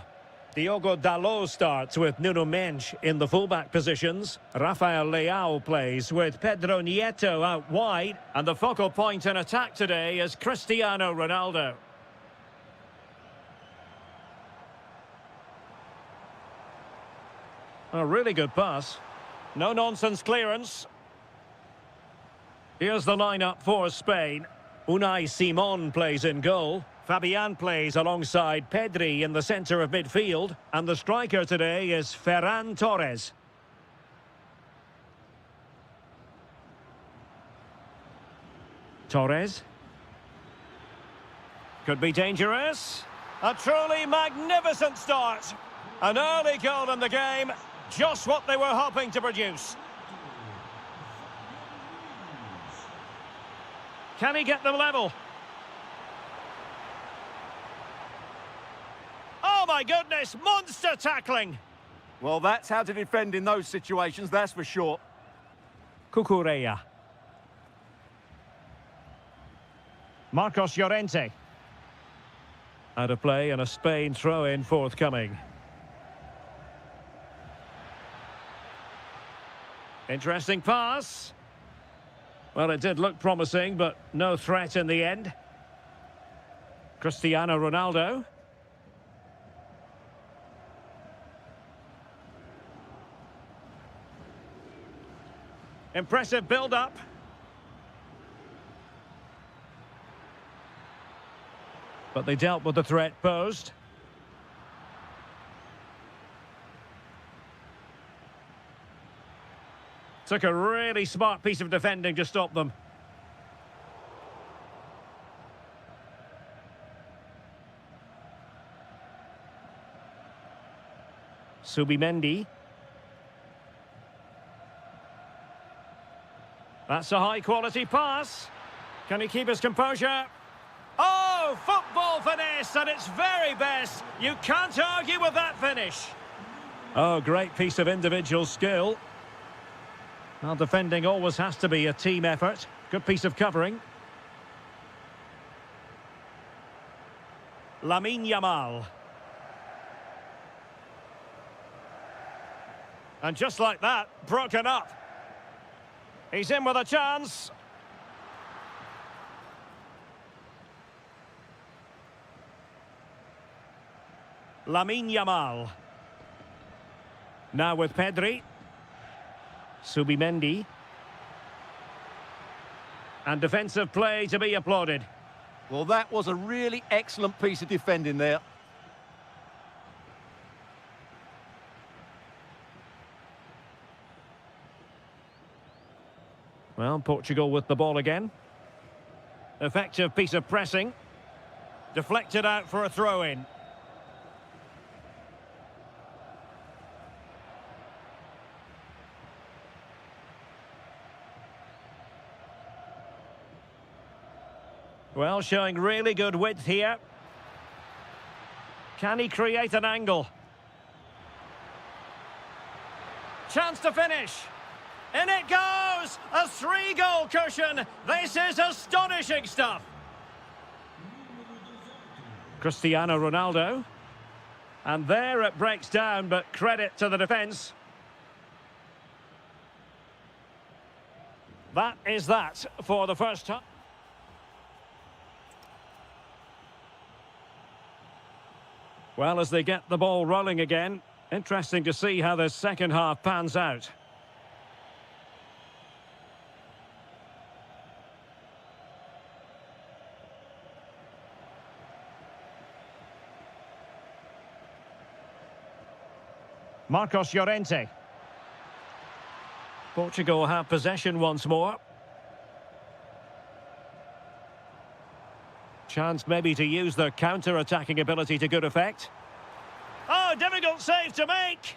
Diogo Dalot starts with Nuno Mendes in the fullback positions. Rafael Leao plays with Pedro Nieto out wide. And the focal point in attack today is Cristiano Ronaldo. A really good pass. No-nonsense clearance. Here's the lineup for Spain. Unai Simon plays in goal. Fabian plays alongside Pedri in the centre of midfield. And the striker today is Ferran Torres. Torres. Could be dangerous. A truly magnificent start. An early goal in the game. Just what they were hoping to produce. Can he get them level? Oh my goodness, monster tackling! Well, that's how to defend in those situations, that's for sure. Cucurella. Marcos Llorente. Out of play and a Spain throw-in forthcoming. Interesting pass. Well, it did look promising, but no threat in the end. Cristiano Ronaldo. Impressive build-up. But they dealt with the threat posed. Took a really smart piece of defending to stop them. Subimendi. That's a high-quality pass. Can he keep his composure? Oh, football finesse at its very best. You can't argue with that finish. Oh, great piece of individual skill. Well, defending always has to be a team effort. Good piece of covering. Lamine Yamal. And just like that, broken up. He's in with a chance. Lamine Yamal. Now with Pedri. Subimendi. And defensive play to be applauded. Well, that was a really excellent piece of defending there. Well, Portugal with the ball again. Effective piece of pressing. Deflected out for a throw-in. Well, showing really good width here. Can he create an angle? Chance to finish. In it goes! A 3-goal cushion! This is astonishing stuff! Cristiano Ronaldo. And there it breaks down, but credit to the defence. That is that for the first time. Well, as they get the ball rolling again, interesting to see how the second half pans out. Marcos Llorente. Portugal have possession once more. Chance maybe to use their counter-attacking ability to good effect. Oh, Oh, difficult save to make.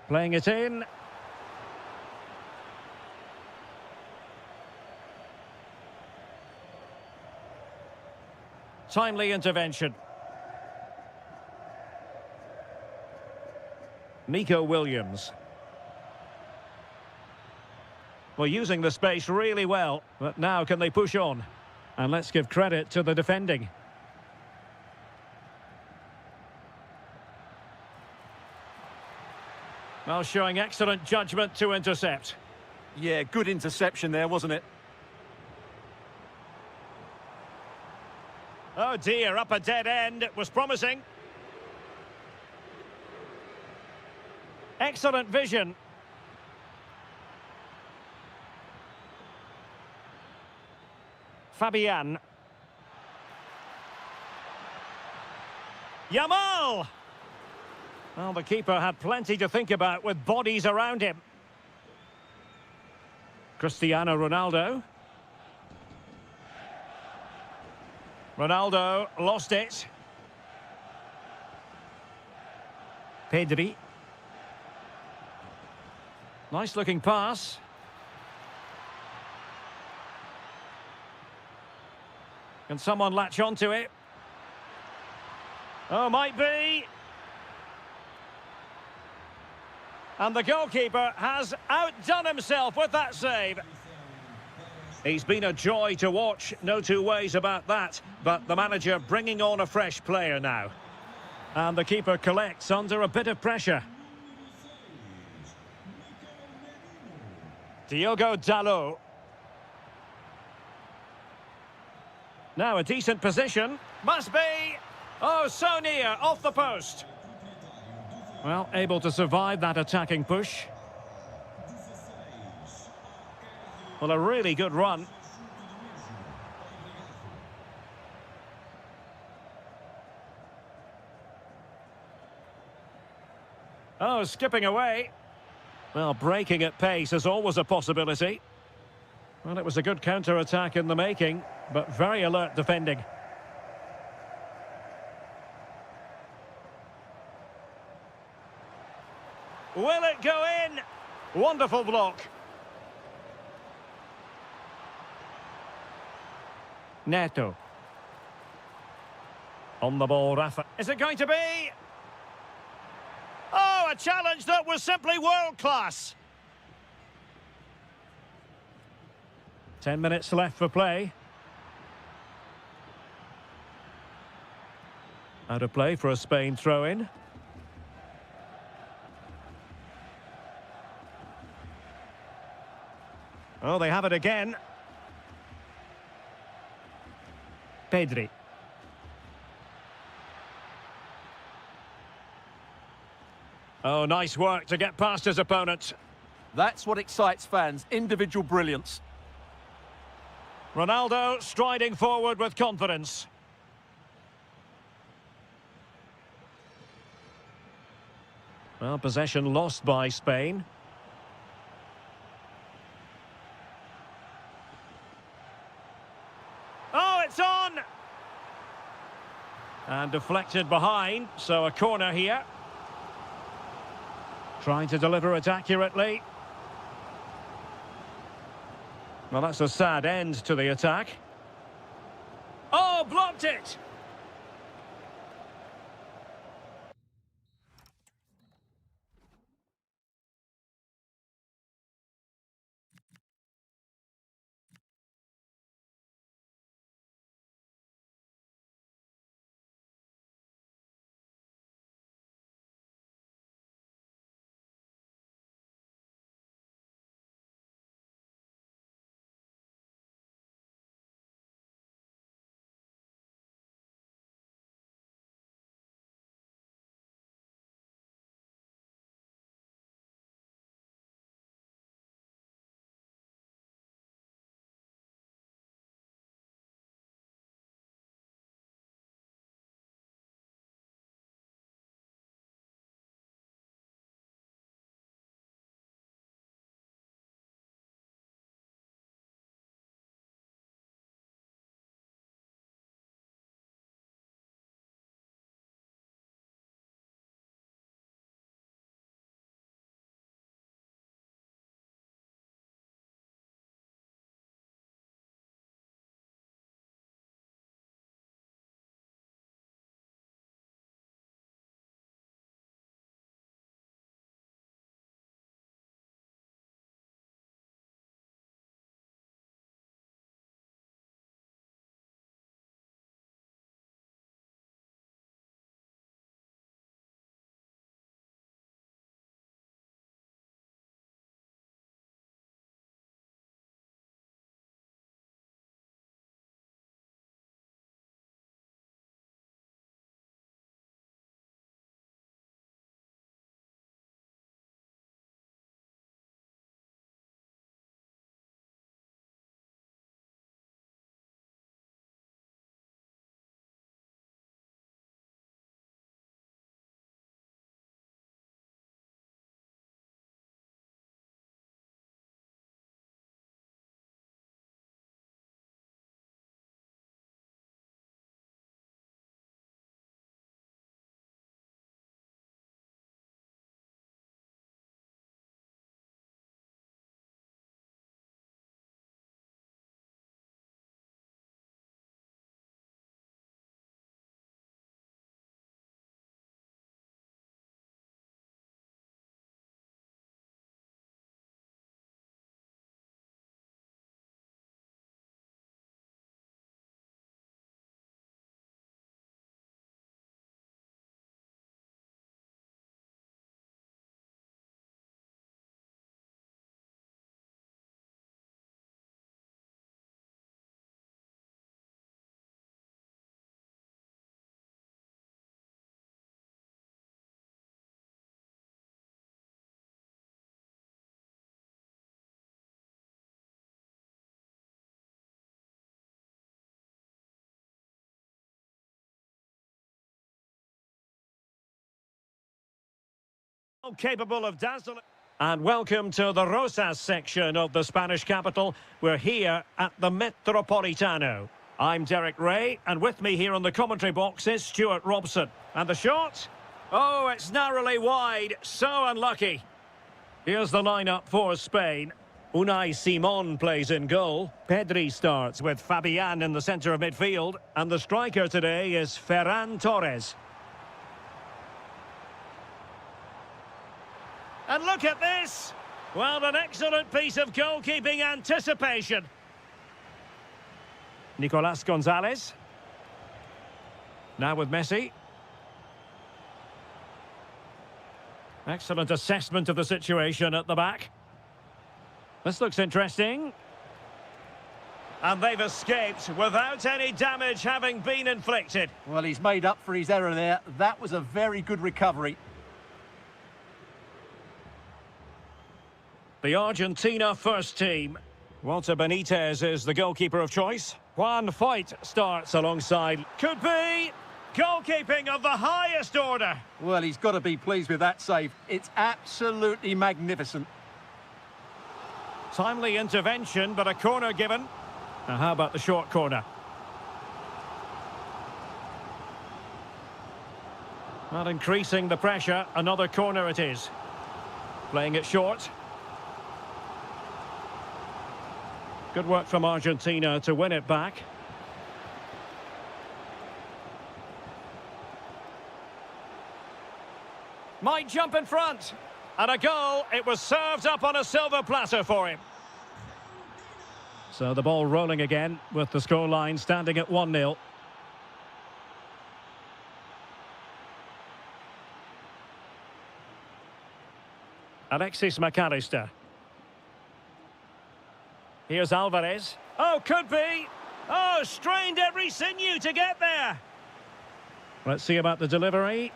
Playing it in. Timely intervention. Nico Williams. Well, using the space really well, but now can they push on? And let's give credit to the defending. Well, showing excellent judgment to intercept. Yeah, good interception there, wasn't it? Oh dear, up a dead end. It was promising. Excellent vision. Fabian. Yamal! Well, the keeper had plenty to think about with bodies around him. Cristiano Ronaldo. Ronaldo lost it. Pedri. Nice looking pass. Can someone latch onto it? Oh, might be. And the goalkeeper has outdone himself with that save. He's been a joy to watch, no two ways about that. But the manager bringing on a fresh player now. And the keeper collects under a bit of pressure. Diogo Dalot. Now a decent position. Must be. Oh, so near, off the post. Well, able to survive that attacking push. Well, a really good run. Oh, skipping away. Well, breaking at pace is always a possibility. Well, it was a good counter-attack in the making, but very alert defending. Will it go in? Wonderful block. Neto. On the ball, Rafa. Is it going to be? Oh, a challenge that was simply world-class. 10 minutes left for play. Out of play for a Spain throw-in. Oh, they have it again. Pedri. Oh, nice work to get past his opponent. That's what excites fans, individual brilliance. Ronaldo striding forward with confidence. Well, possession lost by Spain. Oh, it's on! And deflected behind, so a corner here. Trying to deliver it accurately. Well, that's a sad end to the attack. Oh, blocked it! Capable of dazzling. And welcome to the Rosas section of the Spanish capital. We're here at the Metropolitano. I'm Derek Ray, and with me here on the commentary box is Stuart Robson. And the shot? Oh, it's narrowly wide. So unlucky. Here's the lineup for Spain. Unai Simon plays in goal. Pedri starts with Fabian in the centre of midfield. And the striker today is Ferran Torres. And look at this! Well, an excellent piece of goalkeeping anticipation. Nicolas Gonzalez. Now with Messi. Excellent assessment of the situation at the back. This looks interesting. And they've escaped without any damage having been inflicted. Well, he's made up for his error there. That was a very good recovery. The Argentina first team. Walter Benitez is the goalkeeper of choice. Juan Foyt starts alongside. Could be goalkeeping of the highest order. Well, he's got to be pleased with that save. It's absolutely magnificent. Timely intervention, but a corner given. Now, how about the short corner? Not increasing the pressure. Another corner it is. Playing it short. Good work from Argentina to win it back. Might jump in front. And a goal. It was served up on a silver platter for him. So the ball rolling again with the scoreline standing at 1-0. Alexis McAllister. Here's Alvarez. Oh, could be. Oh, strained every sinew to get there. Let's see about the delivery.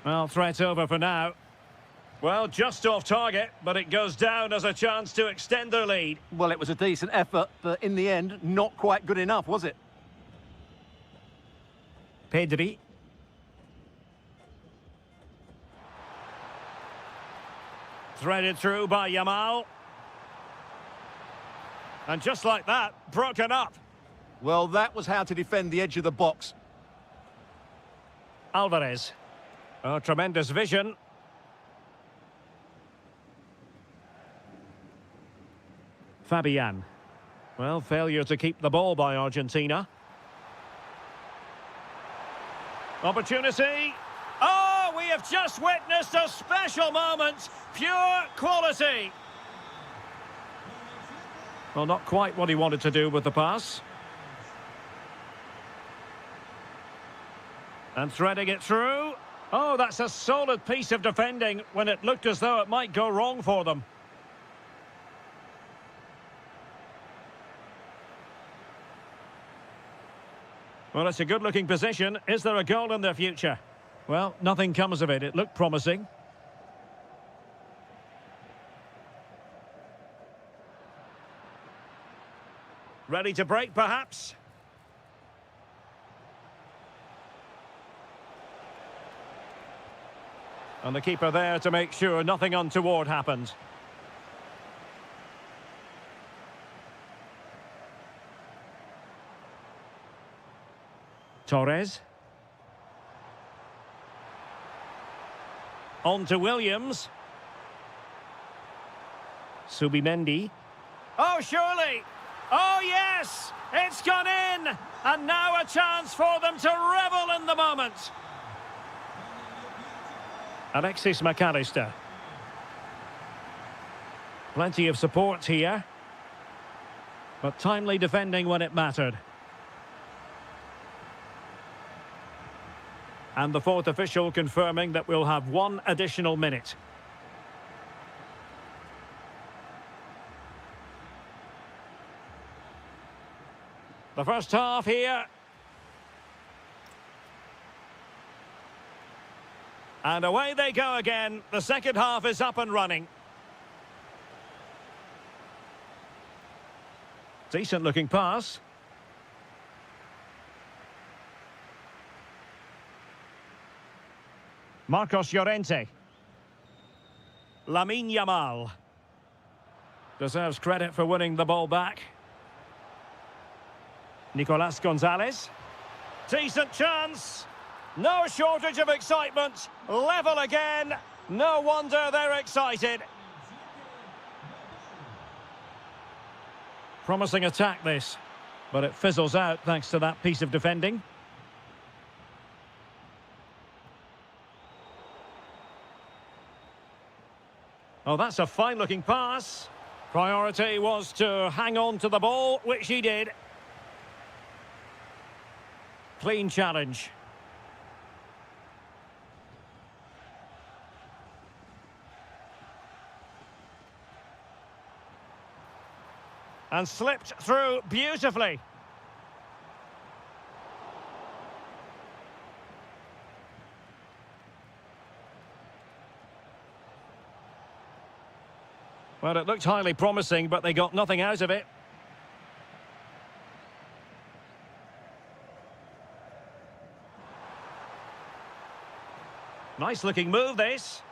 Well, threat over for now. Well, just off target, but it goes down as a chance to extend their lead. Well, it was a decent effort, but in the end, not quite good enough, was it? Pedri. Threaded through by Yamal. And just like that, broken up. Well, that was how to defend the edge of the box. Alvarez. Oh, tremendous vision. Fabian. Well, failure to keep the ball by Argentina. Opportunity. Oh, we have just witnessed a special moment. Pure quality. Well, not quite what he wanted to do with the pass. And threading it through. Oh, that's a solid piece of defending when it looked as though it might go wrong for them. Well, it's a good-looking position. Is there a goal in their future? Well, nothing comes of it. It looked promising. Ready to break, perhaps? And the keeper there to make sure nothing untoward happened. Torres. On to Williams. Subimendi. Oh, surely! Oh, yes! It's gone in! And now a chance for them to revel in the moment. Alexis McAllister. Plenty of support here. But timely defending when it mattered. And the fourth official confirming that we'll have one additional minute. The first half here. And away they go again. The second half is up and running. Decent looking pass. Marcos Llorente. Lamine Yamal. Deserves credit for winning the ball back. Nicolas Gonzalez. Decent chance. No shortage of excitement. Level again. No wonder they're excited. Promising attack this, but it fizzles out thanks to that piece of defending. Oh, that's a fine-looking pass. Priority was to hang on to the ball, which he did. Clean challenge. And slipped through beautifully. Well, it looked highly promising, but they got nothing out of it. Nice looking move, this.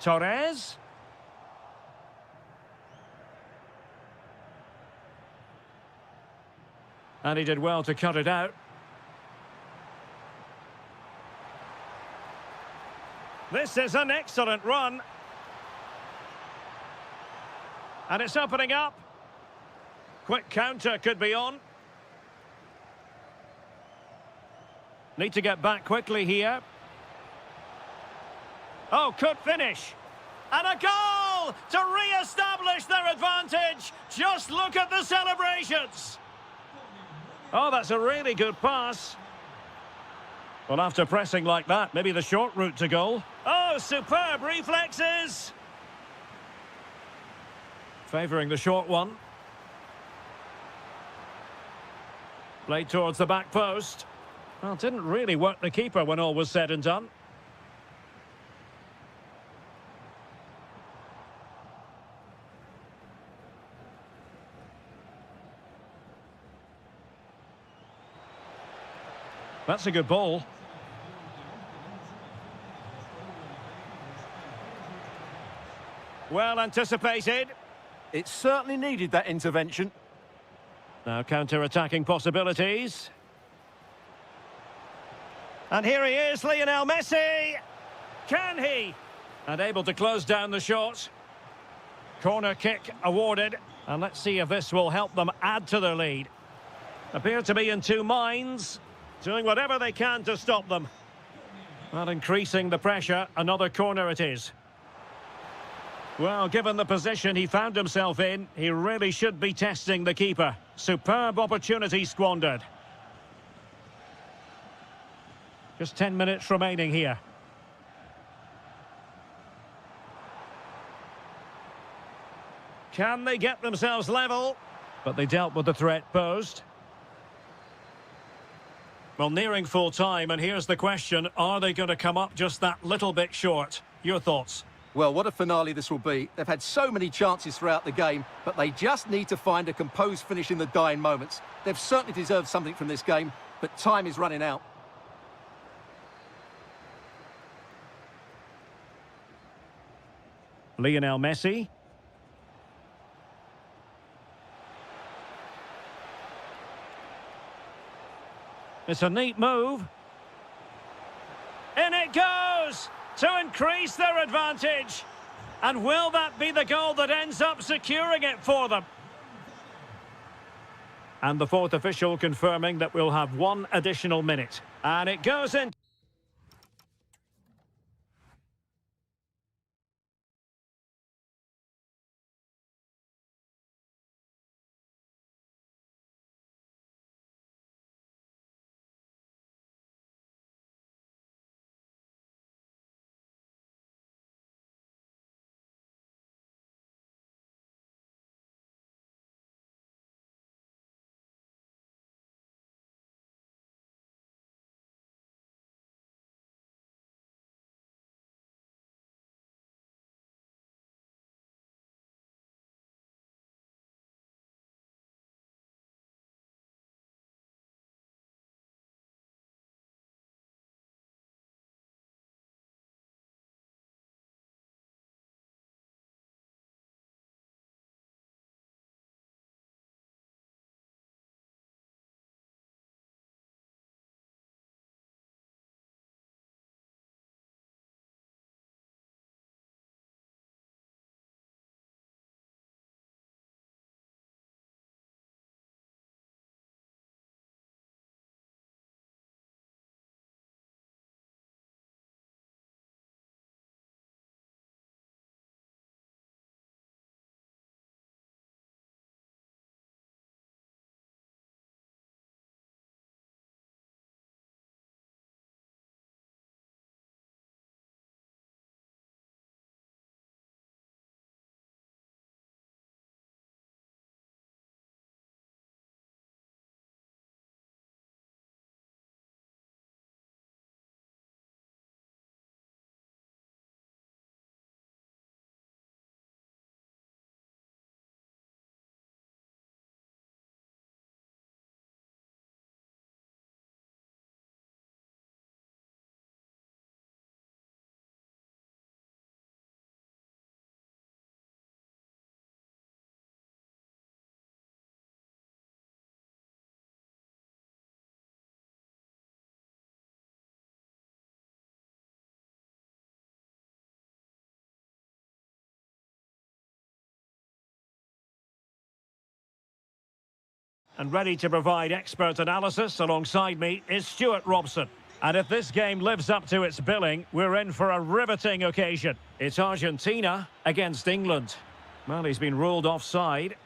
Torres. And he did well to cut it out. This is an excellent run. And it's opening up. Quick counter could be on. Need to get back quickly here. Oh, could finish. And a goal to re-establish their advantage. Just look at the celebrations. Oh, that's a really good pass. Well, after pressing like that, maybe the short route to goal. Oh, superb reflexes. Favouring the short one. Played towards the back post. Well, didn't really work the keeper when all was said and done. That's a good ball. Well anticipated. It certainly needed that intervention. Now counter-attacking possibilities. And here he is, Lionel Messi. Can he? And able to close down the shot. Corner kick awarded. And let's see if this will help them add to their lead. Appear to be in two minds. Doing whatever they can to stop them. Well, increasing the pressure. Another corner it is. Well, given the position he found himself in, he really should be testing the keeper. Superb opportunity squandered. Just 10 minutes remaining here. Can they get themselves level? But they dealt with the threat posed. Well, nearing full time, and here's the question. Are they going to come up just that little bit short? Your thoughts? Well, what a finale this will be. They've had so many chances throughout the game, but they just need to find a composed finish in the dying moments. They've certainly deserved something from this game, but time is running out. Lionel Messi. It's a neat move. In it goes to increase their advantage. And will that be the goal that ends up securing it for them? And the fourth official confirming that we'll have one additional minute. And it goes in. and ready to provide expert analysis alongside me is Stuart Robson. And if this game lives up to its billing, we're in for a riveting occasion. It's Argentina against England. Well, he's been ruled offside.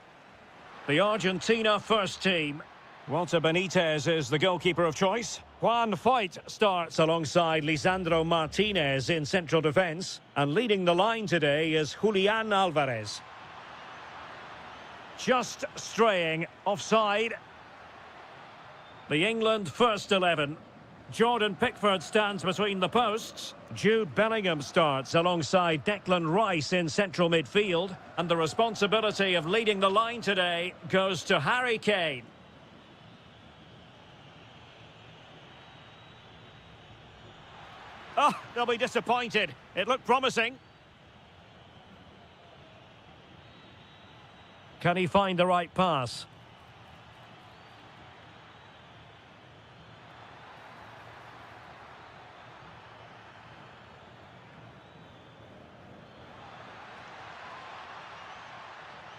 The Argentina first team. Walter Benitez is the goalkeeper of choice. Juan Foyt starts alongside Lisandro Martinez in central defence. And leading the line today is Julian Alvarez. Just straying offside. The England first 11. Jordan Pickford stands between the posts. Jude Bellingham starts alongside Declan Rice in central midfield. And the responsibility of leading the line today goes to Harry Kane. Oh, they'll be disappointed. It looked promising. Can he find the right pass?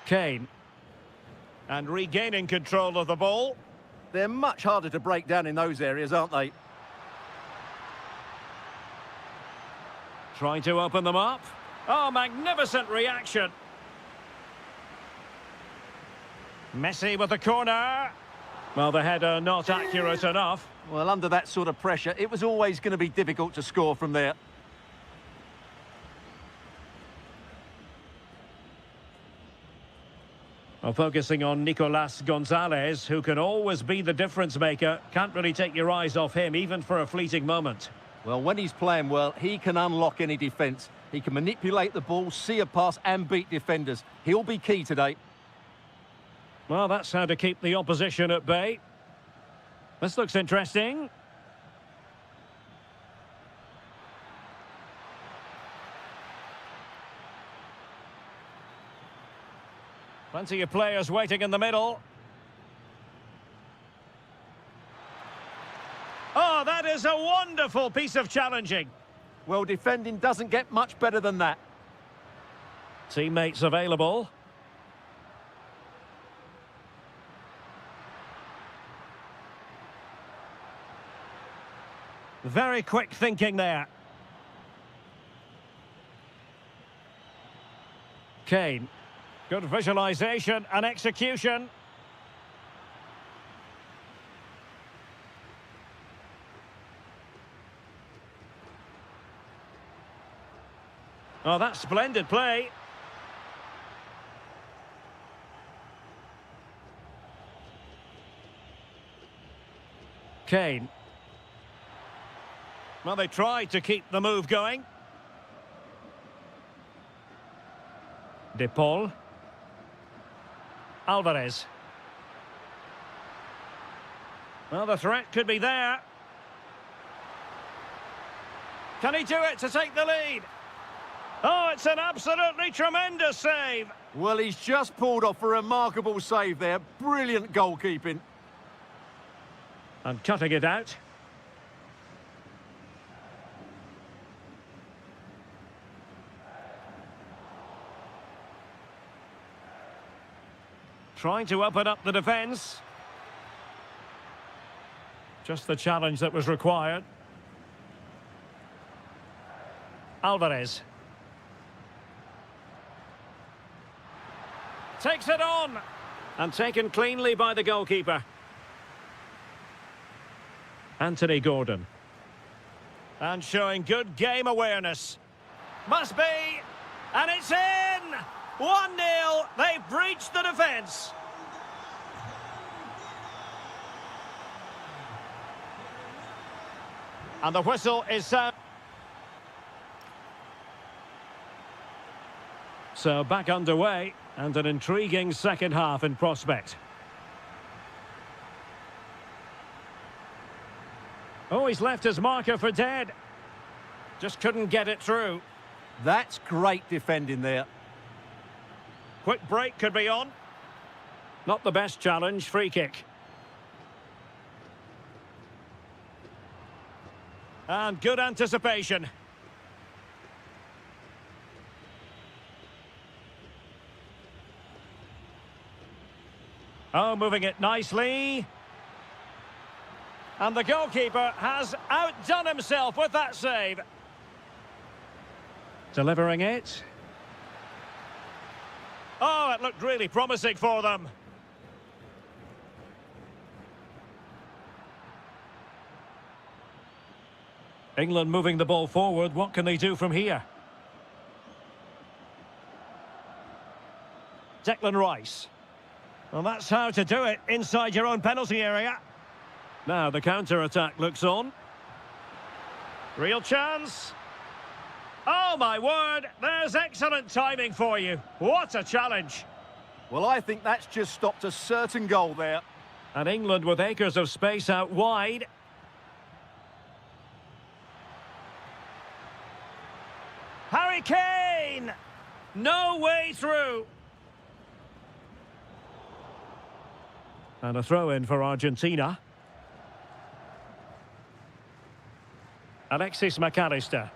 Kane. And regaining control of the ball. They're much harder to break down in those areas, aren't they? Trying to open them up. Oh, magnificent reaction. Messi with the corner. Well, the header not accurate enough. Well, under that sort of pressure, it was always going to be difficult to score from there. Well, focusing on Nicolas Gonzalez, who can always be the difference maker. Can't really take your eyes off him, even for a fleeting moment. Well, when he's playing well, he can unlock any defence. He can manipulate the ball, see a pass and beat defenders. He'll be key today. Well, that's how to keep the opposition at bay. This looks interesting. Plenty of players waiting in the middle. Oh, that is a wonderful piece of challenging. Well, defending doesn't get much better than that. Teammates available. Very quick thinking there. Kane. Good visualization and execution. Oh, that's splendid play. Kane. Well, they tried to keep the move going. De Paul. Alvarez. Well, the threat could be there. Can he do it to take the lead? Oh, it's an absolutely tremendous save. Well, he's just pulled off a remarkable save there. Brilliant goalkeeping. And cutting it out. Trying to open up the defence. Just the challenge that was required. Alvarez. Takes it on. And taken cleanly by the goalkeeper. Anthony Gordon. And showing good game awareness. Must be. And it's in! 1-0. They've breached the defence. And the whistle is sound. So back underway, and an intriguing second half in prospect. Oh, he's left his marker for dead. Just couldn't get it through. That's great defending there. Quick break could be on. Not the best challenge, free kick. And good anticipation. Oh, moving it nicely. And the goalkeeper has outdone himself with that save. Delivering it. Oh, it looked really promising for them. England moving the ball forward. What can they do from here? Declan Rice. Well, that's how to do it inside your own penalty area. Now the counter-attack looks on. Real chance. Oh, my word. There's excellent timing for you. What a challenge. Well, I think that's just stopped a certain goal there. And England with acres of space out wide. Harry Kane! No way through. And a throw-in for Argentina. Alexis McAllister.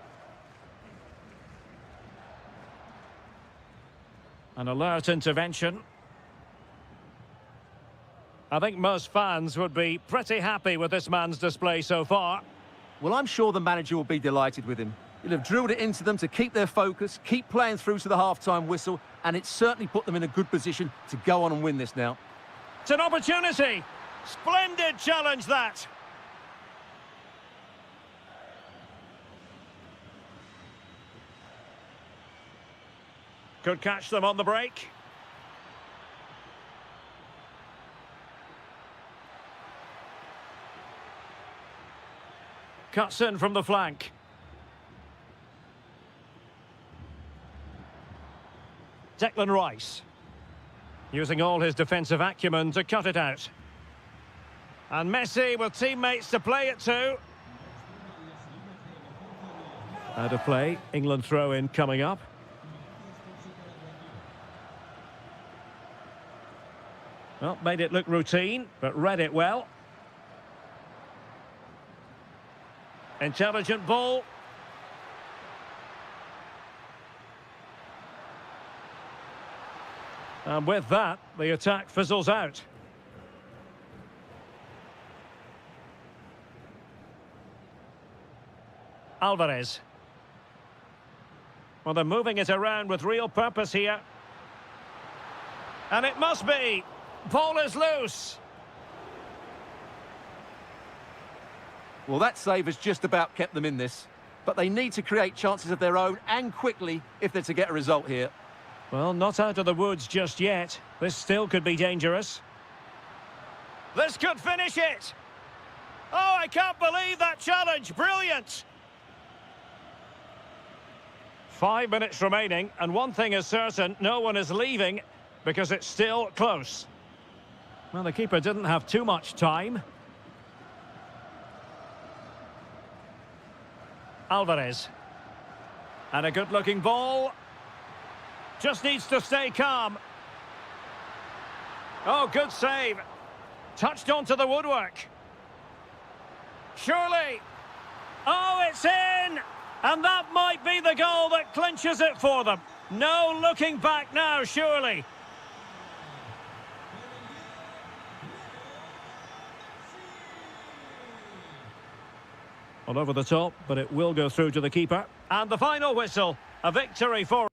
An alert intervention. I think most fans would be pretty happy with this man's display so far. Well, I'm sure the manager will be delighted with him. He'll have drilled it into them to keep their focus, keep playing through to the half-time whistle, and it's certainly put them in a good position to go on and win this now. It's an opportunity. Splendid challenge, that. Could catch them on the break. Cuts in from the flank. Declan Rice. Using all his defensive acumen to cut it out. And Messi with teammates to play it to. Out of play. England throw-in coming up. Well, made it look routine, but read it well. Intelligent ball. And with that, the attack fizzles out. Alvarez. Well, they're moving it around with real purpose here. And it must be. Ball is loose. Well, that save has just about kept them in this. But they need to create chances of their own, and quickly, if they're to get a result here. Well, not out of the woods just yet. This still could be dangerous. This could finish it. Oh, I can't believe that challenge. Brilliant. 5 minutes remaining, and one thing is certain, no one is leaving because it's still close. Well, the keeper didn't have too much time. Alvarez. And a good-looking ball. Just needs to stay calm. Oh, good save. Touched onto the woodwork. Surely. Oh, it's in! And that might be the goal that clinches it for them. No looking back now, surely. All over the top, but it will go through to the keeper. And the final whistle, a victory for...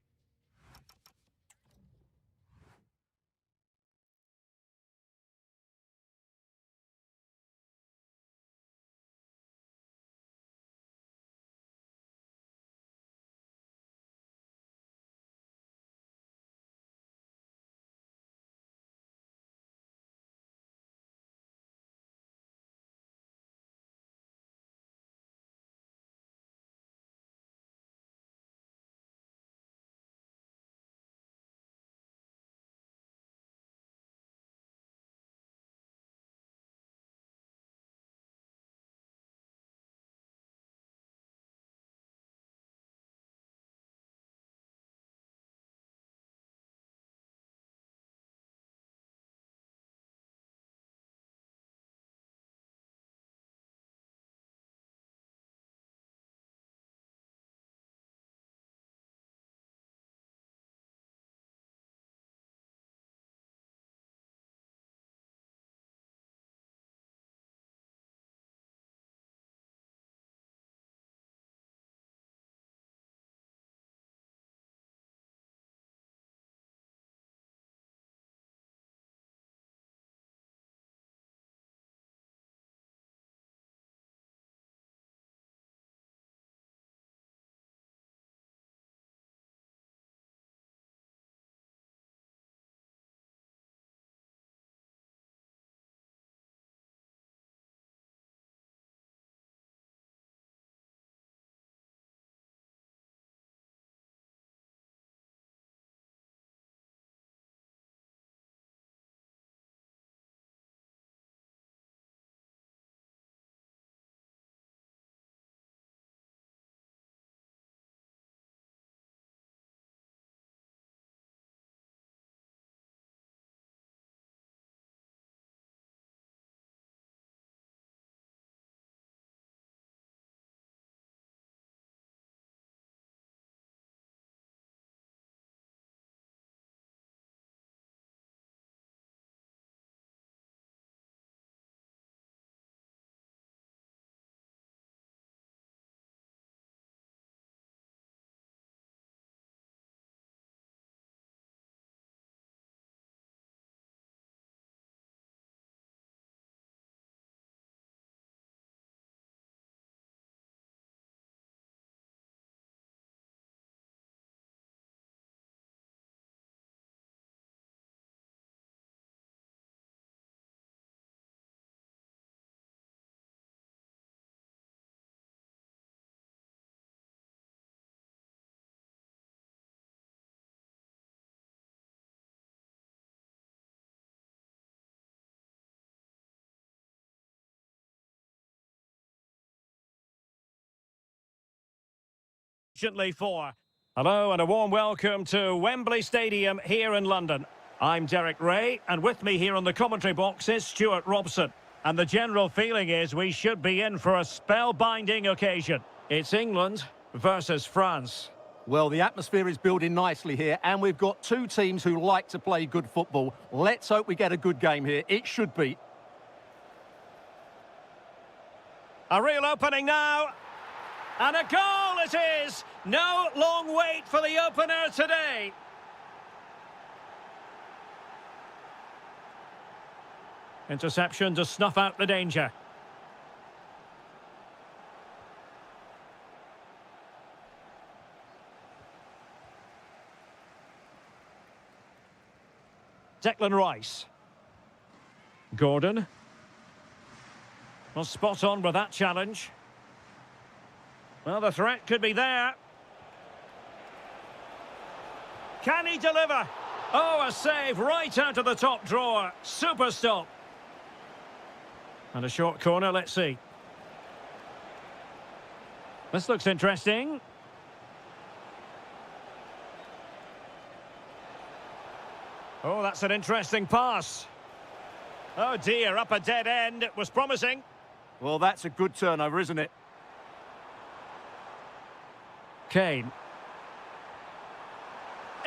patiently for. Hello and a warm welcome to Wembley Stadium here in London. I'm Derek Ray, and with me here on the commentary box is Stuart Robson. And the general feeling is we should be in for a spellbinding occasion. It's England versus France. Well, the atmosphere is building nicely here, and we've got two teams who like to play good football. Let's hope we get a good game here. It should be. A real opening now. And a goal it is! No long wait for the opener today. Interception to snuff out the danger. Declan Rice. Gordon. Well, spot on with that challenge. Well, the threat could be there. Can he deliver? Oh, a save right out of the top drawer. Super stop. And a short corner, let's see. This looks interesting. Oh, that's an interesting pass. Oh dear, up a dead end. It was promising. Well, that's a good turnover, isn't it? Kane.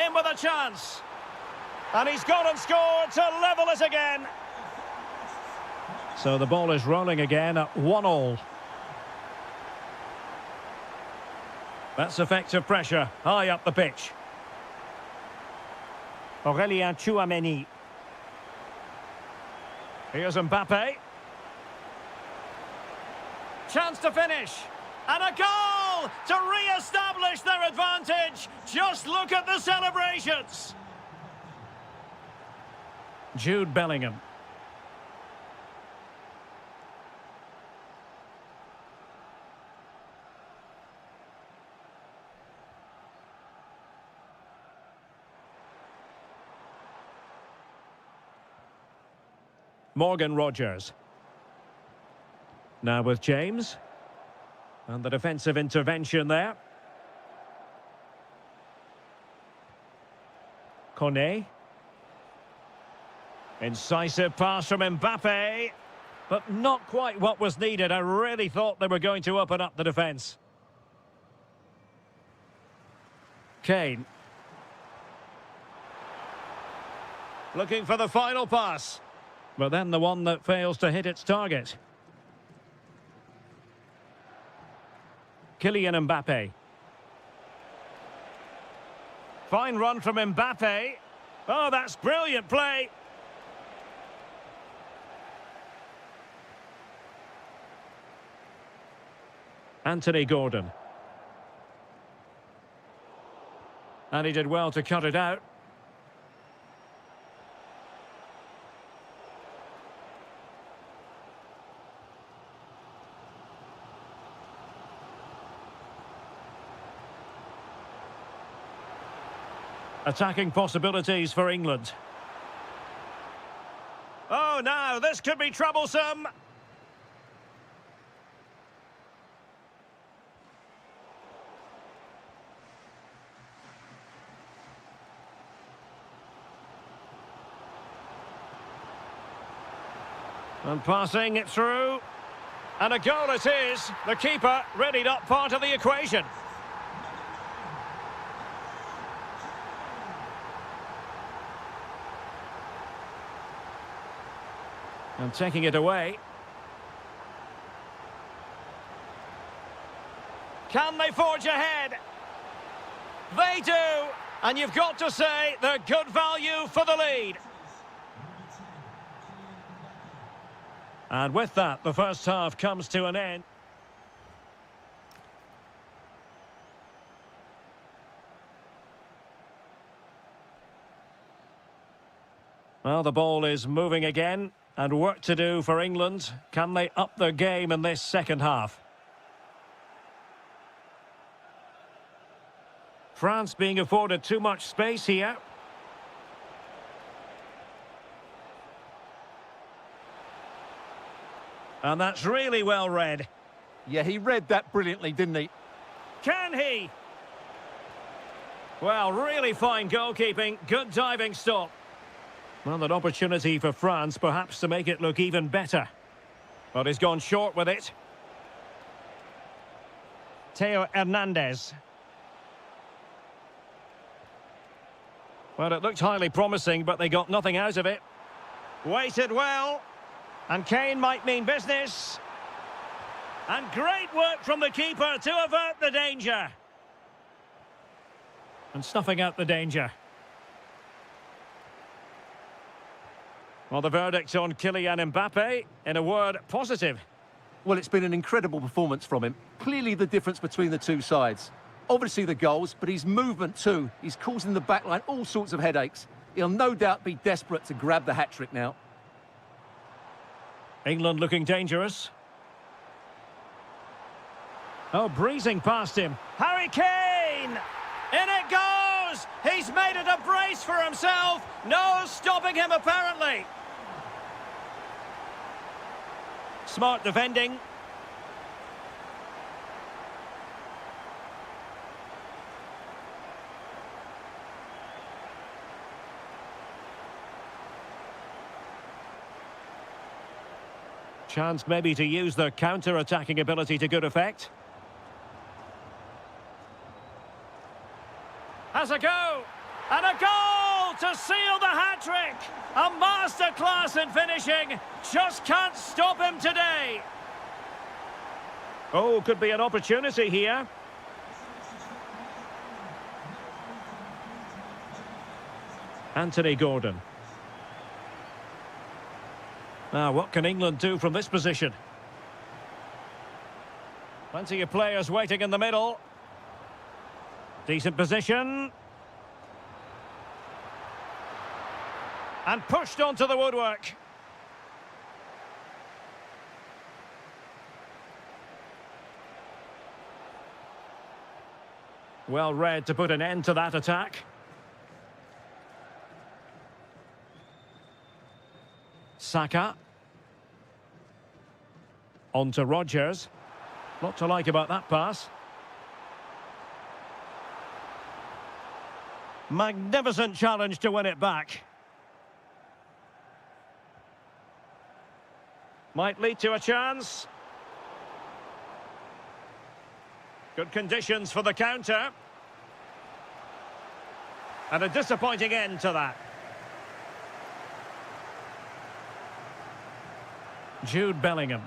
In with a chance. And he's gone and scored to level it again. So the ball is rolling again at 1-1. That's effective pressure, high up the pitch. Aurélien Tchouameni. Here's Mbappe. Chance to finish. And a goal to re-establish their advantage. Just look at the celebrations. Jude Bellingham. Morgan Rogers. Now with James. And the defensive intervention there. Kone. Incisive pass from Mbappe. But not quite what was needed. I really thought they were going to open up the defence. Kane. Looking for the final pass. But then the one that fails to hit its target. Kylian Mbappe. Fine run from Mbappe. Oh, that's brilliant play. Anthony Gordon. And he did well to cut it out. Attacking possibilities for England. Oh, now this could be troublesome. And passing it through. And a goal it is. The keeper readied up part of the equation. And taking it away. Can they forge ahead? They do. And you've got to say they're good value for the lead. And with that, the first half comes to an end. Well, the ball is moving again. And work to do for England. Can they up their game in this second half? France being afforded too much space here. And that's really well read. Yeah, he read that brilliantly, didn't he? Can he? Well, really fine goalkeeping, good diving stop. Well, an opportunity for France, perhaps, to make it look even better. But he's gone short with it. Theo Hernandez. Well, it looked highly promising, but they got nothing out of it. Waited well. And Kane might mean business. And great work from the keeper to avert the danger. And snuffing out the danger. Well, the verdict on Kylian Mbappe, in a word, positive. Well, it's been an incredible performance from him. Clearly the difference between the two sides. Obviously the goals, but his movement too. He's causing the backline all sorts of headaches. He'll no doubt be desperate to grab the hat-trick now. England looking dangerous. Oh, breezing past him. Harry Kane! In it goes! He's made it a brace for himself. No stopping him, apparently. Smart defending. Chance maybe to use their counter-attacking ability to good effect. Has a go! And a goal to seal the hat-trick! A masterclass in finishing! Just can't stop him today! Oh, could be an opportunity here. Anthony Gordon. Now, what can England do from this position? Plenty of players waiting in the middle. Decent position. And pushed onto the woodwork. Well read to put an end to that attack. Saka. On to Rodgers. Lot to like about that pass. Magnificent challenge to win it back. Might lead to a chance. Good conditions for the counter. And a disappointing end to that. Jude Bellingham.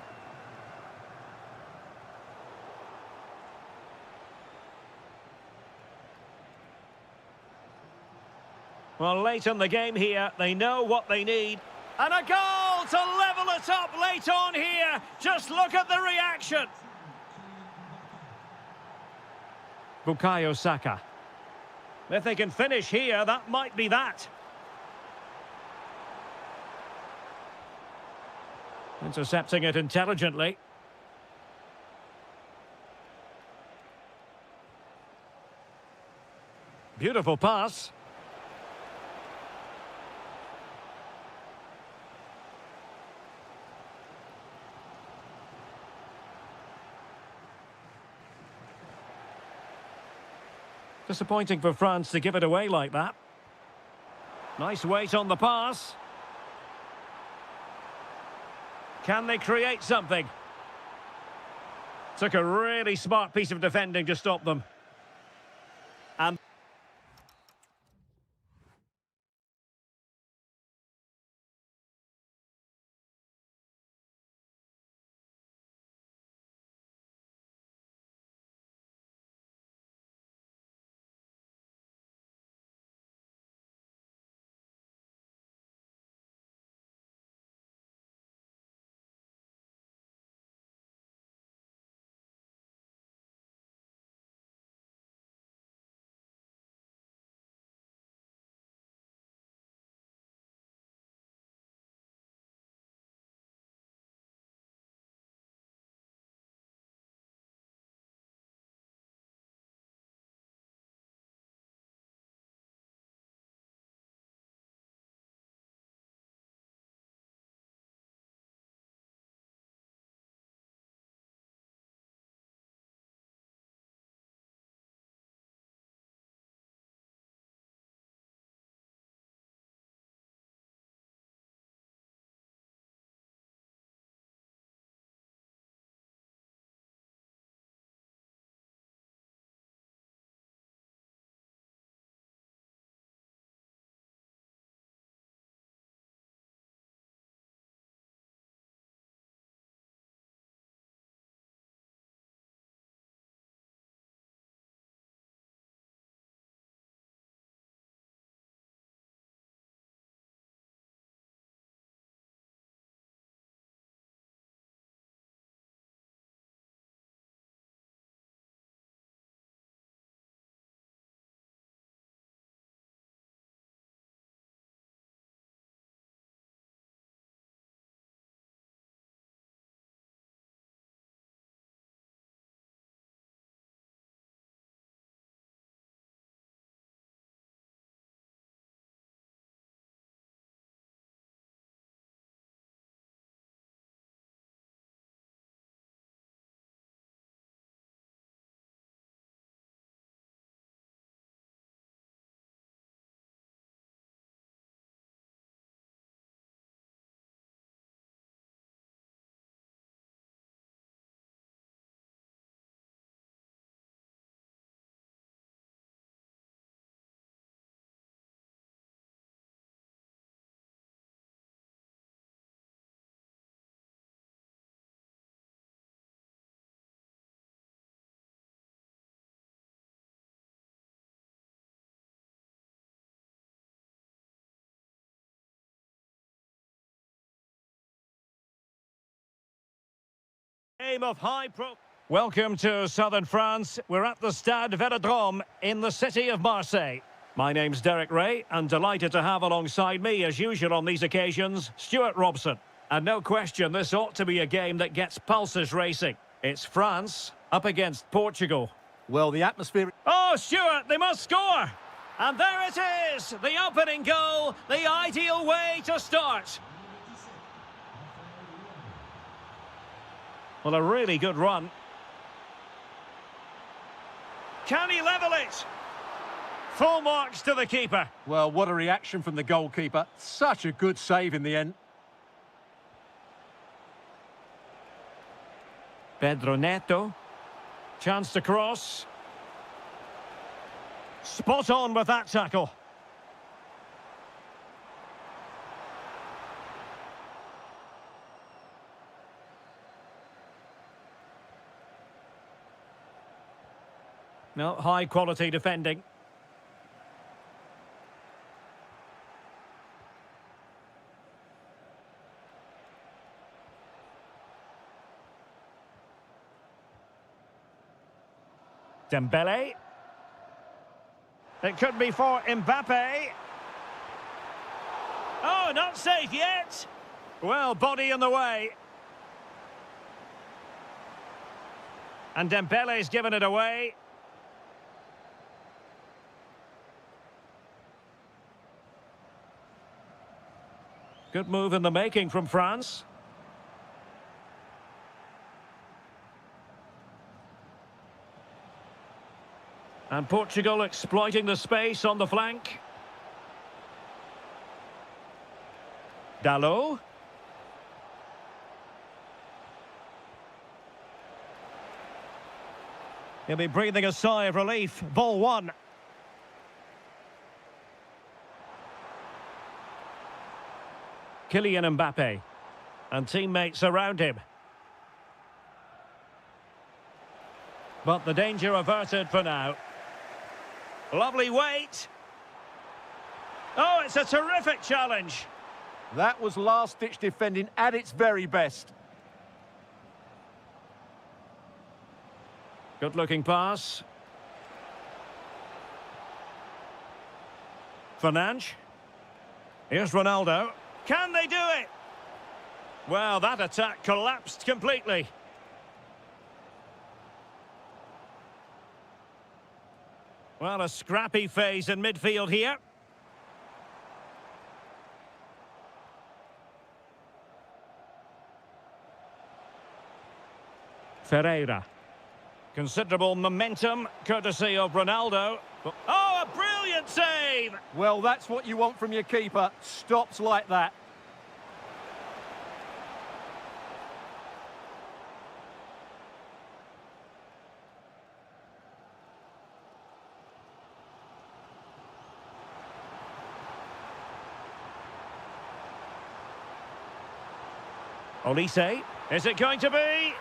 Well, late in the game here, they know what they need. And a goal to level it up late on here. Just look at the reaction. Bukayo Saka. If they can finish here, that might be that. Intercepting it intelligently. Beautiful pass. Disappointing for France to give it away like that. Nice weight on the pass. Can they create something? Took a really smart piece of defending to stop them. And Game of high pro. Welcome to southern France. We're at the Stade Vélodrome in the city of Marseille. My name's Derek Ray, and delighted to have alongside me, as usual on these occasions, Stuart Robson. And no question, this ought to be a game that gets pulses racing. It's France up against Portugal. Well, the atmosphere... Oh, Stuart, they must score! And there it is, the opening goal, the ideal way to start. Well, a really good run. Can he level it? Full marks to the keeper. Well, what a reaction from the goalkeeper. Such a good save in the end. Pedro Neto. Chance to cross. Spot on with that tackle. No, high quality defending. Dembele. It could be for Mbappe. Oh, not safe yet. Well, body in the way. And Dembele's given it away. Good move in the making from France. And Portugal exploiting the space on the flank. Dalot. He'll be breathing a sigh of relief. Ball one. Kylian Mbappe. And teammates around him. But the danger averted for now. Lovely weight. Oh, it's a terrific challenge. That was last-ditch defending at its very best. Good-looking pass. Fernandes. Here's Ronaldo. Can they do it? Well, that attack collapsed completely. Well, a scrappy phase in midfield here. Ferreira. Considerable momentum, courtesy of Ronaldo. Oh, a brilliant save! Well, that's what you want from your keeper. Stops like that. Olise, is it going to be?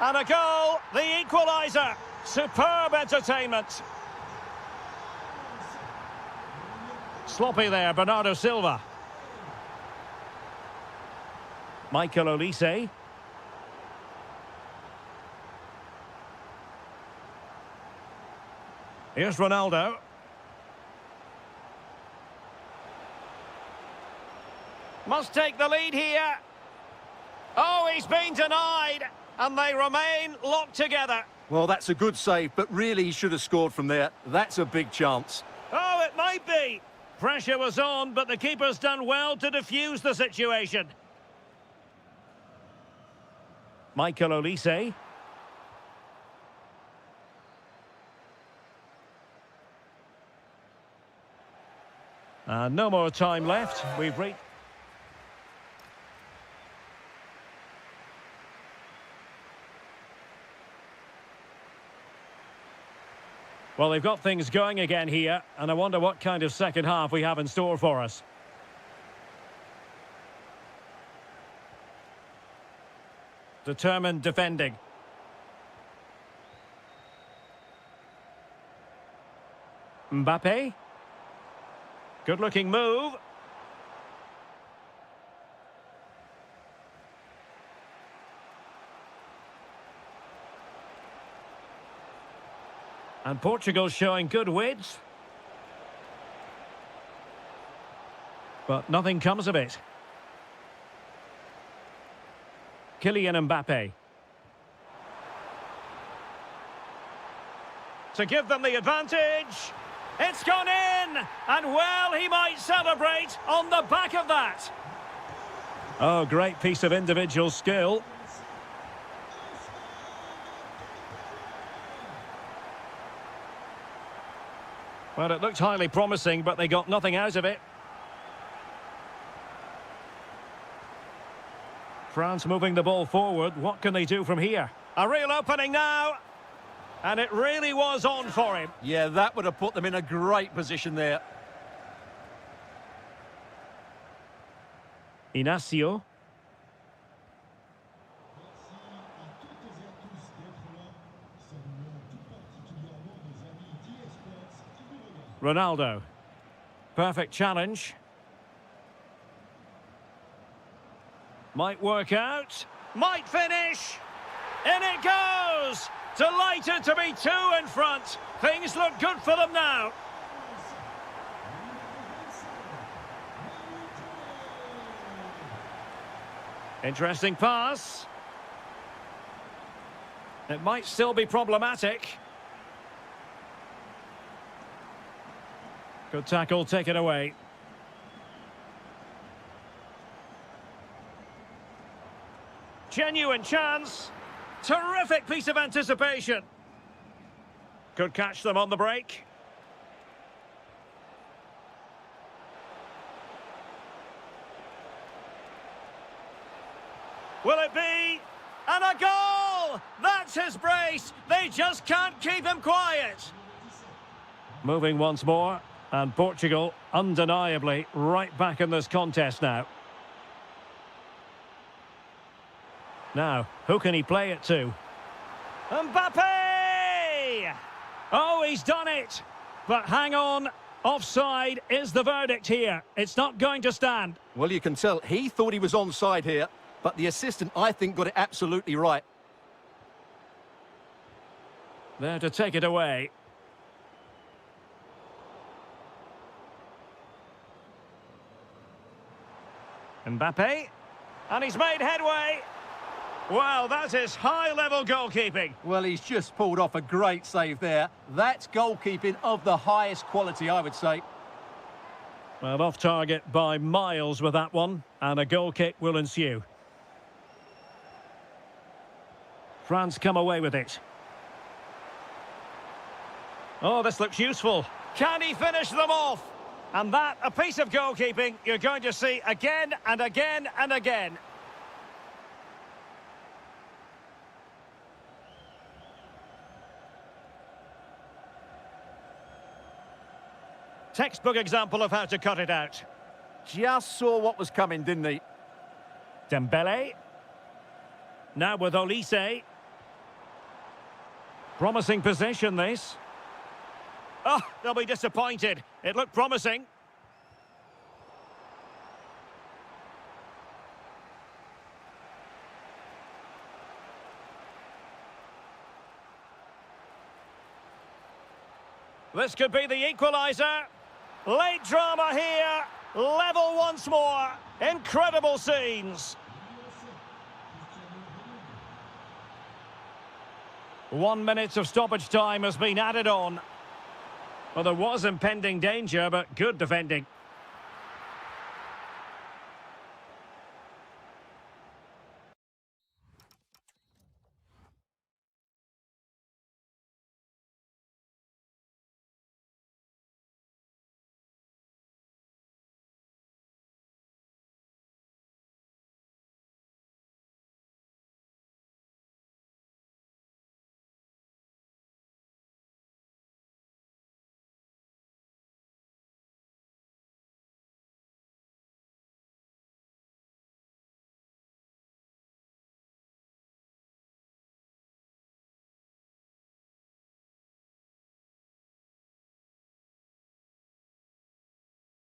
And a goal, the equaliser. Superb entertainment. Sloppy there, Bernardo Silva. Michael Olise. Here's Ronaldo. Must take the lead here. Oh, he's been denied, and they remain locked together. Well, that's a good save, but really he should have scored from there. That's a big chance. Oh, it might be. Pressure was on, but the keeper's done well to defuse the situation. Michael Olise. No more time left. We've reached... Well, they've got things going again here, and I wonder what kind of second half we have in store for us. Determined defending. Mbappe. Good-looking move. And Portugal showing good width. But nothing comes of it. Kylian Mbappe. To give them the advantage. It's gone in! And well, he might celebrate on the back of that. Oh, great piece of individual skill. Well, it looked highly promising, but they got nothing out of it. France moving the ball forward. What can they do from here? A real opening now. And it really was on for him. Yeah, that would have put them in a great position there. Inacio. Ronaldo. Perfect challenge. Might work out. Might finish. In it goes. Delighted to be 2 in front. Things look good for them now. Interesting pass. It might still be problematic. Good tackle taken away. Genuine chance. Terrific piece of anticipation. Could catch them on the break. Will it be? And a goal! That's his brace. They just can't keep him quiet. Moving once more. And Portugal, undeniably, right back in this contest now. Now, who can he play it to? Mbappe! Oh, he's done it! But hang on, offside is the verdict here. It's not going to stand. Well, you can tell he thought he was onside here, but the assistant, I think, got it absolutely right. There to take it away. Mbappe, and he's made headway. Well, that is high-level goalkeeping. Well, he's just pulled off a great save there. That's goalkeeping of the highest quality, I would say. Well, off target by miles with that one, and a goal kick will ensue. France come away with it. Oh, this looks useful. Can he finish them off? And that, a piece of goalkeeping you're going to see again and again and again. Textbook example of how to cut it out. Just saw what was coming, didn't he? Dembele. Now with Olise. Promising position, this. Oh, they'll be disappointed. It looked promising. This could be the equaliser. Late drama here. Level once more. Incredible scenes. 1 minute of stoppage time has been added on. Well, there was impending danger, but good defending.